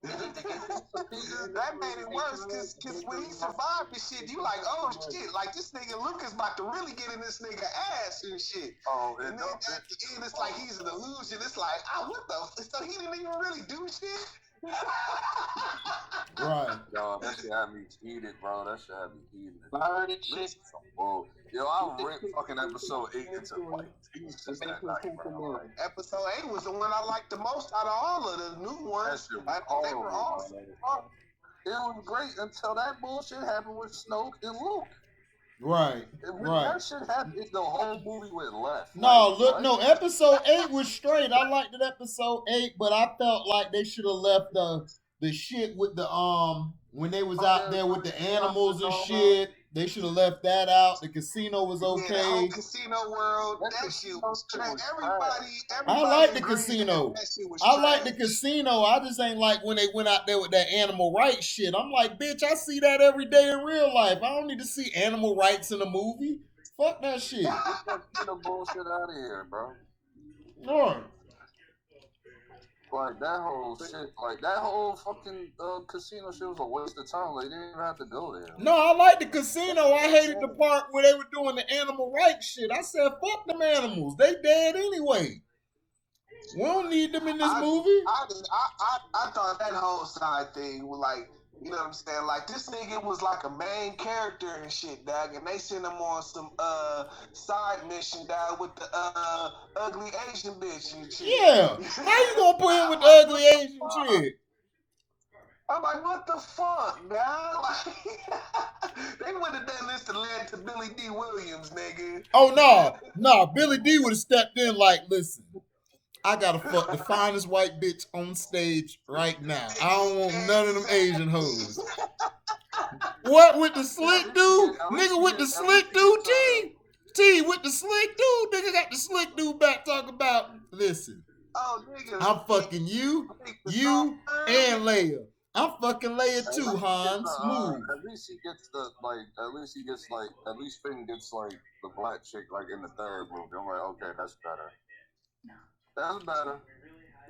That made it worse because when he survived the shit, you like, oh shit, like this nigga Lucas about to really get in this nigga ass and shit. Oh, and then at the end, it's like he's an illusion. It's like, what the? So he didn't even really do shit. Right. Yo, that shit had me heated, bro. That shit had me heated. Burn and shit. Yo, I ripped fucking episode 8 into like pieces that night, bro. Episode 8 was the one I liked the most out of all of the new ones. They were awesome. It was great until that bullshit happened with Snoke and Luke. Right. That shit happened, the whole movie went left. No, look, no, episode 8 was straight. I liked it, episode 8, but I felt like they should have left the shit with the when they was out there with the animals and shit. They should have left that out. The casino was okay. Yeah, the whole casino world, that shit was trash. Everybody I like the casino. I like the casino. I just ain't like when they went out there with that animal rights shit. I'm like, bitch, I see that every day in real life. I don't need to see animal rights in a movie. Fuck that shit. Get that bullshit out of here, bro. Right. Like, that whole shit, like, that whole fucking casino shit was a waste of time. Like, they didn't even have to go there. No, I like the casino. I hated the part where they were doing the animal rights shit. I said, fuck them animals. They dead anyway. We don't need them in this movie. I thought that whole side thing was like, you know what I'm saying? Like, this nigga was like a main character and shit, dog. And they sent him on some side mission, dog, with the ugly Asian bitch and shit. Yeah. How you gonna put him with the ugly Asian chick? I'm like, what the fuck, man? Like, they would have done this to lead to Billy D. Williams, nigga. Oh, no. Billy D would have stepped in like, listen, I gotta fuck the finest white bitch on stage right now. I don't want none of them Asian hoes. What with the slick dude? Nigga with the slick dude, T with the slick dude. Nigga got the slick dude back talking about, listen, I'm fucking you, and Leia. I'm fucking Leia too, Hans. Move. At least he gets at least Finn gets like the black chick like in the third movie. I'm like, okay, that's better. That's better.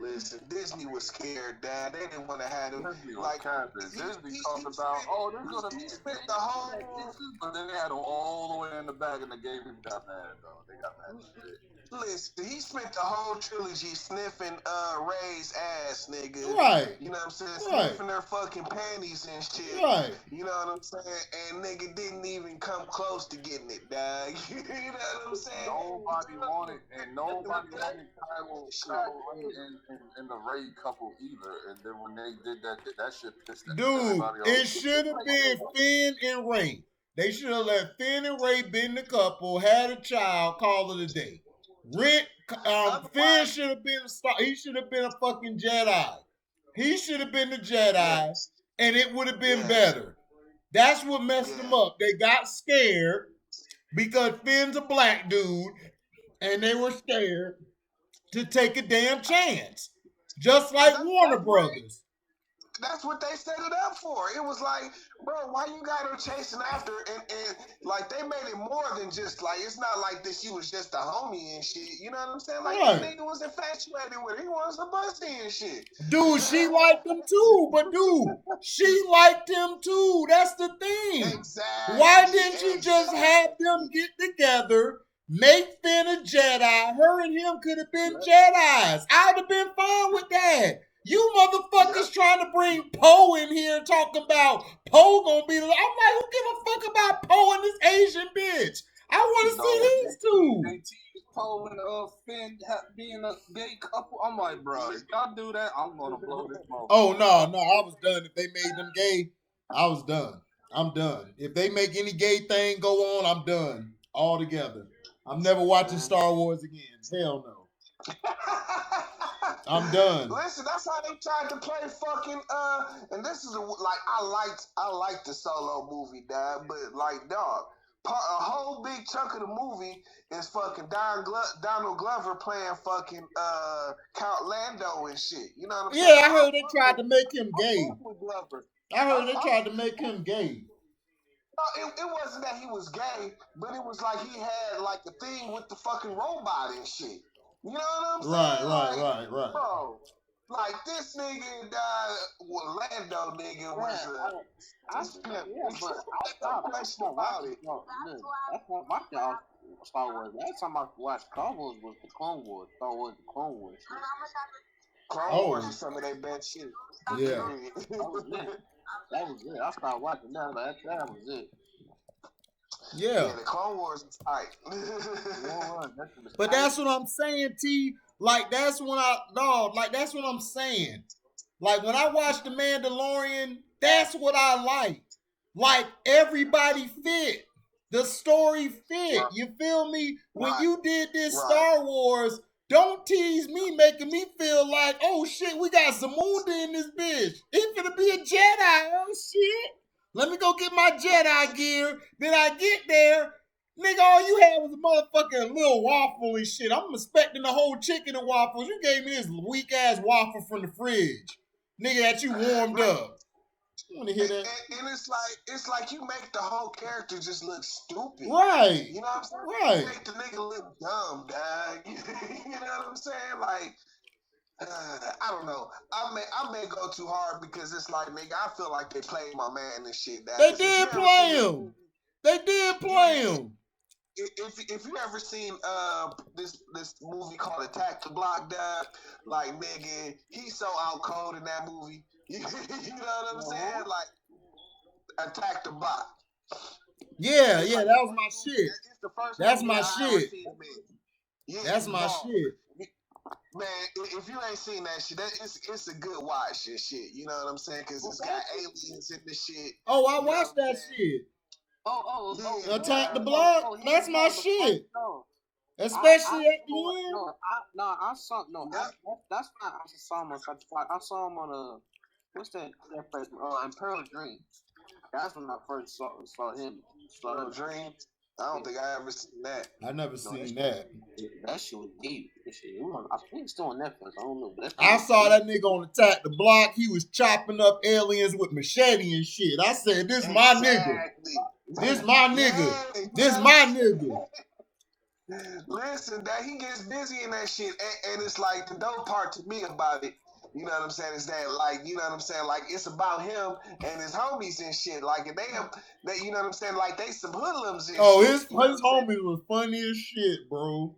Listen, Disney was scared, Dad. They didn't want to have him. Disney like Disney talked about, there's gonna be the whole movie, but then they had him all the way in the back, and they gave him got mad though. They got mad shit. Listen, he spent the whole trilogy sniffing Ray's ass, nigga. Right. You know what I'm saying? Sniffing her fucking panties and shit. Right. You know what I'm saying? And nigga didn't even come close to getting it, dog. You know what I'm saying? Nobody wanted Kylo and the Ray couple either. And then when they did that shit pissed everybody off. Dude, it should have been Finn and Ray. They should have let Finn and Ray been the couple, had a child, call it a day. Finn should have been he should have been a fucking Jedi. He should have been the Jedi, and it would have been better. That's what messed them up. They got scared because Finn's a black dude, and they were scared to take a damn chance. Just like Warner Brothers. That's what they set it up for. It was like, bro, why you got her chasing after? And like they made it more than just like, it's not like this. She was just a homie and shit. You know what I'm saying? Like that nigga was infatuated with her. He wants some pussy and shit. Dude, she liked him too. But dude, she liked him too. That's the thing. Exactly. Why didn't you just have them get together, make Finn a Jedi? Her and him could have been Jedis. I'd have been fine with that. You motherfuckers trying to bring Poe in here talking about Poe gonna be. I'm like, who give a fuck about Poe and this Asian bitch? I want to see these two. They tease Poe and Finn being a gay couple. I'm like, bro, if y'all do that, I'm gonna blow this motherfucker. Oh no, I was done. If they made them gay, I was done. I'm done. If they make any gay thing go on, I'm done altogether. I'm never watching Star Wars again. Hell no. I'm done. Listen, that's how they tried to play fucking and this is like I liked the Solo movie, dad, but like dog, a whole big chunk of the movie is fucking Donald Glover playing fucking Count Lando and shit. You know what I'm saying? Yeah, I heard they tried to make him gay. I heard they tried to make him gay. No, it wasn't that he was gay, but it was like he had like a thing with the fucking robot and shit. You know what I'm saying? Right. Bro, like this nigga Orlando nigga was I stopped question about it. That's what my thought Star Wars. Last time I watched Star Wars was the Clone Wars. Star Wars, the Clone Wars. Clone Wars is some of their best shit. Yeah. That was it. I started watching that. That was it. Yeah. The Clone Wars is tight. But that's what I'm saying, T. Like that's what I'm saying. Like when I watched The Mandalorian, that's what I like. Like everybody fit. The story fit. You feel me? When you did this Star Wars, don't tease me, making me feel like, oh shit, we got Zamunda in this bitch. He finna be a Jedi. Oh shit. Let me go get my Jedi gear. Then I get there. Nigga, all you had was a motherfucking little waffle and shit. I'm expecting the whole chicken and waffles. You gave me this weak-ass waffle from the fridge. Nigga, that you warmed up. You want to hear that? And it's like you make the whole character just look stupid. Right. You know what I'm saying? Right. You make the nigga look dumb, dog. You know what I'm saying? Like, I don't know. I may go too hard because it's like, nigga, I feel like they played my man and shit. Dog. They did play him. They did play him. If you ever seen this movie called Attack the Block, dog, like nigga, he's so out cold in that movie. You know what I'm saying? Like Attack the Block. Yeah, that was my shit. That's my shit. That's my shit. Man, if you ain't seen that shit, it's a good watch and shit. You know what I'm saying? Because it's got aliens in the shit. Oh, I watched that shit. Attack the Block. That's my shit. Especially at the end. I saw that's not. I saw him on such. I saw him on what's that place? Imperial Dream. That's when I first saw him. Imperial Dream. I don't think I ever seen that. I never seen that. That shit was deep. I think it's still on Netflix. I don't know. I saw that nigga on Attack the Block. He was chopping up aliens with machete and shit. I said, "This my nigga. This my nigga. This my nigga." Listen, that he gets busy in that shit, and it's like the dope part to me about it. You know what I'm saying? Is that like, you know what I'm saying? Like it's about him and his homies and shit. Like and they you know what I'm saying? Like they some hoodlums and shit. His homies was funny as shit, bro.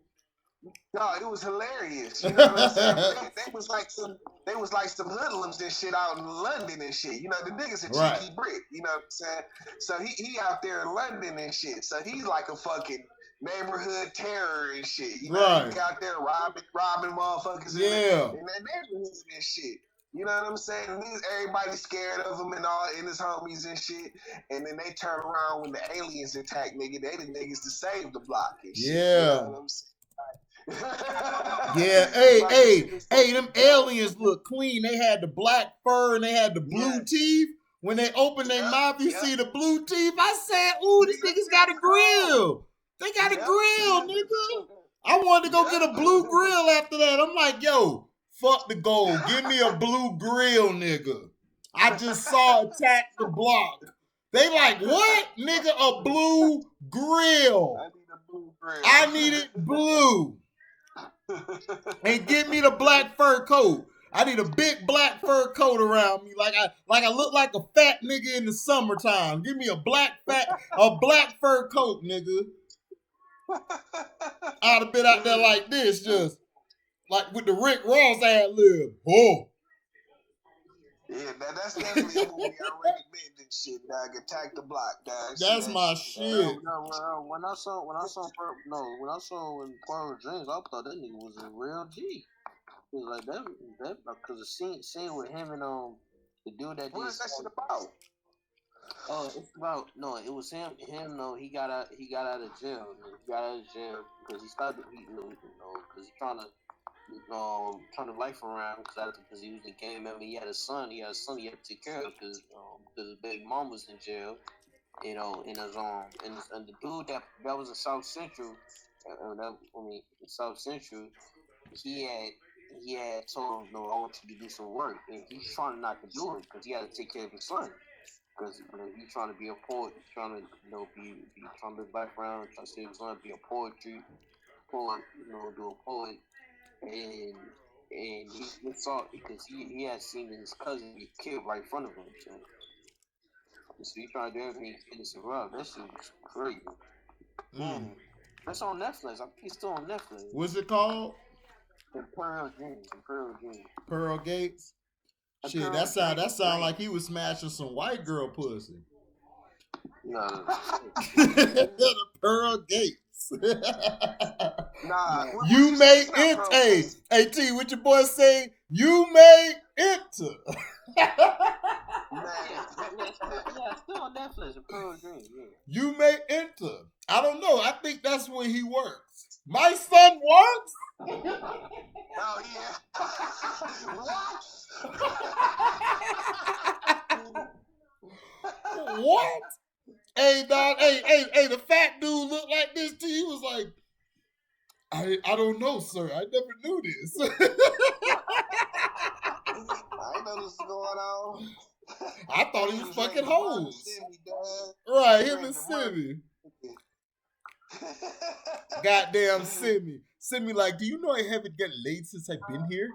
No, it was hilarious. You know what I'm saying? they was like some hoodlums and shit out in London and shit. You know, the niggas a cheeky brick. You know what I'm saying? So he out there in London and shit. So he's like a fucking neighborhood terror and shit. You know, he out there robbing motherfuckers in that neighborhood and shit. You know what I'm saying? And everybody's scared of him and his homies and shit. And then they turn around when the aliens attack, nigga. They the niggas to save the block and shit. Yeah. You know what I'm saying? Yeah, hey, them aliens look clean. They had the black fur and they had the blue teeth. When they open their mouth, you see the blue teeth. I said, ooh, these niggas got a grill. They got a grill, nigga. I wanted to go get a blue grill after that. I'm like, yo, fuck the gold. Give me a blue grill, nigga. I just saw Attack the Block. They like, what? Nigga, a blue grill. I need a blue grill. I need it blue. And give me the black fur coat. I need a big black fur coat around me, like I look like a fat nigga in the summertime. Give me a black fur coat, nigga. I'd have been out there like this, just like with the Rick Ross ad lib. Oh. Yeah, that's definitely a movie I recommend and shit, dog. Attack the Block, dog. That's my shit. When I saw in Power Dreams, I thought that nigga was a real G. It was like that because the scene with him and the dude that. What is that shit about? It's about it was him. No, he got out of jail. He got out of jail because he started because he trying to turn his life around because he was a gang member. He had a son. He had to take care of because his baby mom was in jail. And the dude that was in South Central, South Central, he had told him, I want you to do some work, and he's trying not to do it because he had to take care of his son. Because he's trying to be a poet, he's trying to trying to live background, trying to save his son, be a poet, do a poet. And he saw it because he had seen his cousin get killed right in front of him. So he tried to do everything to survive. That shit was crazy. That's on Netflix. I think it's still on Netflix. What's it called? Pearl Dreams. Pearl Gates. Shit, that sound like he was smashing some white girl pussy. No. The Pearl Gates. Nah. You may enter. Hey T, what your boy say? You may enter. Still on Netflix. Pearl Dreams. Yeah. You may enter. I don't know. I think that's where he works. My son works. Oh yeah. What? What? Hey, dog. Hey, the fat dude looked like this too. He was like, I don't know, sir. I never knew this. I ain't know this was going on. I thought he was fucking hoes. Right, him and Simi. Goddamn Simi. Simi like, do you know I haven't gotten laid since I've been here?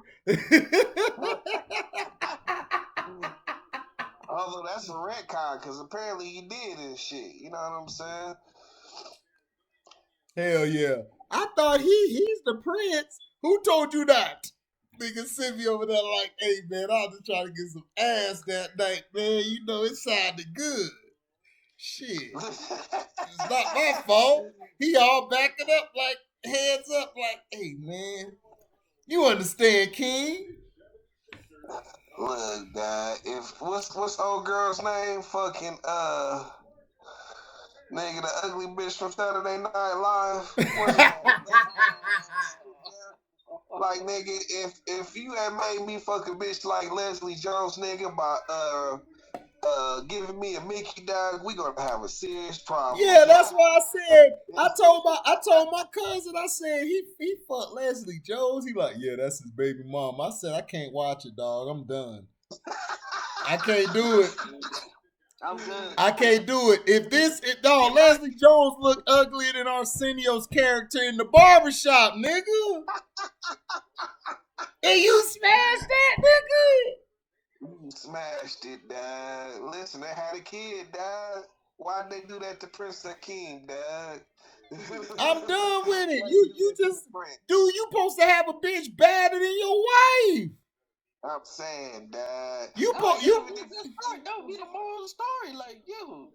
Although that's a retcon, because apparently he did this shit. You know what I'm saying? Hell yeah. I thought he's the prince. Who told you that? Nigga Simi over there like, hey man, I was just trying to get some ass that night, man. You know, it sounded good. Shit. It's not my fault. He all backing up like, heads up like, hey man, you understand, King? Look, dad, what's old girl's name? Fucking nigga, the ugly bitch from Saturday Night Live. Like nigga, if you had made me fuck a bitch like Leslie Jones, nigga, by giving me a Mickey dog, we gonna have a serious problem. Yeah, that's why I said I told my cousin, I said he fucked Leslie Jones. He like, yeah, that's his baby mom. I said I can't watch it, dog. I'm done. I can't do it. I'm good. I can't do it. Dog, Leslie Jones look uglier than Arsenio's character in the barbershop, nigga. And you smashed that, nigga. Smashed it, dad. Listen, they had a kid, dad. Why'd they do that to Prince Akeem, dad? I'm done with it. You just, dude, you supposed to have a bitch better than your wife. I'm saying, dad. That would be the moral of the story, like, yo.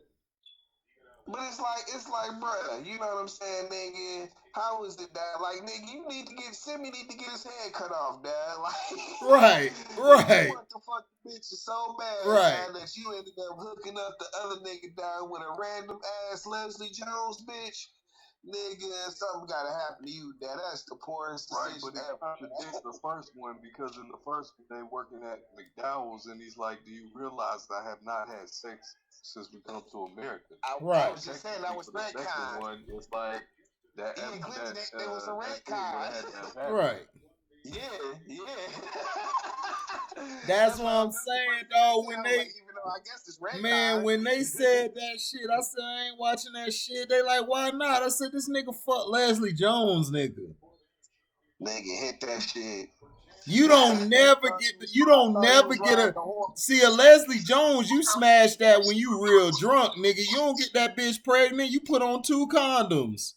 But it's like, bruh, you know what I'm saying, nigga? How is it, dad? Like, nigga, Simi need to get his head cut off, dad. Like, right. You want to fuck the bitch so bad, dad, that you ended up hooking up the other nigga down with a random ass Leslie Jones bitch. Nigga, something gotta happen to you, dad. That's the poorest decision but ever. contradicts the first one, because in the first one they working at McDowell's and he's like, do you realize that I have not had sex since we come to America? I was just saying that was that second kind. one, it's like There was a red card. Right. Yeah. That's what I'm saying, dog. When they, I guess it's red man, card. when they said that shit, I said I ain't watching that shit. They like, why not? I said this nigga fuck Leslie Jones, nigga. Nigga hit that shit. You don't never get a see a Leslie Jones. You smash that when you real drunk, nigga. You don't get that bitch pregnant. You put on 2 condoms.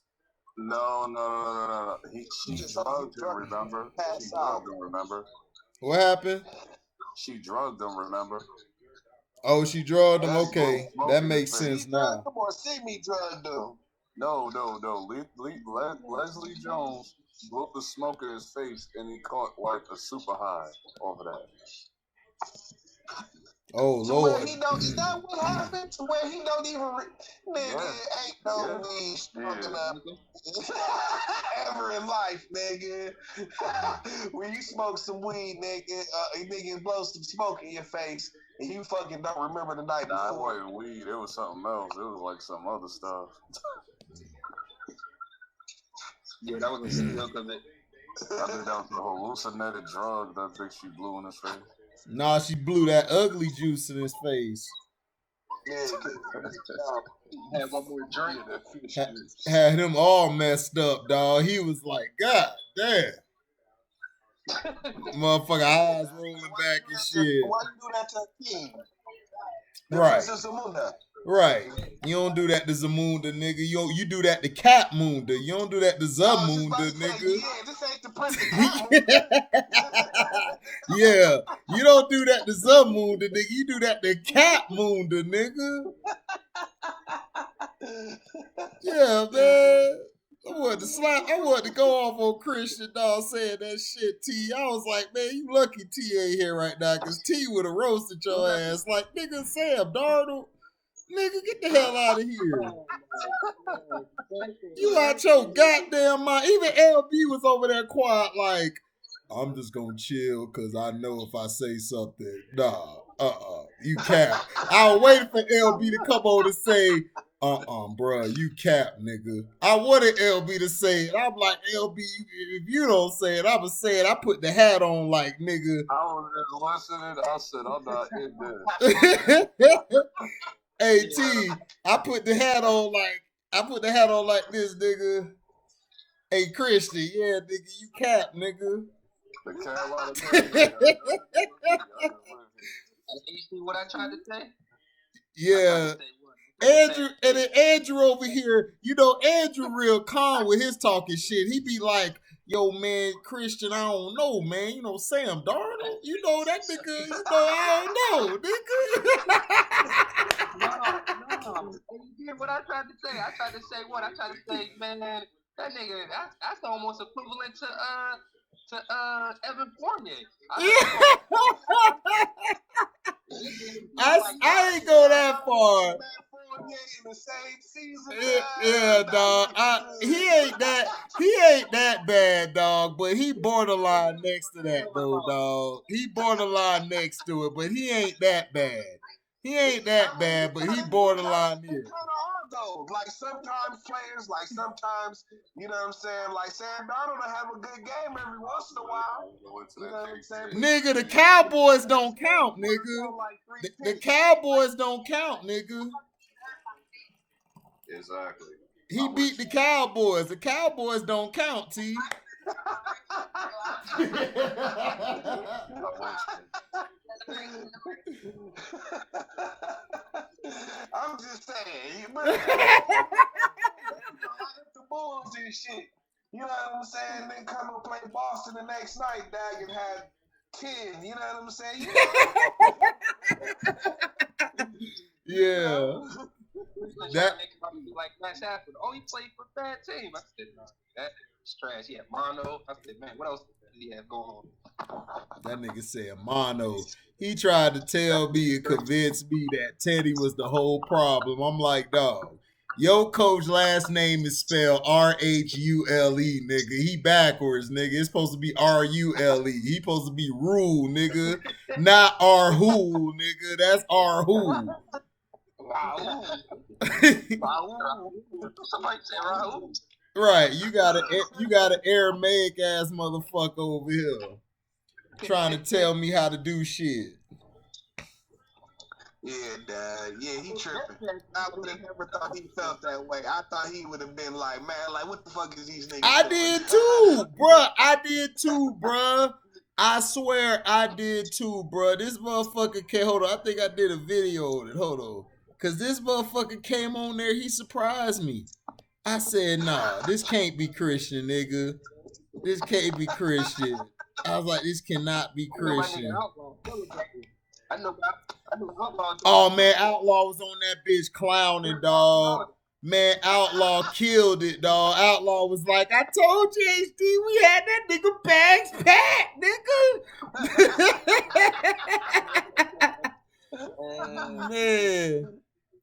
No. She drugged him, remember? She drugged him, remember? What happened? She drugged him, remember? Oh, she drugged him. Okay, that makes sense now. Come on, see me drugged him. No. Leslie Jones blew the smoke in his face, and he caught like a super high over that. Oh Lord! Is that what happened? To where he don't even ain't no weed smoking up ever in life, nigga. When you smoke some weed, nigga, blow some smoke in your face, and you fucking don't remember the night before. It wasn't weed. It was something else. It was like some other stuff. Yeah, that was a smoke of it. I think that was the hallucinated drug that I think she blew in his face. Nah, she blew that ugly juice in his face. Had one more drink. Had him all messed up, dog. He was like, God damn. Motherfucker eyes rolling back and shit. Why you do that to a king? Right. Right. You don't do that to Zamunda, nigga. You do that to Cap Munda. You don't do that to Zamunda, nigga. Yeah, this ain't the Prince of Yeah. You don't do that to Zamunda, nigga. You do that to Cap Munda, nigga. Yeah, man. I wanted to go off on Christian, dog, saying that shit, T. I was like, man, you lucky T ain't here right now, because T would have roasted your ass. Like, nigga, Sam Darnold. Nigga, get the hell out of here. You out your goddamn mind. Even LB was over there quiet like, I'm just gonna chill because I know if I say something, you cap. I was waiting for LB to come over and say, bruh, you cap, nigga. I wanted LB to say it. I'm like, LB, if you don't say it, I'ma say it. I put the hat on like, nigga. I was listening. I said, I'm not in this. Hey, T, I put the hat on like this, nigga. Hey, Christian, yeah, nigga, you cap, nigga. The Carolina. You see what I tried to say? Yeah. Andrew over here, you know, Andrew real calm with his talking shit. He be like, yo, man, Christian, I don't know, man. You know, Sam Darnold, you know, that nigga, I don't know, nigga. No. You hear what I tried to say? I tried to say what? I tried to say, man, that nigga, that's almost equivalent to Evan Fournier. I ain't go that far. Yeah, dog. He ain't that bad, dog. But he borderline next to that, though, dog. He borderline next to it, but he ain't that bad. He ain't that bad, but he borderline here. Like sometimes players, like sometimes, you know what I'm saying? Like Sam Darnold will have a good game every once in a while. You know what I'm saying? Nigga, the Cowboys don't count, nigga. The Cowboys don't count, nigga. Exactly. He beat the Cowboys. The Cowboys don't count, T. I'm just saying, the Bulls and shit. You know what I'm saying? Then come and play Boston the next night, Dag, and had 10. You know what I'm saying? Yeah. That nigga like Flash Ashford. Oh, he played for a bad team. I said, no, that's trash. He had mono. I said, man, what else did he have going on? That nigga said mono. He tried to tell me and convince me that Teddy was the whole problem. I'm like, dog, your coach last name is spelled R-H-U-L-E, nigga. He backwards, nigga. It's supposed to be R-U-L-E. He supposed to be Rule, nigga. Not R-Who, nigga. That's R-Who. Raul. Somebody say Raul. Right, you got an Aramaic ass motherfucker over here trying to tell me how to do shit. Yeah, Dad. Yeah, he tripping. I would have never thought he felt that way. I thought he would have been like, man, like, what the fuck is these niggas I doing? did too, bruh. I did too, bruh. I swear I did too, bruh. This motherfucker came, hold on, I think I did a video on it. Hold on. Cause this motherfucker came on there, he surprised me. I said, nah, this can't be Christian, nigga. This can't be Christian. I was like, this cannot be Christian. I know Outlaw. Oh man, Outlaw was on that bitch clowning, dog. Man, Outlaw killed it, dog. Outlaw was like, I told you, HD, we had that nigga bags packed, nigga. Man.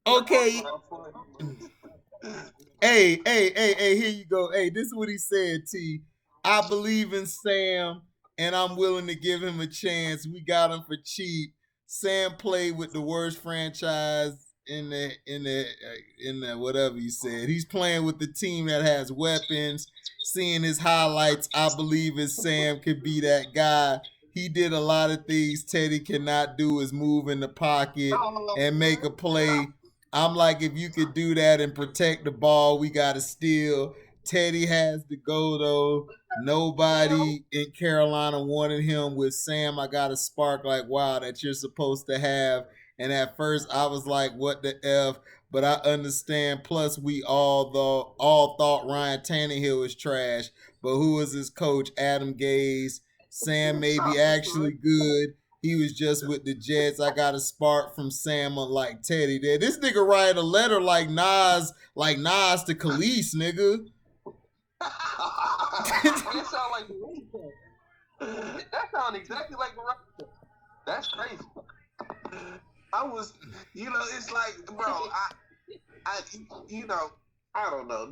Okay. Hey, here you go. Hey, this is what he said, T. I believe in Sam, and I'm willing to give him a chance. We got him for cheap. Sam played with the worst franchise in the whatever you said. He's playing with the team that has weapons. Seeing his highlights, I believe his Sam could be that guy. He did a lot of things Teddy cannot do, is move in the pocket and make a play. I'm like, if you could do that and protect the ball, we got to steal. Teddy has to go, though. Nobody in Carolina wanted him. With Sam, I got a spark like, wow, that you're supposed to have. And at first, I was like, what the F? But I understand. Plus, we all thought Ryan Tannehill was trash. But who was his coach? Adam Gase. Sam may be actually good. He was just with the Jets. I got a spark from Sam, unlike Teddy there. This nigga write a letter like Nas to Khalees, nigga. That sound like that sound exactly like Morocco. That's crazy. I was, it's like, bro, I don't know.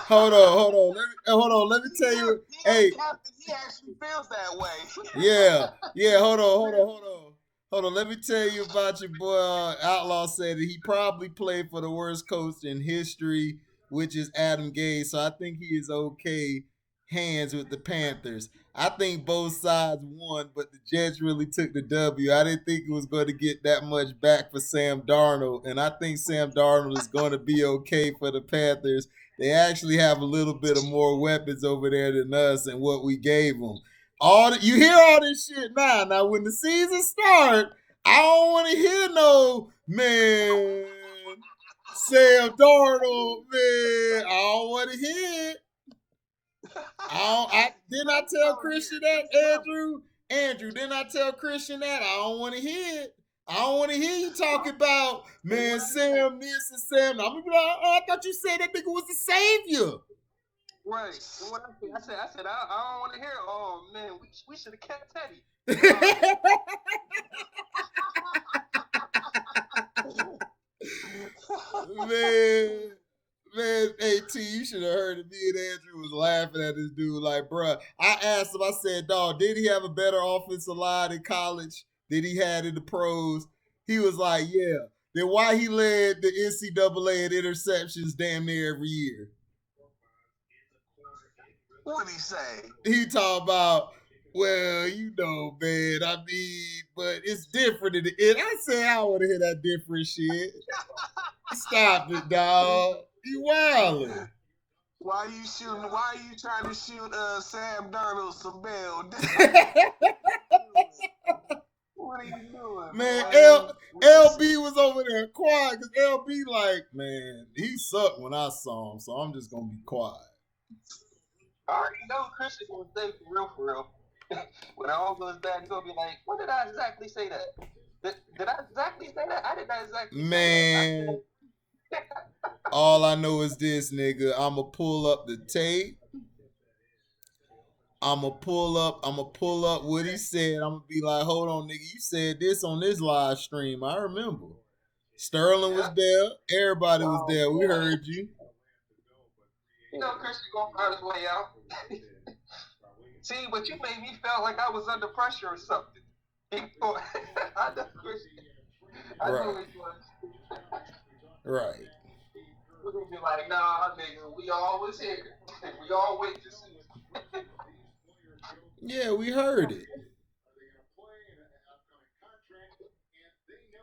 Hold on. Let me tell you. Hey, he actually feels that way. Yeah. Hold on. Let me tell you about your boy. Outlaw said that he probably played for the worst coach in history, which is Adam Gase. So I think he is okay hands with the Panthers. I think both sides won, but the Jets really took the W. I didn't think it was going to get that much back for Sam Darnold, and I think Sam Darnold is going to be okay for the Panthers. They actually have a little bit of more weapons over there than us and what we gave them. You hear all this shit now. Now, when the season starts, I don't want to hear no, man, Sam Darnold, man. I don't want to hear it. Didn't I tell Christian that, Andrew, didn't I tell Christian that? I don't want to hear it. I don't want to hear you talk about, man, Sam this and Sam. I'm gonna be like, I thought you said that nigga was the savior. Right. What I said, I don't want to hear. Oh man, we should have kept Teddy. Man, AT, you should have heard it. Me and Andrew was laughing at this dude like, bruh. I asked him, I said, dog, did he have a better offensive line in college than he had in the pros? He was like, yeah. Then why he led the NCAA in interceptions damn near every year? What did he say? He talking about, well, man, I mean, but it's different in the end. I said, I want to hear that different shit. Stop it, dog. You wildin'. Why are you trying to shoot Sam Darnold some bell? What are you doing? Man, LB was over there quiet because LB like, man, he sucked when I saw him, so I'm just gonna be quiet. I already know Christian gonna say for real. When it all goes bad, he's gonna be like, when did I exactly say that? Did I exactly say that? I did not exactly say that. All I know is this, nigga. I'ma pull up the tape. I'ma pull up what he said. I'ma be like, hold on, nigga. You said this on this live stream. I remember. Sterling was there. Everybody was there. We heard you. You know Christian gonna find his way out. See, but you made me feel like I was under pressure or something. I know Christian. I knew he was. Right. We're gonna be like, nah, nigga, we always here. all witnesses. Yeah, we heard it.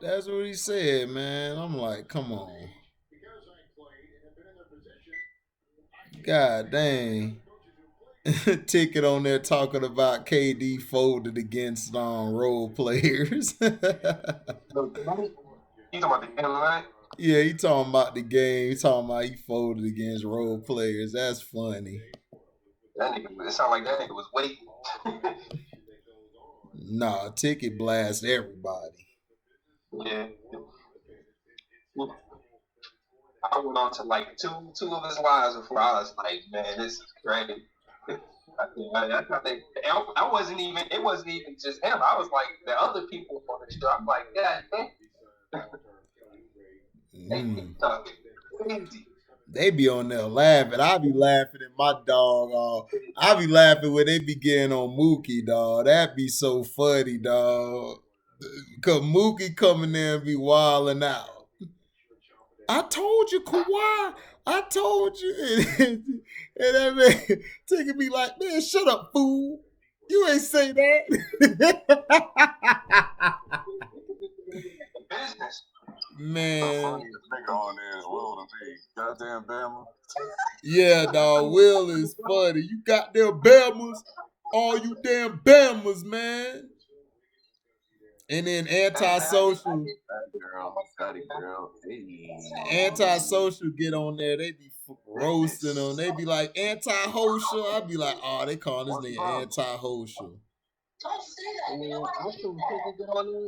That's what he said, man. I'm like, come on. God dang. Ticket on there talking about KD folded against role players. You talking about the game tonight? Yeah, he talking about the game. He talking about he folded against role players. That's funny. That nigga, it sounded like that nigga was waiting. Nah, Ticket blast everybody. Yeah. I went on to like two of his lives before I was like, man, this is crazy. I wasn't even. It wasn't even just him. I was like the other people on the show. I'm like, yeah, crazy. They be on there laughing. I be laughing at my dog. I be laughing when they be getting on Mookie, dog. That be so funny, dog. Cause Mookie coming there and be wilding out. I told you, Kawhi. I told you. And that man taking me like, man, shut up, fool. You ain't say that. Man. The funniest nigga on there is Will to me. Goddamn Bama. Yeah, dog. Will is funny. You goddamn Bamas. All you damn Bamas, man. And then antisocial. Antisocial get on there. They be roasting them. They be like anti-social. I be like, oh, they call this nigga anti-social.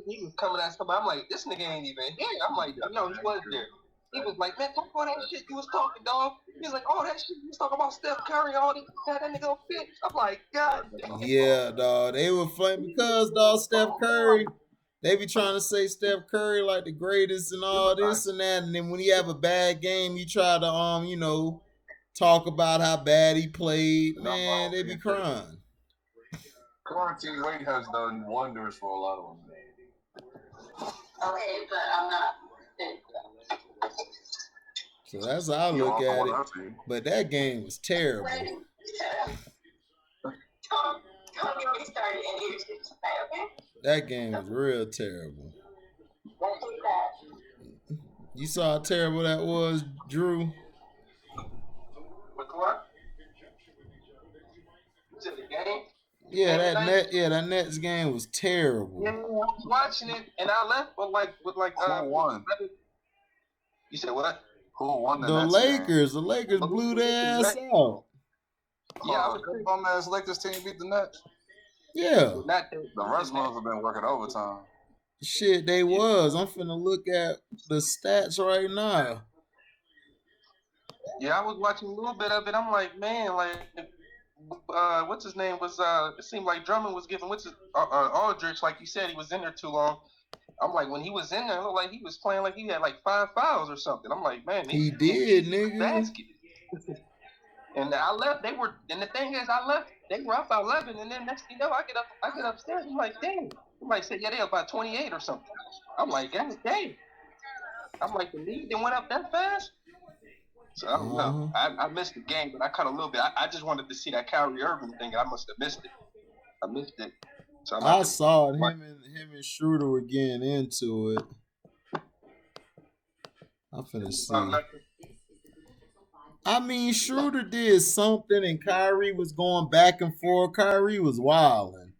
He was coming at somebody. I'm like, this nigga ain't even here. I'm like, no, he was there. He was like, man, talk all that shit you was talking, dog. He was like, all that shit you was talking about Steph Curry, all that nigga on fit. I'm like, God damn. Yeah, dog. They were funny because, dog, Steph Curry. They be trying to say Steph Curry like the greatest and all this and that, and then when he have a bad game, you try to talk about how bad he played. Man, they be crying. Quarantine weight has done wonders for a lot of them. Okay, but I'm not. So that's how I look at it. But that game was terrible. Don't get me started in here tonight, okay? That game was real terrible. You saw how terrible that was, Drew? What? Was it the game? Yeah, that Nets game was terrible. Yeah, I was watching it, and I left with like who won? You said what? Who won the Lakers? Game? The Lakers blew their ass out. Yeah, the bum ass Lakers team beat the Nets. Yeah. The rest of have been working overtime. Shit, they was. I'm finna look at the stats right now. Yeah, I was watching a little bit of it. I'm like, man, like, what's his name was? It seemed like Drummond was giving Aldridge, like you said, he was in there too long. I'm like, when he was in there, it looked like he was playing like he had like 5 fouls or something. I'm like, man, he did, nigga. Basket. And I left. And the thing is, I left. They were up by 11, and then next thing you know, I get upstairs. I'm like, dang. Somebody said, yeah, they up by 28 or something. I'm like, dang. I'm like, the lead then went up that fast. So I don't know. I missed the game, but I caught a little bit. I just wanted to see that Kyrie Irving thing. I must have missed it. I missed it. So I saw it. Him and Schroeder were getting into it. I'm finna see. I mean, Schroeder did something, and Kyrie was going back and forth. Kyrie was wilding.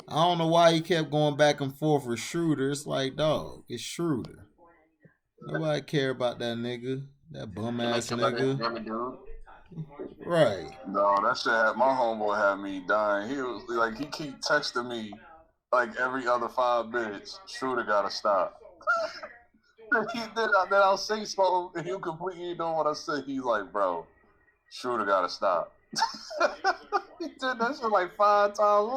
I don't know why he kept going back and forth with Schroeder. It's like, dog, it's Schroeder. Nobody care about that nigga. That bum ass nigga. Right. No, that shit my homeboy had me dying. He was like, he keep texting me like every other 5 minutes. Schroeder gotta stop. Then I'll say something and he'll completely know what I say. He's like, bro, Schroeder gotta stop. He did that shit like 5 times. I'm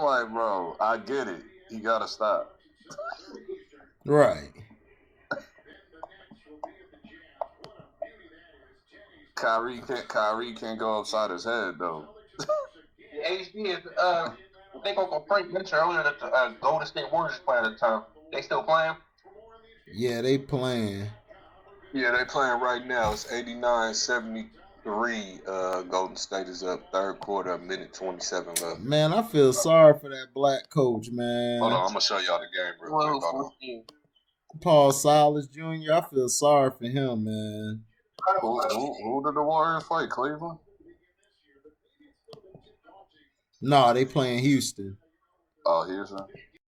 like, bro. I get it. He gotta stop. Right. Kyrie can't go upside his head though. HB is they gonna go Frank mentioned earlier that the Golden State Warriors playing at the time. They still playing? Yeah, they playing. Yeah, they playing right now. It's 89-73. Golden State is up. Third quarter, minute 27 left. Man, I feel sorry for that black coach, man. Hold on, I'm gonna show y'all the game real quick. Hold on. Paul Silas Jr. I feel sorry for him, man. Who did the Warriors play? Cleveland? No, they playing Houston. Oh, Houston.